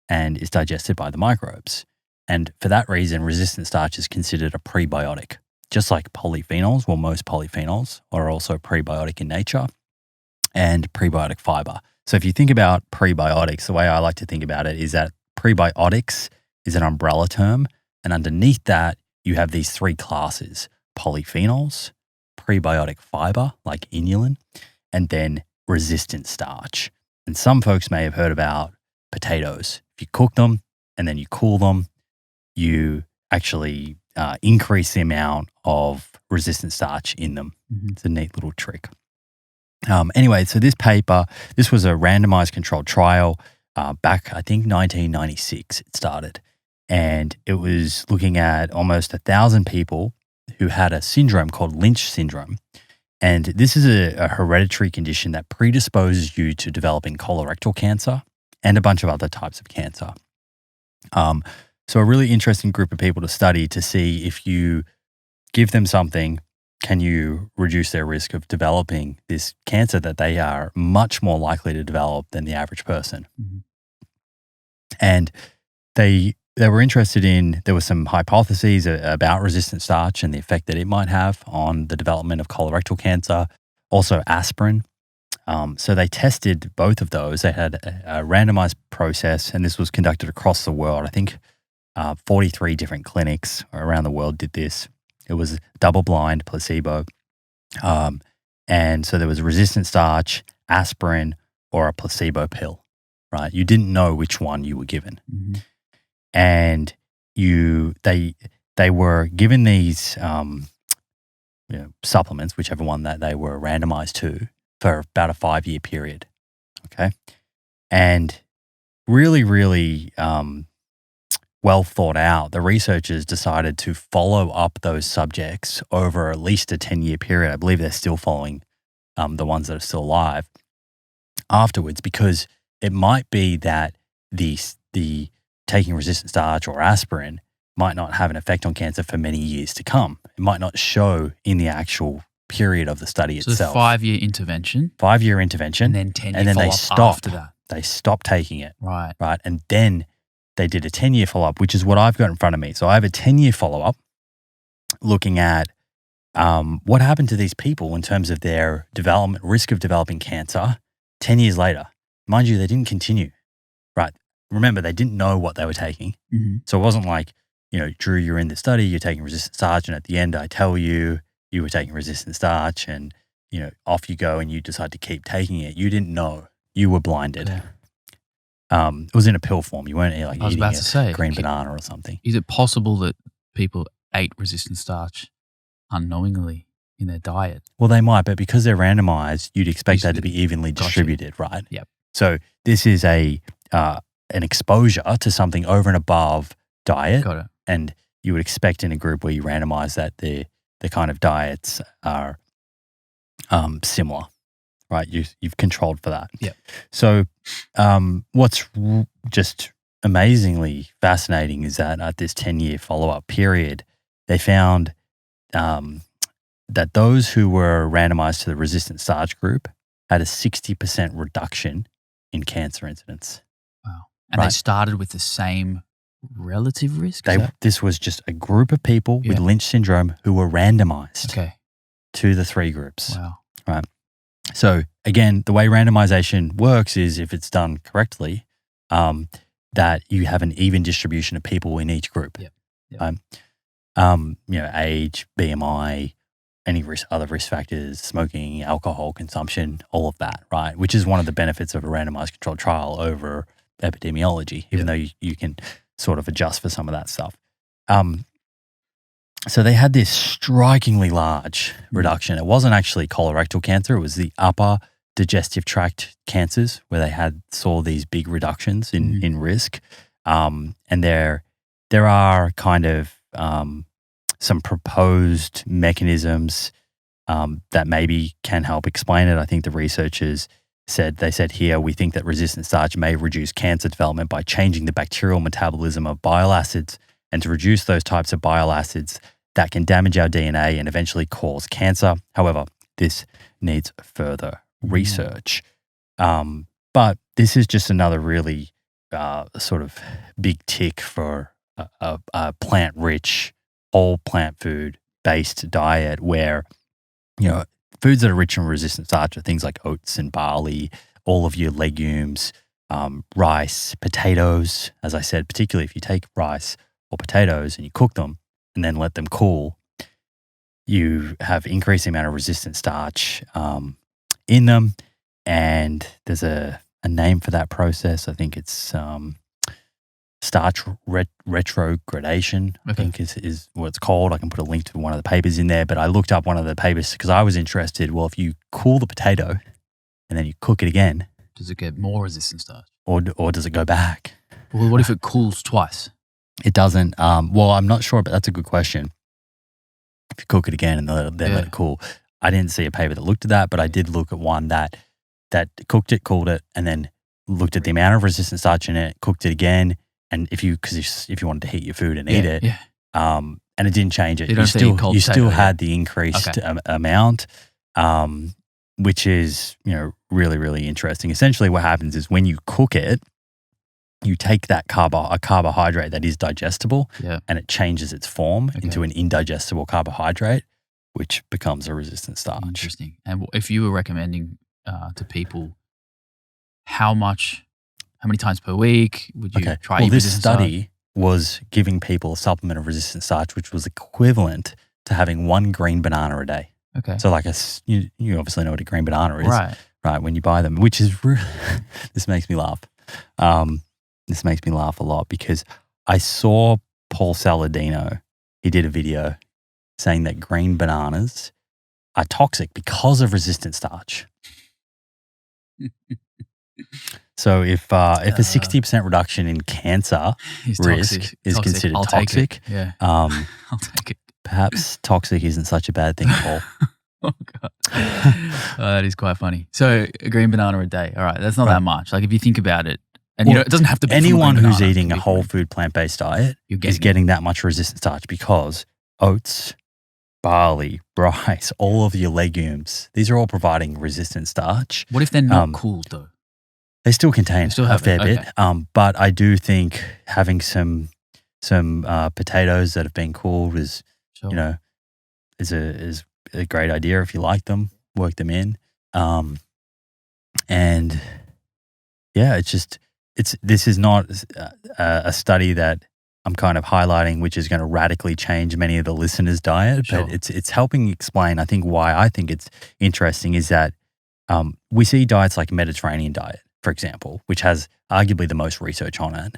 and is digested by the microbes. And for that reason, resistant starch is considered a prebiotic. Just like polyphenols, well, most polyphenols are also prebiotic in nature, and prebiotic fiber. So if you think about prebiotics, the way I like to think about it is that prebiotics is an umbrella term, and underneath that, you have these 3 classes: polyphenols, prebiotic fiber like inulin, and then resistant starch. And some folks may have heard about potatoes. If you cook them and then you cool them, you actually increase the amount of resistant starch in them. It's a neat little trick. Anyway, so this was a randomized controlled trial back, I think, 1996 it started. And it was looking at almost 1,000 people who had a syndrome called Lynch syndrome. And this is a hereditary condition that predisposes you to developing colorectal cancer and a bunch of other types of cancer. So a really interesting group of people to study to see if you give them something, can you reduce their risk of developing this cancer that they are much more likely to develop than the average person. And they were interested in, there were some hypotheses about resistant starch and the effect that it might have on the development of colorectal cancer. Also aspirin So they tested both of those. They had a randomized process, and this was conducted across the world. I think 43 different clinics around the world did this. It was double-blind, placebo. And so there was resistant starch, aspirin, or a placebo pill, right? You didn't know which one you were given. Mm-hmm. And they were given these supplements, whichever one that they were randomized to, for about a 5-year period, okay? And really, really well thought out, the researchers decided to follow up those subjects over at least a 10-year period. I believe they're still following the ones that are still alive afterwards, because it might be that the taking resistant starch or aspirin might not have an effect on cancer for many years to come. It might not show in the actual period of the study So itself. 5-year intervention. 5-year intervention. And then 10-year and then they follow-up stopped. after that. They stopped taking it. Right. Right. And then they did a 10-year follow-up, which is what I've got in front of me. So I have a 10-year follow-up looking at what happened to these people in terms of their development, risk of developing cancer 10 years later. Mind you, they didn't continue. Right. Remember, they didn't know what they were taking. Mm-hmm. So it wasn't like, Drew, you're in the study, you're taking resistant starch, and at the end I tell you you were taking resistant starch, and, off you go and you decide to keep taking it. You didn't know. You were blinded. Yeah. It was in a pill form. You weren't like I was eating about to say, green banana or something. Is it possible that people ate resistant starch unknowingly in their diet? Well, they might, but because they're randomized, you'd expect that to be evenly distributed, right? Yep. So this is an exposure to something over and above diet. Got it. And you would expect in a group where you randomize that the kind of diets are similar, right? You've controlled for that. Yep. So what's just amazingly fascinating is that at this 10-year follow-up period, they found that those who were randomized to the resistant starch group had a 60% reduction in cancer incidence. Wow. And they started with the same relative risk? This was just a group of people with Lynch syndrome who were randomized to the 3 groups. Wow. Right. So again, the way randomization works is, if it's done correctly, that you have an even distribution of people in each group. Yep. Age, BMI, any other risk factors, smoking, alcohol consumption, all of that, right? Which is one of the benefits of a randomized controlled trial over epidemiology, even though you can sort of adjust for some of that stuff. So they had this strikingly large reduction. It wasn't actually colorectal cancer. It was the upper digestive tract cancers where they saw these big reductions in risk. And there are kind of some proposed mechanisms that maybe can help explain it. I think the researchers said here, we think that resistant starch may reduce cancer development by changing the bacterial metabolism of bile acids, and to reduce those types of bile acids that can damage our DNA and eventually cause cancer. However, this needs further research. But this is just another really sort of big tick for a plant-rich, whole plant food-based diet where, foods that are rich in resistant starch are things like oats and barley, all of your legumes, rice, potatoes. As I said, particularly if you take rice or potatoes and you cook them and then let them cool, you have increasing amount of resistant starch in them. And there's a name for that process. I think it's starch retrogradation, I think is what it's called. I can put a link to one of the papers in there, but I looked up one of the papers because I was interested. Well, if you cool the potato and then you cook it again, does it get more resistant starch? Or does it go back? Well, what if it cools twice? It doesn't. Well, I'm not sure, but that's a good question. If you cook it again and then let it cool. I didn't see a paper that looked at that, but I did look at one that cooked it, cooled it, and then looked at the amount of resistant starch in it, cooked it again. And if you wanted to heat your food and eat it, and it didn't change it, you still had the increased amount, which is really, really interesting. Essentially, what happens is when you cook it, you take that a carbohydrate that is digestible, and it changes its form into an indigestible carbohydrate, which becomes a resistant starch. Interesting. And if you were recommending to people, how many times per week would you try? Well, this resistant study was giving people a supplement of resistant starch, which was equivalent to having 1 green banana a day. starch? Okay. So like you obviously know what a green banana is, Right. when you buy them, which is really, this makes me laugh. This makes me laugh a lot because I saw Paul Saladino, he did a video saying that green bananas are toxic because of resistant starch. So if a 60% reduction in cancer He's risk toxic. is Toxic. considered I'll take toxic, it. Yeah. I'll take it. perhaps toxic isn't such a bad thing, Paul. Oh God, that is quite funny. So a green banana a day. All right, that's not that much. Like if you think about it, and it doesn't have to be from anyone green who's banana, eating it a can be whole from- food plant-based diet You're is getting that much resistant starch because oats, barley, rice, all of your legumes, these are all providing resistant starch. What if they're not cooled though? They still contain still a have fair it, bit, okay. but I do think having some potatoes that have been cooled is Sure. is a great idea if you like them. Work them in, and yeah, this is not a study that I'm kind of highlighting, which is going to radically change many of the listeners' diet, Sure. but it's helping explain. I think why I think it's interesting is that we see diets like Mediterranean diet, for example, which has arguably the most research on it.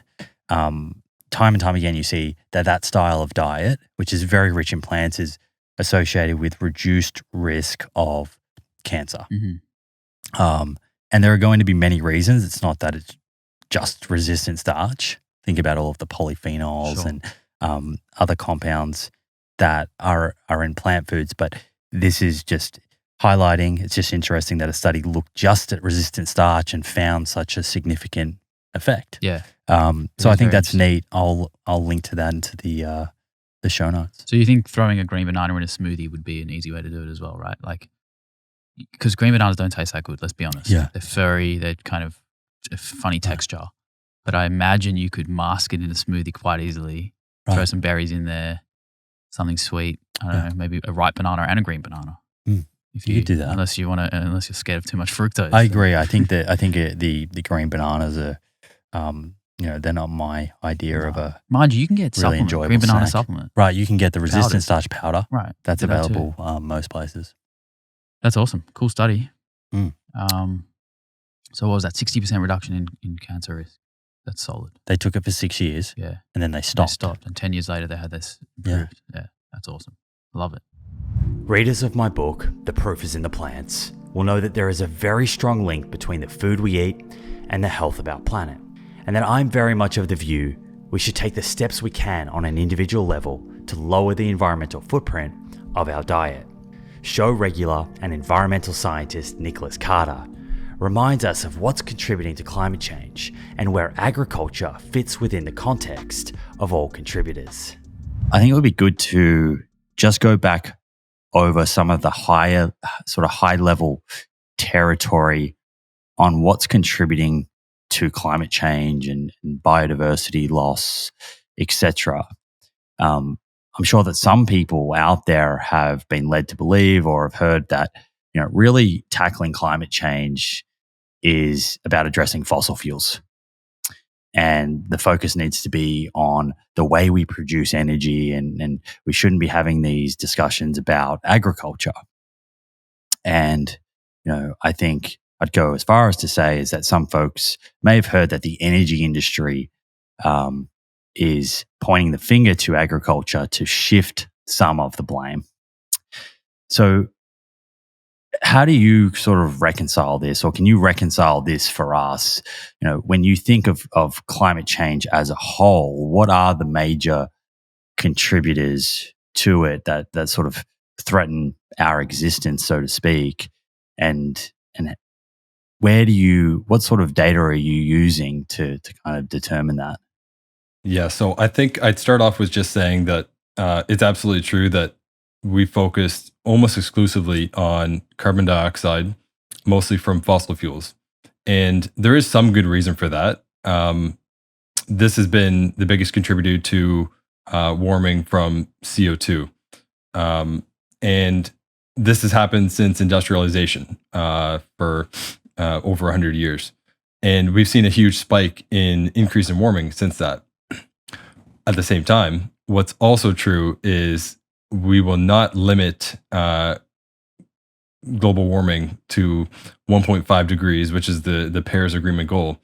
Time and time again, you see that style of diet, which is very rich in plants, is associated with reduced risk of cancer. Mm-hmm. And there are going to be many reasons. It's not that it's just resistant starch. Think about all of the polyphenols and other compounds that are in plant foods. But this is just highlighting, it's just interesting that a study looked just at resistant starch and found such a significant effect. Yeah. So I think that's neat. I'll link to that into the show notes. So you think throwing a green banana in a smoothie would be an easy way to do it as well, right? Like, because green bananas don't taste that good, let's be honest. Yeah. They're furry, they're kind of a funny texture. But I imagine you could mask it in a smoothie quite easily, throw some berries in there, something sweet. I don't know, maybe a ripe banana and a green banana. If you could do that. Unless you're scared of too much fructose. I agree. I think the green bananas are, they're not my idea of a mind you can get really supplement, enjoyable green banana snack. supplement. Right, you can get the resistant Powdered. starch powder. Right. That's Do that too. available most places. That's awesome. Cool study. Mm. So what was that? 60% reduction in cancer risk. That's solid. They took it for 6 years. Yeah. And then they stopped. And 10 years later they had this improved. Yeah. That's awesome. Love it. Readers of my book, The Proof is in the Plants, will know that there is a very strong link between the food we eat and the health of our planet, and that I'm very much of the view we should take the steps we can on an individual level to lower the environmental footprint of our diet. Show regular and environmental scientist Nicolas Carter reminds us of what's contributing to climate change and where agriculture fits within the context of all contributors. I think it would be good to just go back over some of the higher, sort of high level territory on what's contributing to climate change and biodiversity loss, etc. I'm sure that some people out there have been led to believe or have heard that, really tackling climate change is about addressing fossil fuels. And the focus needs to be on the way we produce energy, and we shouldn't be having these discussions about agriculture. And, I think I'd go as far as to say is that some folks may have heard that the energy industry is pointing the finger to agriculture to shift some of the blame. So how do you sort of reconcile this, or can you reconcile this for us? When you think of climate change as a whole, what are the major contributors to it that sort of threaten our existence, so to speak? And what sort of data are you using to kind of determine that? Yeah, so I think I'd start off with just saying that it's absolutely true that we focused almost exclusively on carbon dioxide, mostly from fossil fuels. And there is some good reason for that. This has been the biggest contributor to warming from CO2. And this has happened since industrialization for over 100 years. And we've seen a huge spike in increase in warming since that. At the same time, what's also true is we will not limit global warming to 1.5 degrees, which is the Paris Agreement goal.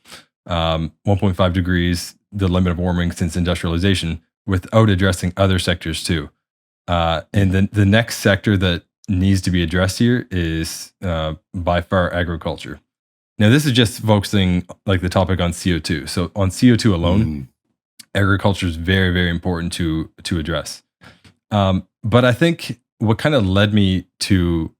1.5 degrees, the limit of warming since industrialization, without addressing other sectors too. And then the next sector that needs to be addressed here is by far agriculture. Now, this is just focusing like the topic on CO2. So on CO2 alone, agriculture is very, very important to address. But I think what kind of led me to,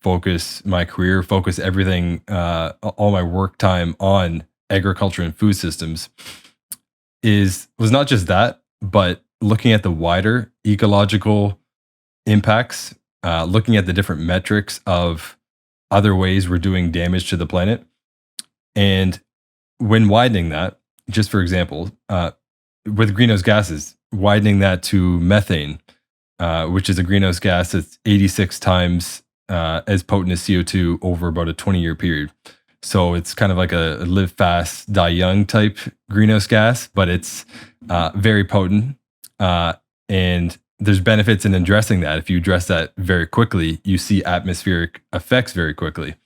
focus my career, focus everything, all my work time on agriculture and food systems was not just that, but looking at the wider ecological impacts, looking at the different metrics of other ways we're doing damage to the planet. And when widening that, just for example, with greenhouse gases, widening that to methane, which is a greenhouse gas that's 86 times as potent as CO2 over about a 20-year period. So it's kind of like a live fast, die young type greenhouse gas, but it's very potent. And there's benefits in addressing that. If you address that very quickly, you see atmospheric effects very quickly.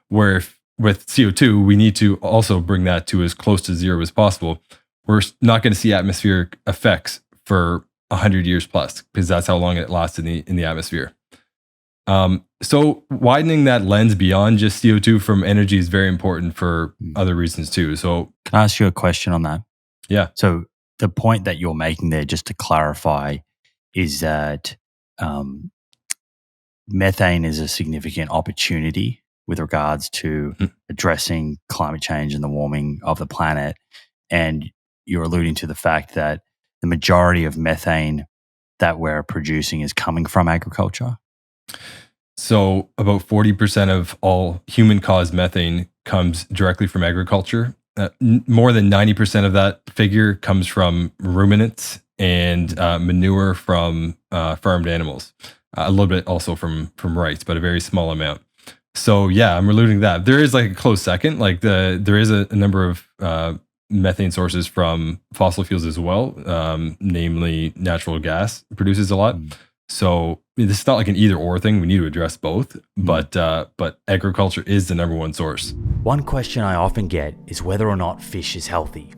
Where with CO2, we need to also bring that to as close to zero as possible. We're not going to see atmospheric effects for 100 years plus, because that's how long it lasts in the atmosphere. So widening that lens beyond just CO2 from energy is very important for other reasons too. So can I ask you a question on that? Yeah. So the point that you're making there, just to clarify, is that methane is a significant opportunity with regards to addressing climate change and the warming of the planet. And you're alluding to the fact that the majority of methane that we're producing is coming from agriculture. So about 40% of all human-caused methane comes directly from agriculture. More than 90% of that figure comes from ruminants and manure from farmed animals. A little bit also from rice, but a very small amount. So yeah, I'm alluding to that. There is like a close second. Like there is a number of methane sources from fossil fuels as well, namely natural gas produces a lot. So this is not like an either or thing. We need to address both, but agriculture is the number one source. One question I often get is whether or not fish is healthy.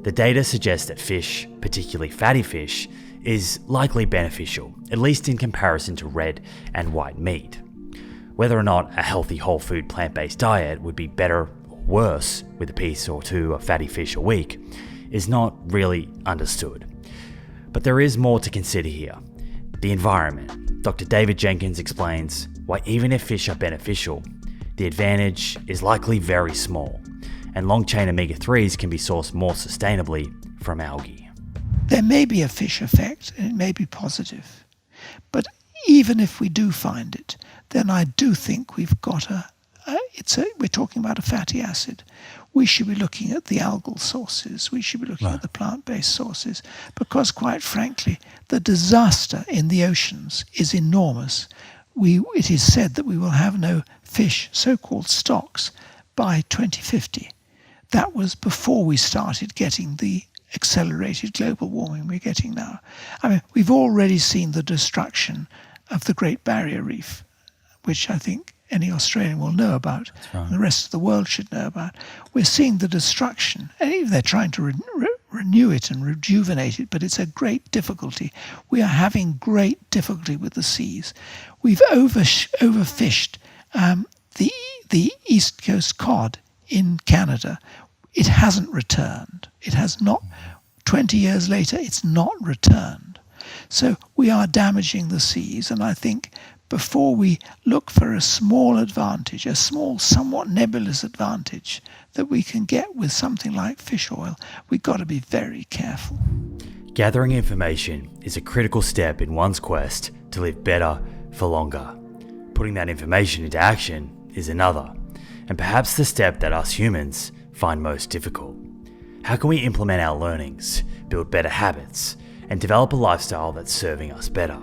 The data suggests that fish, particularly fatty fish, is likely beneficial, at least in comparison to red and white meat. Whether or not a healthy whole food plant-based diet would be better or worse with a piece or two of fatty fish a week is not really understood. But there is more to consider here. The environment. Dr. David Jenkins explains why even if fish are beneficial, the advantage is likely very small, and long-chain omega-3s can be sourced more sustainably from algae. There may be a fish effect, and it may be positive. But even if we do find it, then I do think we've got we're talking about a fatty acid. We should be looking at the algal sources. We should be looking at the plant-based sources, because quite frankly, the disaster in the oceans is enormous. It is said that we will have no fish, so-called stocks, by 2050. That was before we started getting the accelerated global warming we're getting now. I mean, we've already seen the destruction of the Great Barrier Reef, which I think any Australian will know about, and the rest of the world should know about. We're seeing the destruction, and even they're trying to renew it and rejuvenate it, but it's a great difficulty. We are having great difficulty with the seas. We've overfished the East Coast cod in Canada. It hasn't returned. It has not. 20 years later, it's not returned. So we are damaging the seas, and I think before we look for a small advantage, a small, somewhat nebulous advantage that we can get with something like fish oil, we've got to be very careful. Gathering information is a critical step in one's quest to live better for longer. Putting that information into action is another, and perhaps the step that us humans find most difficult. How can we implement our learnings, build better habits, and develop a lifestyle that's serving us better?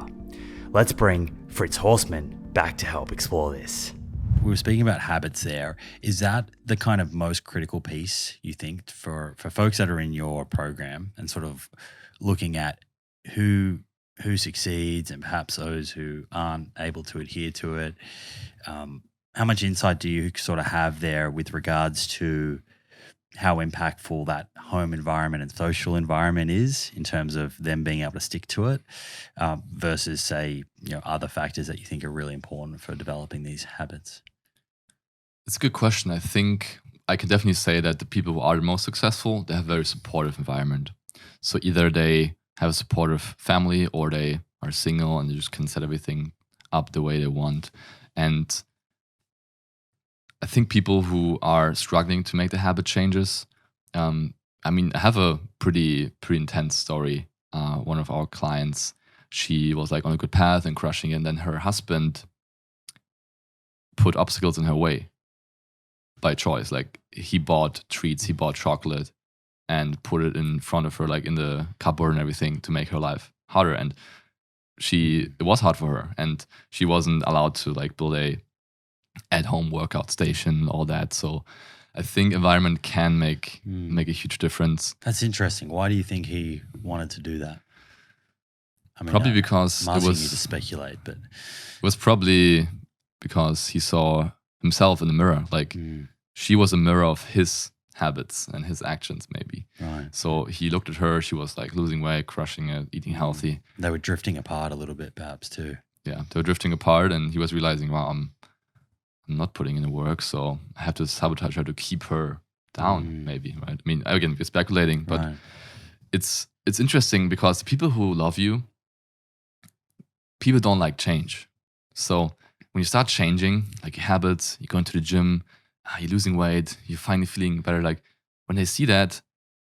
Let's bring Fritz Horstmann back to help explore this. We were speaking about habits there. Is that the kind of most critical piece, you think, for folks that are in your program and sort of looking at who succeeds and perhaps those who aren't able to adhere to it? How much insight do you sort of have there with regards to how impactful that home environment and social environment is in terms of them being able to stick to it versus, say, other factors that you think are really important for developing these habits? It's a good question. I think I can definitely say that the people who are the most successful, they have a very supportive environment. So either they have a supportive family or they are single and they just can set everything up the way they want. And I think people who are struggling to make the habit changes, I have a pretty intense story. One of our clients, she was like on a good path and crushing it, and then her husband put obstacles in her way by choice. Like he bought treats, he bought chocolate and put it in front of her, like in the cupboard and everything, to make her life harder. And it was hard for her, and she wasn't allowed to like build a at-home workout station, all that. So I think environment can make a huge difference. That's interesting. Why do you think he wanted to do that? I mean, probably because I'm asking you to speculate, but it was probably because he saw himself in the mirror. Like she was a mirror of his habits and his actions, maybe. Right. So he looked at her. She was like losing weight, crushing it, eating healthy. They were drifting apart a little bit, perhaps too. Yeah, they were drifting apart, and he was realizing, wow, I'm not putting in the work, so I have to sabotage her to keep her down, maybe, right? I mean, again, we're speculating, but it's interesting because people who love you, people don't like change. So when you start changing, like your habits, you go into the gym, you're losing weight, you're finally feeling better. Like when they see that,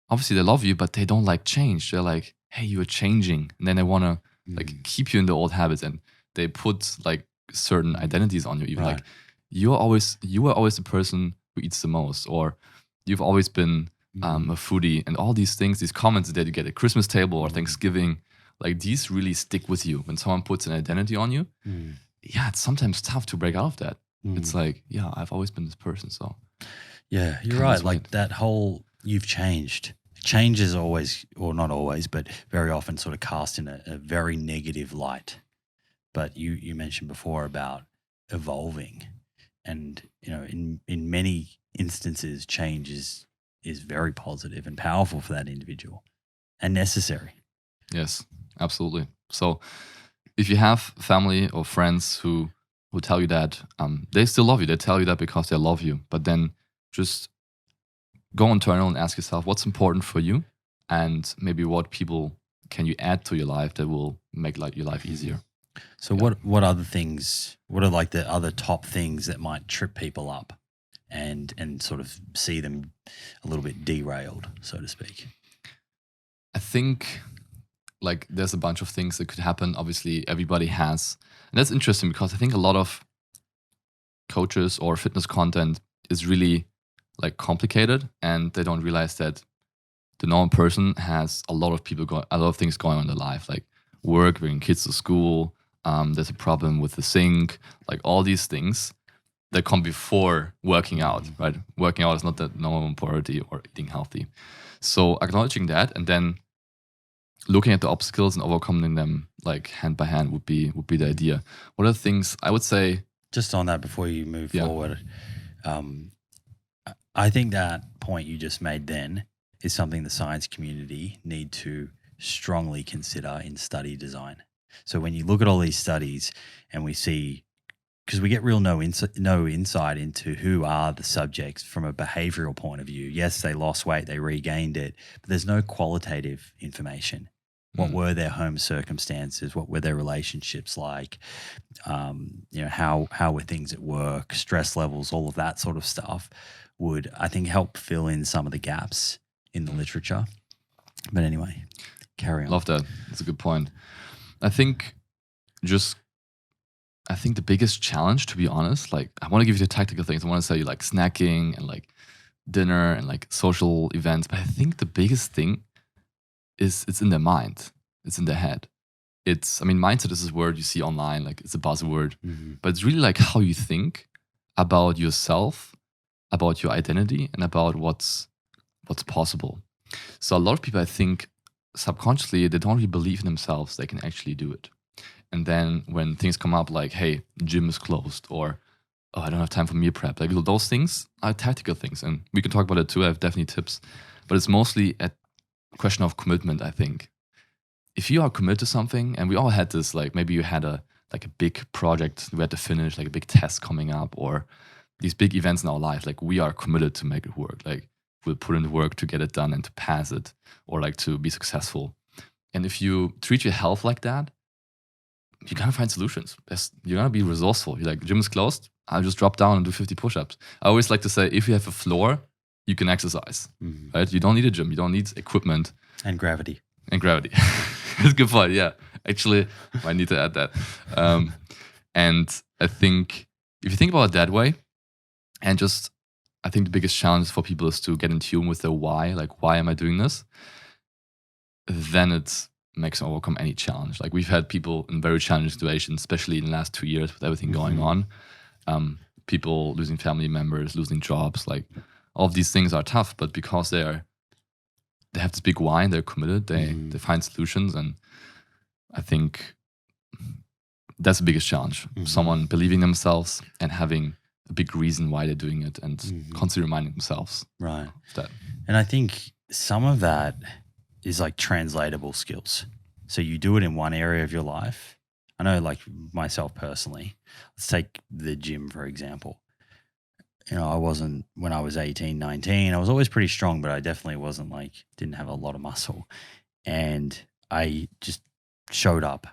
obviously they love you, but they don't like change. They're like, hey, you are changing. And then they want to like keep you in the old habits, and they put like certain identities on you, even like, you are always the person who eats the most, or you've always been a foodie, and all these things, these comments that you get at Christmas table or Thanksgiving, like these really stick with you. When someone puts an identity on you, yeah, it's sometimes tough to break out of that. It's like, yeah, I've always been this person. So yeah, you're right. Like that whole you've changed. Change is always, or not always, but very often sort of cast in a very negative light. But you mentioned before about evolving. And, in many instances, change is very positive and powerful for that individual and necessary. Yes, absolutely. So if you have family or friends who tell you that, they still love you. They tell you that because they love you. But then just go internal and ask yourself what's important for you, and maybe what people can you add to your life that will make your life easier. So what other things, what are like the other top things that might trip people up and sort of see them a little bit derailed, so to speak? I think like there's a bunch of things that could happen. Obviously everybody has, and that's interesting because I think a lot of coaches or fitness content is really like complicated, and they don't realize that the normal person has a lot of things going on in their life, like work, bringing kids to school, there's a problem with the sink, like all these things that come before working out, right? Working out is not the normal priority, or eating healthy. So acknowledging that and then looking at the obstacles and overcoming them like hand by hand would be the idea. What are the things I would say? Just on that before you move forward, I think that point you just made then is something the science community need to strongly consider in study design. So when you look at all these studies and we see, because we get no insight into who are the subjects from a behavioral point of view. Yes, they lost weight, they regained it, but there's no qualitative information. What were their home circumstances? What were their relationships like? How were things at work? Stress levels, all of that sort of stuff would, I think, help fill in some of the gaps in the literature. But anyway, carry on. Love that. That's a good point. I think the biggest challenge, to be honest, like I want to give you the tactical things. I want to say like snacking and like dinner and like social events. But I think the biggest thing is it's in their mind. It's in their head. mindset is this word you see online, like it's a buzzword, but it's really like how you think about yourself, about your identity, and about what's possible. So a lot of people, I think, subconsciously, they don't really believe in themselves they can actually do it. And then when things come up like, hey, gym is closed, or oh, I don't have time for meal prep, like those things are tactical things. And we can talk about it too. I have definitely tips. But it's mostly a question of commitment, I think. If you are committed to something, and we all had this, like maybe you had a big project we had to finish, like a big test coming up, or these big events in our life, like we are committed to make it work. Like we'll put in the work to get it done and to pass it, or like to be successful. And if you treat your health like that, you're gonna find solutions. You're gonna be resourceful. You're like, gym is closed, I'll just drop down and do 50 push-ups. I always like to say, if you have a floor, you can exercise, right? You don't need a gym. You don't need equipment. And gravity. That's a good point, yeah. Actually, I need to add that. And I think, if you think about it that way, and just, I think the biggest challenge for people is to get in tune with their why. Like, why am I doing this? Then it makes them overcome any challenge. Like, we've had people in very challenging situations, especially in the last 2 years with everything going on. People losing family members, losing jobs, like all of these things are tough, but because they have this big why and they're committed, they find solutions. And I think that's the biggest challenge. Someone believing themselves and having a big reason why they're doing it, and constantly reminding themselves. Right. That. And I think some of that is like translatable skills. So you do it in one area of your life. I know, like myself personally, let's take the gym, for example. When I was 18, 19, I was always pretty strong, but I definitely wasn't didn't have a lot of muscle. And I just showed up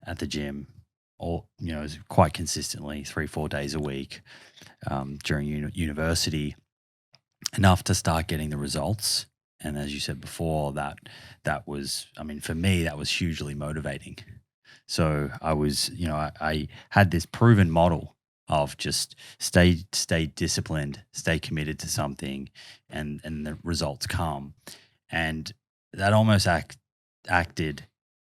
at the gym quite consistently, 3-4 days a week during university, enough to start getting the results. And as you said before, that was, for me, that was hugely motivating. So I was, I had this proven model of just stay disciplined, stay committed to something, and the results come. And that almost acted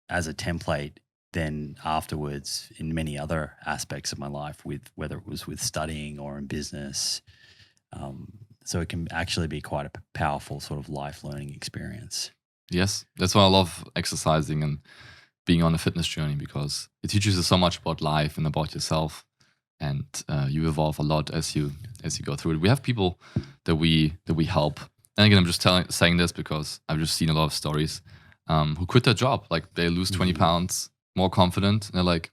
as a template then afterwards in many other aspects of my life, with whether it was with studying or in business. So it can actually be quite a powerful sort of life learning experience. Yes, that's why I love exercising and being on a fitness journey, because it teaches you so much about life and about yourself, and you evolve a lot as you go through it. We have people that we help, and again, I'm just saying this because I've just seen a lot of stories who quit their job, like they lose 20 pounds, more confident, and they're like,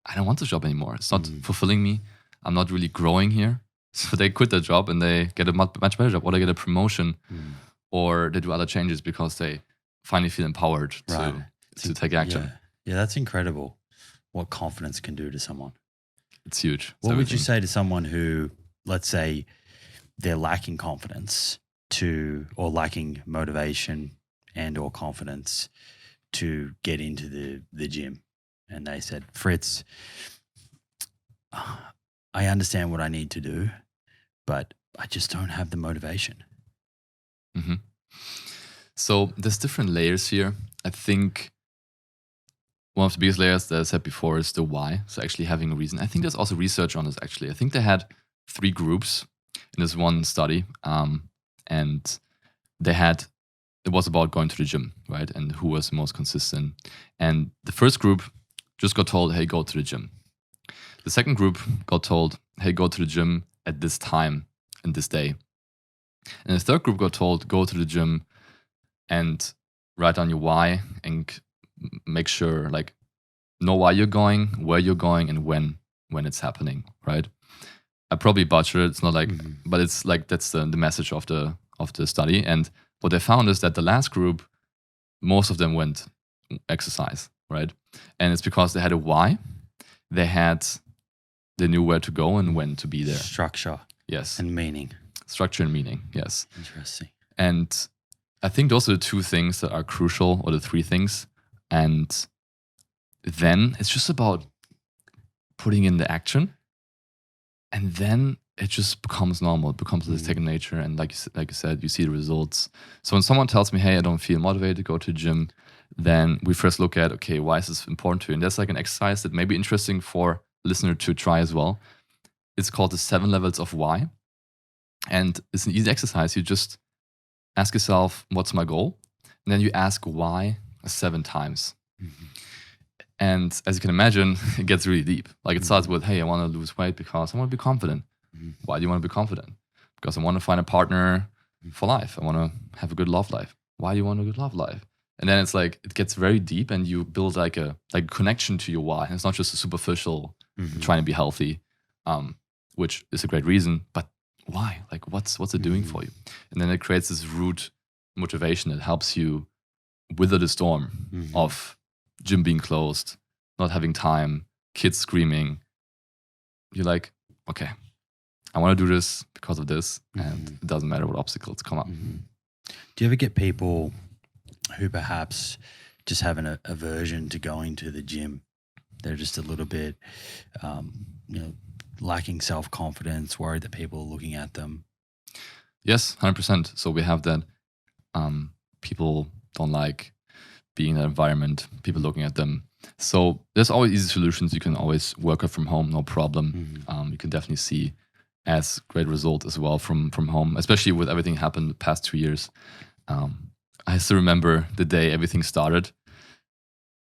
I don't want this job anymore. It's not fulfilling me. I'm not really growing here. So they quit their job and they get a much better job, or they get a promotion, or they do other changes because they finally feel empowered to take action. Yeah, that's incredible what confidence can do to someone. It's huge. What would you say to someone who, let's say, they're lacking confidence or lacking motivation and or confidence to get into the gym? And they said, Fritz, I understand what I need to do, but I just don't have the motivation. So there's different layers here. I think one of the biggest layers that I said before is the why. So actually having a reason. I think there's also research on this, actually. I think they had 3 groups in this one study. And it was about going to the gym, right? And who was the most consistent. And the first group just got told, hey, go to the gym. The second group got told, hey, go to the gym at this time and this day. And the third group got told, go to the gym and write down your why and make sure, know why you're going, where you're going, and when it's happening, right? I probably butchered it. It's not but it's that's the message of the study. And what they found is that the last group, most of them went exercise, right? And it's because they had a why. They knew where to go and when to be there. Structure. Yes. And meaning. Structure and meaning, yes. Interesting. And I think those are the 2 things that are crucial, or the 3 things. And then it's just about putting in the action. And then it just becomes normal. It becomes the second nature. And like you said, you see the results. So when someone tells me, hey, I don't feel motivated to go to the gym, then we first look at, okay, why is this important to you? And that's like an exercise that may be interesting for listener to try as well. It's called the 7 levels of why. And it's an easy exercise. You just ask yourself, what's my goal? And then you ask why 7 times. Mm-hmm. And as you can imagine, it gets really deep. Like it starts with, hey, I want to lose weight because I want to be confident. Mm-hmm. Why do you want to be confident? Because I want to find a partner for life. I want to have a good love life. Why do you want a good love life? And then it's like, it gets very deep and you build like a connection to your why. And it's not just a superficial trying to be healthy, which is a great reason, but why? Like what's it doing for you? And then it creates this root motivation that helps you weather the storm of gym being closed, not having time, kids screaming. You're like, okay, I want to do this because of this, and it doesn't matter what obstacles come up. Do you ever get people who perhaps just have an aversion to going to the gym? They're just a little bit, lacking self-confidence, worried that people are looking at them. Yes, 100%. So we have that. People don't like being in that environment, people looking at them. So there's always easy solutions. You can always work out from home, no problem. You can definitely see as great result as well from home, especially with everything happened the past 2 years. I still remember the day everything started,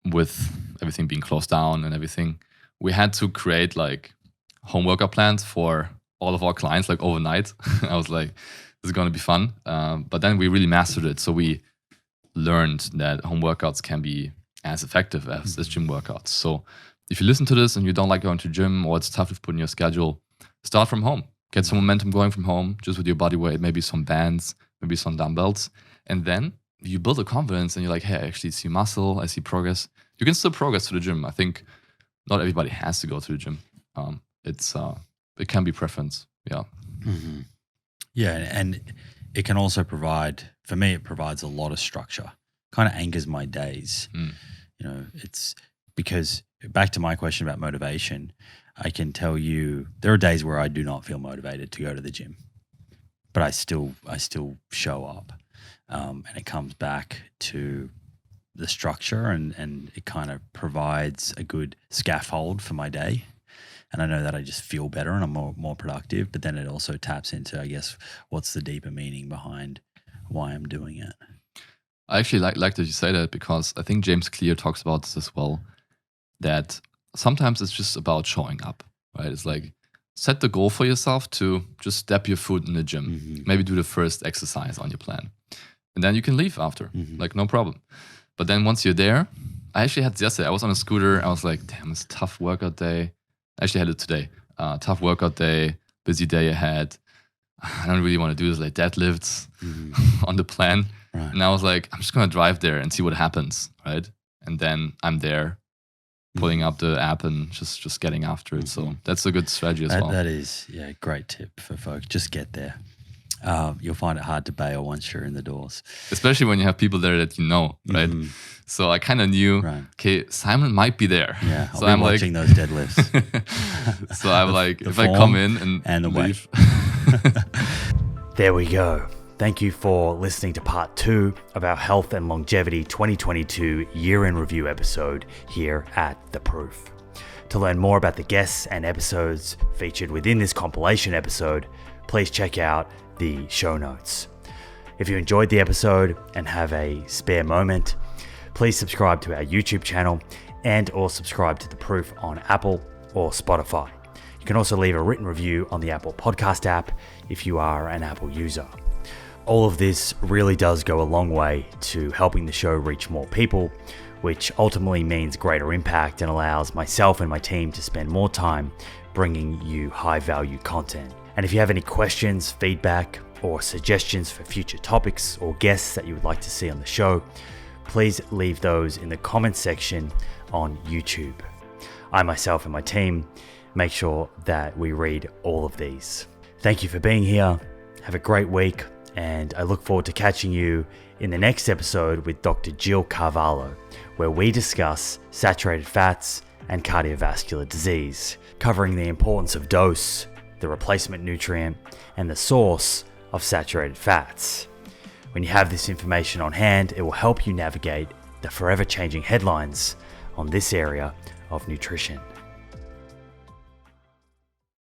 with everything being closed down and everything. We had to create like home workout plans for all of our clients, like overnight. I was like, this is going to be fun. But then we really mastered it. So we learned that home workouts can be as effective as gym workouts. So if you listen to this and you don't like going to gym, or it's tough to put in your schedule, start from home. Get some momentum going from home, just with your body weight, maybe some bands, maybe some dumbbells. And then you build a confidence and you're like, hey, I actually see muscle, I see progress. You can still progress to the gym. I think not everybody has to go to the gym. It can be preference. Yeah. Yeah. And it can also provide, for me, it provides a lot of structure, kind of anchors my days. It's because, back to my question about motivation, I can tell you there are days where I do not feel motivated to go to the gym, but I still show up. And it comes back to the structure and it kind of provides a good scaffold for my day. And I know that I just feel better and I'm more productive, but then it also taps into, I guess, what's the deeper meaning behind why I'm doing it. I actually like that you say that, because I think James Clear talks about this as well, that sometimes it's just about showing up, right? It's like, set the goal for yourself to just step your foot in the gym, maybe do the first exercise on your plan. And then you can leave after, like no problem. But then once you're there, I actually had this yesterday. I was on a scooter. I was like, damn, it's a tough workout day. I actually had it today. Tough workout day, busy day ahead. I don't really want to do this, like deadlifts on the plan. Right. And I was like, I'm just going to drive there and see what happens, right? And then I'm there, pulling up the app and just getting after it. So that's a good strategy as well. That is, great tip for folks. Just get there. You'll find it hard to bail once you're in the doors. Especially when you have people there that you know, right? So I kind of knew, okay, Simon might be there. Yeah, so I'm watching those deadlifts. So I'm like, if I come in and the leave. There we go. Thank you for listening to part 2 of our Health and Longevity 2022 year-in review episode here at The Proof. To learn more about the guests and episodes featured within this compilation episode, please check out the show notes. If you enjoyed the episode and have a spare moment, please subscribe to our YouTube channel and or subscribe to The Proof on Apple or Spotify. You can also leave a written review on the Apple Podcast app if you are an Apple user. All of this really does go a long way to helping the show reach more people, which ultimately means greater impact and allows myself and my team to spend more time bringing you high-value content. And if you have any questions, feedback, or suggestions for future topics or guests that you would like to see on the show, please leave those in the comments section on YouTube. I myself and my team make sure that we read all of these. Thank you for being here. Have a great week, and I look forward to catching you in the next episode with Dr. Jill Carvalho, where we discuss saturated fats and cardiovascular disease, covering the importance of dose, the replacement nutrient, and the source of saturated fats. When you have this information on hand, it will help you navigate the forever changing headlines on this area of nutrition.